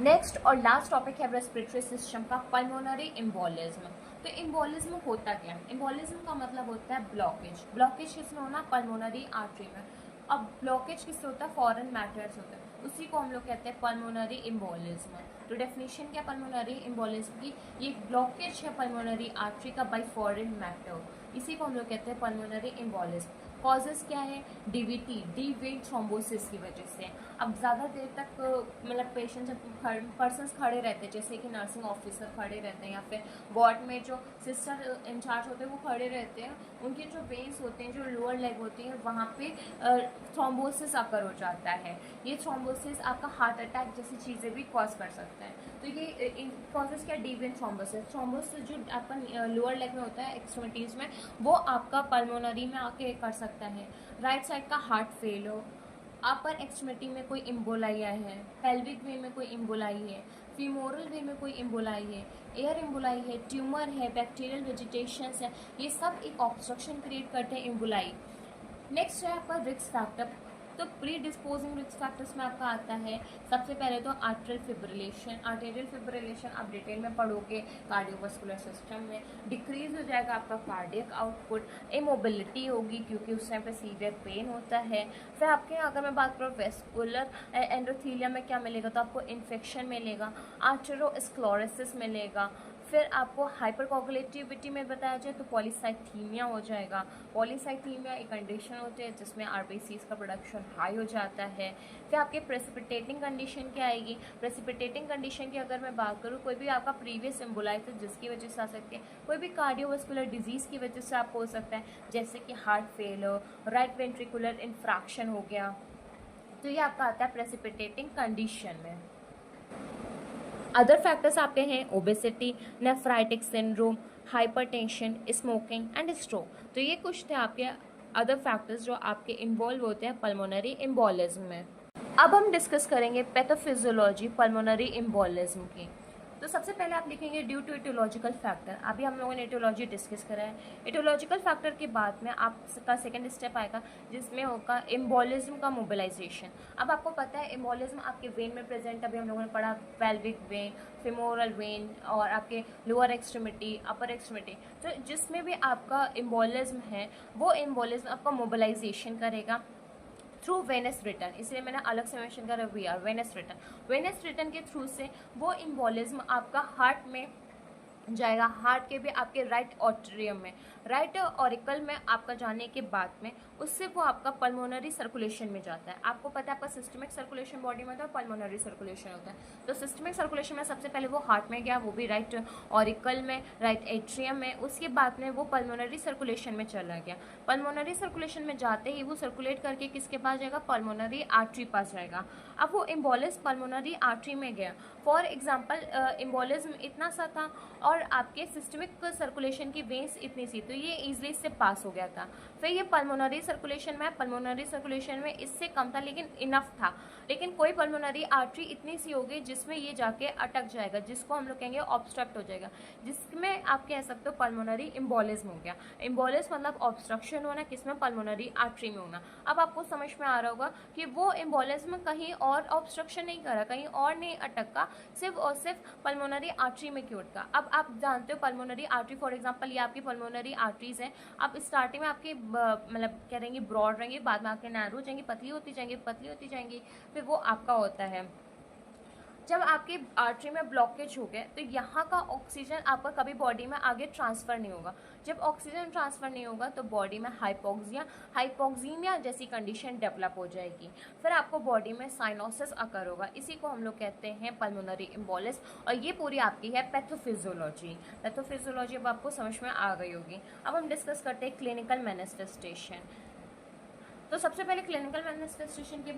नेक्स्ट और लास्ट टॉपिक है रेस्पिरेटरी सिस्टम का, पल्मोनरी एम्बोलिज्म। तो एम्बोलिज्म होता क्या है? एम्बोलिज्म का मतलब होता है ब्लॉकेज। ब्लॉकेज किसमें होना? पल्मोनरी आर्टरी में। अब ब्लॉकेज किससे होता है? फॉरेन मैटर्स होता है, उसी को हम लोग कहते हैं पल्मोनरी एम्बोलिज्म। तो डेफिनेशन क्या पल्मोनरी एम्बोलिज्म की? ये ब्लॉकेज है पल्मोनरी आर्टरी का बाय फॉरेन मैटर, इसी को हम लोग कहते हैं पल्मोनरी एम्बोलिज्म। कॉजेज क्या है? डीवीटी, डीप वेन थ्रोम्बोसिस की वजह से। अब ज़्यादा देर तक मतलब पेशेंट जब पर्सनस खड़े रहते हैं, जैसे कि नर्सिंग ऑफिसर खड़े रहते हैं या फिर वार्ड में जो सिस्टर इंचार्ज होते हैं वो खड़े रहते हैं, उनके जो वेन्स होते हैं, जो लोअर लेग होती है, वहाँ पे थ्रोम्बोसिस अकर हो जाता है। ये थ्रोम्बोसिस आपका हार्ट अटैक जैसी चीज़ें भी कॉज कर सकता है। तो ये कॉजेज क्या? Deep vein thrombosis. थ्रोम्बोसिस जो आपका लोअर लेग में होता है, एक्सट्रीमिटीज़ में, वो आपका पल्मोनरी में आके कर सकता है। राइट साइड का हार्ट फेल हो, अपर एक्सट्रीमिटी में कोई इम्बोलाई है, पेल्विक वे में कोई इम्बोलाई है, फीमोरल वे में कोई इम्बोलाई है, एयर इम्बोलाई है, ट्यूमर है, बैक्टीरियल वेजिटेशन है, ये सब एक ऑब्स्ट्रक्शन क्रिएट करते हैं इम्बोलाई। नेक्स्ट है आपका रिस्क फैक्टर। तो प्री डिस्पोजिंग रिस्क फैक्टर्स में आपका आता है सबसे पहले तो आर्टरियल फिब्रिलेशन। आर्टेरियल फिब्रिलेशन आप डिटेल में पढ़ोगे कार्डियोवास्कुलर सिस्टम में। डिक्रीज हो जाएगा आपका कार्डियक आउटपुट, इमोबिलिटी होगी क्योंकि उस टाइम पे सीवियर पेन होता है। फिर आपके अगर मैं बात करूँ वेस्कुलर एंडोथीलिया में क्या मिलेगा, तो आपको इन्फेक्शन मिलेगा, आर्टेरोस्क्लेरोसिस मिलेगा। फिर आपको हाइपरकोगुलेटिविटी में बताया जाए तो पॉलीसाइथीमिया हो जाएगा। पॉलीसाइथीमिया एक कंडीशन होती है जिसमें आरबीसीज का प्रोडक्शन हाई हो जाता है। फिर आपके प्रेसिपिटेटिंग कंडीशन क्या आएगी? प्रेसिपिटेटिंग कंडीशन की अगर मैं बात करूँ, कोई भी आपका प्रीवियस एम्बोलाइटिस जिसकी वजह से आ सकती है, कोई भी कार्डियोवास्कुलर डिजीज़ की वजह से आपको हो सकता है, जैसे कि heart fail, right ventricular infarction हो गया। तो ये आपका आता है प्रेसिपिटेटिंग कंडीशन में। अदर फैक्टर्स आपके हैं obesity, nephritic syndrome, hypertension, smoking and stroke. तो ये कुछ थे आपके अदर फैक्टर्स जो आपके इन्वॉल्व होते हैं पल्मोनरी एम्बोलिज्म में। अब हम डिस्कस करेंगे पैथोफिजियोलॉजी पल्मोनरी एम्बोलिज्म की। तो सबसे पहले आप लिखेंगे ड्यू टू इटियोलॉजिकल फैक्टर। अभी हम लोगों ने इटियोलॉजी डिस्कस करा है। इटियोलॉजिकल फैक्टर के बाद में आपका सेकंड स्टेप आएगा जिसमें होगा एम्बोलिज्म का मोबिलाइजेशन। अब आपको पता है एम्बोलिज्म आपके वेन में प्रेजेंट, अभी हम लोगों ने पढ़ा पेल्विक वेन, फेमोरल वेन और आपके लोअर एक्सट्रीमिटी, अपर एक्सट्रीमिटी। तो जिसमें भी आपका एम्बोलिज्म है वो एम्बोलिज्म आपका मोबिलाइजेशन करेगा थ्रू वेनस रिटर्न। इसलिए मैंने अलग से मेंशन करा via venous return. Venous return के थ्रू से वो एम्बोलिज्म आपका हार्ट में जाएगा, हार्ट के भी आपके राइट ऑट्रियम में, राइट ऑरिकल में आपका जाने के बाद में उससे वो आपका पल्मोनरी सर्कुलेशन में जाता है। आपको पता है आपका सिस्टमिक सर्कुलेशन बॉडी में होता है, पल्मोनरी सर्कुलेशन होता है। तो सिस्टमिक सर्कुलेशन में सबसे पहले वो हार्ट में गया, वो भी राइट ऑरिकल में, राइट एट्रियम में, उसके बाद में वो पल्मोनरी सर्कुलेशन में चला गया। पल्मोनरी सर्कुलेशन में जाते ही वो सर्कुलेट करके किसके पास जाएगा? पल्मोनरी आर्टरी पास जाएगा। अब वो एम्बोलिज्म पल्मोनरी आर्टरी में गया, फॉर एग्जाम्पल एम्बोलिज्म इतना सा था और आपके सिस्टमिक सर्कुलेशन की वेन्स इतनी सी, तो ये ईजिली इससे पास हो गया था। फिर ये पल्मोनरी सर्कुलेशन में, पल्मोनरी सर्कुलेशन में इससे कम था लेकिन इनफ था। लेकिन कोई पल्मोनरी आर्टरी इतनी सी होगी जिसमें ये जाके अटक जाएगा, जिसको हम लोग कहेंगे ऑब्स्ट्रक्ट हो जाएगा, जिसमें आप कह सकते हो पल्मोनरी एम्बोलिज्म हो गया। एम्बोलिज्म मतलब ऑब्स्ट्रक्शन होना, किसमें? पल्मोनरी आर्टरी में होना। अब आपको समझ में आ रहा होगा कि वो एम्बोलिज्म कहीं और ऑब्स्ट्रक्शन नहीं करा, कहीं और नहीं अटका, सिर्फ और सिर्फ पल्मोनरी आर्टरी में क्यों अटका। अब आप जानते हो पल्मोनरी आर्टरी, फॉर एग्जांपल ये आपकी पल्मोनरी आर्टरीज हैं। अब स्टार्टिंग में आपकी मतलब क्या रहेंगी? ब्रॉड रहेंगी, बाद में आपके नैरो हो जाएंगी, पतली होती जाएंगी, पतली होती जाएंगी, फिर वो आपका होता है जब आपकी आर्टरी में ब्लॉकेज हो गया तो यहाँ का ऑक्सीजन आपका कभी बॉडी में आगे ट्रांसफ़र नहीं होगा। जब ऑक्सीजन ट्रांसफ़र नहीं होगा तो बॉडी में हाइपोक्सीमिया जैसी कंडीशन डेवलप हो जाएगी। फिर आपको बॉडी में साइनोसिस अकर होगा, इसी को हम लोग कहते हैं पल्मोनरी एम्बोलिस। और ये पूरी आपकी है पैथोफिजियोलॉजी अब आपको समझ में आ गई होगी। अब हम डिस्कस करते हैं क्लिनिकल मैनिफेस्टेशन। तो सबसे पहले क्लिनिकल मैनिफेस्टेशन की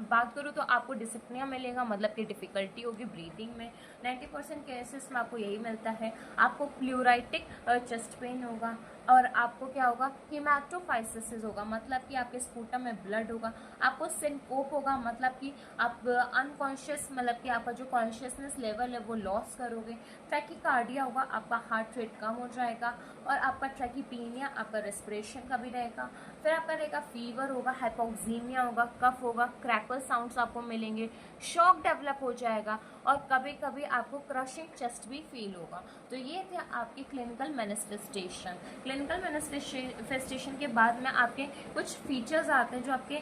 बात करूँ तो आपको डिस्पनिया मिलेगा, मतलब कि डिफ़िकल्टी होगी ब्रीथिंग में। 90% केसेस में आपको यही मिलता है। आपको प्लूराइटिक चेस्ट पेन होगा और आपको क्या होगा, हीमैटोफाइसिस होगा, मतलब कि आपके स्पूटम में ब्लड होगा। आपको सिनकोप होगा, मतलब कि आप अनकॉन्शियस, मतलब कि आपका जो कॉन्शियसनेस लेवल है वो लॉस करोगे। ट्रैकीकार्डिया होगा, आपका हार्ट रेट कम हो जाएगा। और आपका ट्रैकीपीनिया, आपका रेस्पिरेशन का भी रहेगा। फिर आपका रहेगा फीवर होगा, हाइपोक्सीमिया होगा, कफ होगा, क्रैकल साउंड्स आपको मिलेंगे, शॉक डेवलप हो जाएगा और कभी कभी आपको क्रशिंग चेस्ट भी फील होगा। तो ये थे आपके क्लिनिकल मैनिफेस्टेशन। क्लिनिकल मैनिफेस्टेशन के बाद में आपके कुछ फीचर्स आते हैं जो आपके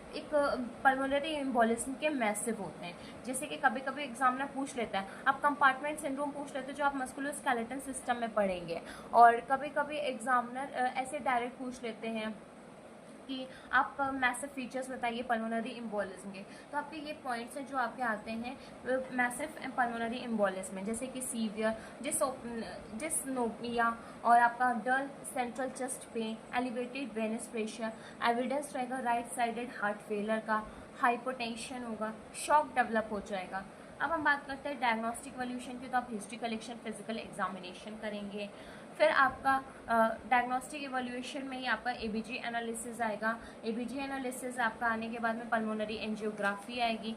एक पल्मोनरी एम्बोलिज्म के मैसिव होते हैं। जैसे कि कभी कभी एग्जामिनर पूछ लेता है, आप कंपार्टमेंट सिंड्रोम पूछ लेते हैं जो आप मस्कुलोस्केलेटल सिस्टम में पढ़ेंगे। और कभी कभी एग्जामिनर ऐसे डायरेक्ट पूछ लेते हैं कि आप मैसिव फीचर्स बताइए पल्मोनरी एम्बोलिज्म के। तो आपके ये पॉइंट्स हैं जो आपके आते हैं मैसिव पल्मोनरी एम्बोलिज्म में, जैसे कि सीवियर डिस्नोपिया और आपका dull central chest pain, elevated venous pressure, evidence रहेगा राइट साइडेड हार्ट फेलियर का, हाइपोटेंशन होगा, शॉक डेवलप हो जाएगा। अब हम बात करते हैं डायग्नोस्टिक इवैल्यूएशन की। तो आप हिस्ट्री कलेक्शन, फिजिकल एग्जामिनेशन करेंगे। फिर आपका डायग्नोस्टिक इवैल्यूएशन में ही आपका एबीजी एनालिसिस आएगा। एबीजी एनालिसिस आपका आने के बाद में पल्मोनरी एंजियोग्राफी आएगी।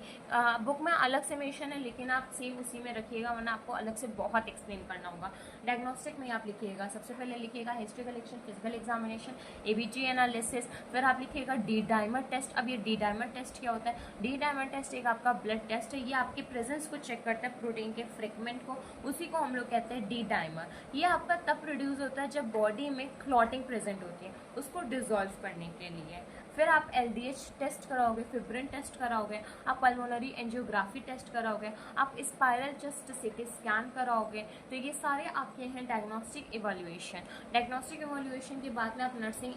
बुक में अलग से मेंशन है लेकिन आप सेम उसी में रखिएगा, वरना आपको अलग से बहुत एक्सप्लेन करना होगा। डायग्नोस्टिक में आप लिखिएगा, सबसे पहले लिखिएगा history collection, physical examination, ABG analysis. फिर आप लिखिएगा डी डाइमर टेस्ट। अब ये डी डाइमर टेस्ट क्या होता है? डी डाइमर टेस्ट एक आपका ब्लड टेस्ट है, ये आपके प्रेजेंस को चेक करता है, प्रोटीन के फ्रेगमेंट को, उसी को हम लोग कहते हैं डी डाइमर। ये आपका तब प्रोड्यूस होता है जब बॉडी में क्लॉटिंग प्रेजेंट होती है, उसको डिसॉल्व करने के लिए। फिर आप एलडीएच टेस्ट कराओगे, फिब्रिन टेस्ट कराओगे, आप पल्मोनरी एंजियोग्राफी टेस्ट कराओगे, आप स्पाइरल चेस्ट सीटी स्कैन कराओगे। तो ये सारे आपके हैं डायग्नोस्टिक इवैल्यूएशन। डायग्नोस्टिक इवैल्यूएशन के बाद में आप नर्सिंग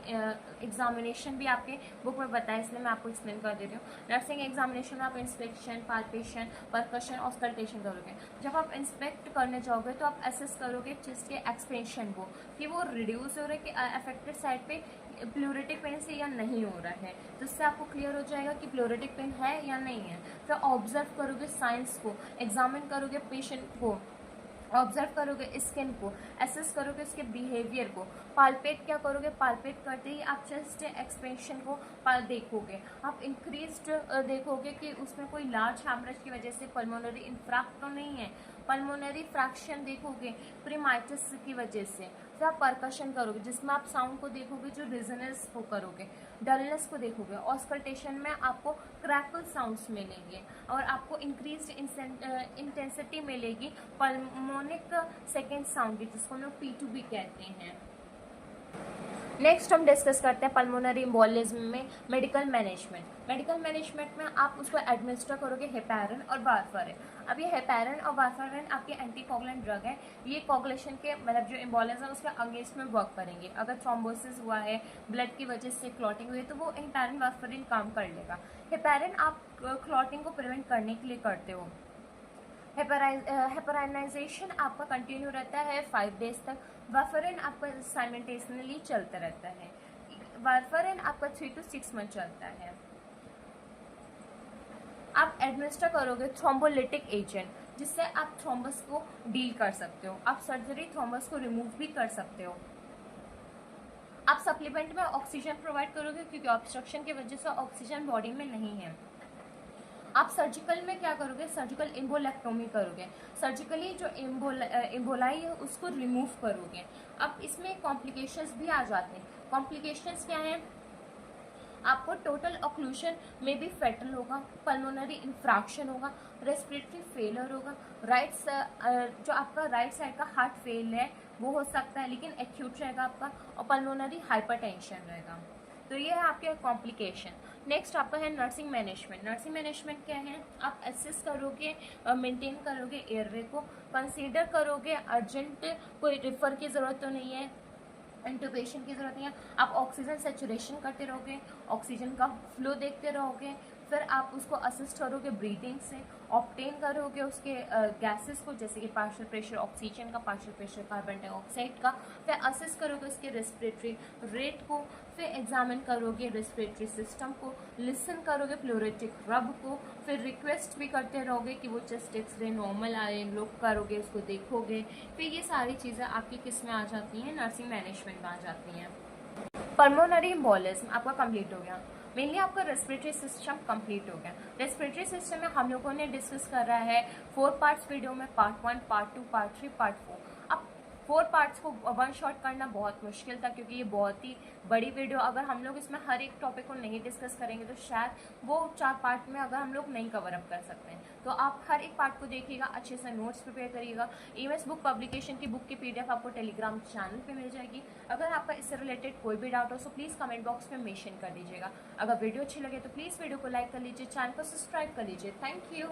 एग्जामिनेशन भी आपके बुक में बताया, इसलिए मैं आपको एक्सप्लेन कर दे रही हूँ। नर्सिंग एग्जामिनेशन में आप इंस्पेक्शन, पाल्पेशन, परकशन, ऑस्कल्टेशन करोगे। जब आप इंस्पेक्ट करने जाओगे तो आप असेस करोगे चेस्ट के एक्सपेंशन को, कि वो रिड्यूस हो रहा है कि अफेक्टेड साइड पे प्लूरेटिक पेन से या नहीं हो रहा है। तो इससे आपको क्लियर हो जाएगा कि प्लूरेटिक पेन है या नहीं है। फिर ऑब्जर्व करोगे साइंस को, एग्जामिन करोगे पेशेंट को, ऑब्जर्व करोगे स्किन को, एसेस करोगे उसके बिहेवियर को, पाल्पेट क्या करोगे, पाल्पेट करते ही आप चेस्ट एक्सपेंशन को देखोगे। आप इंक्रीज्ड देखोगे कि उसमें कोई लार्ज हैमरेज की वजह से पल्मोनरी इंफ्राक्ट तो नहीं है। पल्मोनरी फ्रैक्शन देखोगे प्रीमाइटिस की वजह से। फिर आप परकशन करोगे जिसमें आप साउंड को देखोगे, जो रिजनेंस को करोगे, डलनेस को देखोगे। ऑस्कल्टेशन में आपको क्रैकल साउंड्स मिलेंगे और आपको इंक्रीज्ड इंटेंसिटी मिलेगी पल्मोनिक सेकेंड साउंड की, जिसको हम लोग P2B कहते हैं। नेक्स्ट हम डिस्कस करते हैं पल्मोनरी एम्बोलिज्म में मेडिकल मैनेजमेंट। मेडिकल मैनेजमेंट में आप उसको एडमिनिस्टर करोगे हेपारिन और वारफारिन। अब ये हेपारिन और वारफारिन आपके एंटीकोगुलेंट ड्रग है। ये कोगुलेशन के मतलब जो एम्बोलिज्म है उसके अगेंस्ट में वर्क करेंगे। अगर थ्रोम्बोसिस हुआ है, ब्लड की वजह से क्लॉटिंग हुई है, तो वो हेपारिन वारफारिन काम कर लेगा। हेपारिन आप क्लॉटिंग को प्रिवेंट करने के लिए करते हो। हेपराइनाइजेशन आपका कंटिन्यू रहता है 5 डेज तक। वारफारिन आपका साइमल्टेनियसली चलता रहता है। वारफारिन आपका 3 to 6 मंथ चलता है। आप एडमिनिस्टर करोगे थ्रोम्बोलिटिक एजेंट, जिससे आप थ्रोम्बस को डील कर सकते हो। आप सर्जरी थ्रोम्बस को रिमूव भी कर सकते हो। आप सप्लीमेंट में ऑक्सीजन प्रोवाइड करोगे क्योंकि ऑब्स्ट्रक्शन की वजह से ऑक्सीजन बॉडी में नहीं है। आप सर्जिकल में क्या करोगे, सर्जिकल एम्बोलेक्टोमी करोगे। सर्जिकली जो एम्बोलाई है उसको रिमूव करोगे। अब इसमें कॉम्प्लिकेशंस भी आ जाते हैं। कॉम्प्लिकेशंस क्या हैं? आपको टोटल ऑक्लूशन में भी फेटल होगा, पल्मोनरी इंफ्रैक्शन होगा, रेस्पिरेटरी फेलियर होगा, जो आपका राइट साइड का हार्ट फेल है वो हो सकता है लेकिन एक्यूट रहेगा आपका, और पल्मोनरी हाइपरटेंशन रहेगा। तो ये है आपके कॉम्प्लिकेशन। नेक्स्ट आपका है नर्सिंग मैनेजमेंट। नर्सिंग मैनेजमेंट क्या है, आप असेस करोगे, मेंटेन करोगे एयरवे को, कंसीडर करोगे अर्जेंट कोई रिफर की ज़रूरत तो नहीं है, इंटुबेशन की ज़रूरत नहीं है, आप ऑक्सीजन सेचुरेशन करते रहोगे, ऑक्सीजन का फ्लो देखते रहोगे, फिर आप उसको असिस्ट करोगे ब्रीदिंग से, ऑब्टेन करोगे उसके गैसेस को, जैसे कि पार्शियल प्रेशर ऑक्सीजन का, पार्शियल प्रेशर कार्बन डाइऑक्साइड का, फिर असिस्ट करोगे उसके रेस्पिरेटरी रेट को, फिर एग्जामिन करोगे रेस्पिरेटरी सिस्टम को, लिसन करोगे प्लोरेटिक रब को, फिर रिक्वेस्ट भी करते रहोगे कि वो चेस्ट एक्सरे नॉर्मल आए, लुक करोगे, उसको देखोगे। फिर ये सारी चीज़ें आपकी किस में आ जाती हैं, नर्सिंग मैनेजमेंट में आ जाती हैं। पल्मोनरी एम्बोलिज्म आपका कंप्लीट हो गया। मेनली आपका रेस्पिरेटरी सिस्टम कंप्लीट हो गया। रेस्पिरेटरी सिस्टम में हम लोगों ने डिस्कस कर रहा है 4 पार्ट्स वीडियो में, पार्ट 1, पार्ट 2, पार्ट 3, पार्ट 4। अब 4 पार्ट्स को वन शॉट करना बहुत मुश्किल था, क्योंकि ये बहुत ही बड़ी वीडियो, अगर हम लोग इसमें हर एक टॉपिक को नहीं डिस्कस करेंगे तो शायद वो 4 पार्ट में अगर हम लोग नहीं कवर अप कर सकते हैं। तो आप हर एक पार्ट को देखिएगा, अच्छे से नोट्स प्रिपेयर करिएगा। ईएमएस बुक पब्लिकेशन की बुक की पीडीएफ आपको टेलीग्राम चैनल पे मिल जाएगी। अगर आपका इससे रिलेटेड कोई भी डाउट हो तो प्लीज़ कमेंट बॉक्स में मेंशन कर दीजिएगा। अगर वीडियो अच्छी लगे तो प्लीज़ वीडियो को लाइक कर लीजिए, चैनल को सब्सक्राइब कर लीजिए। Thank you.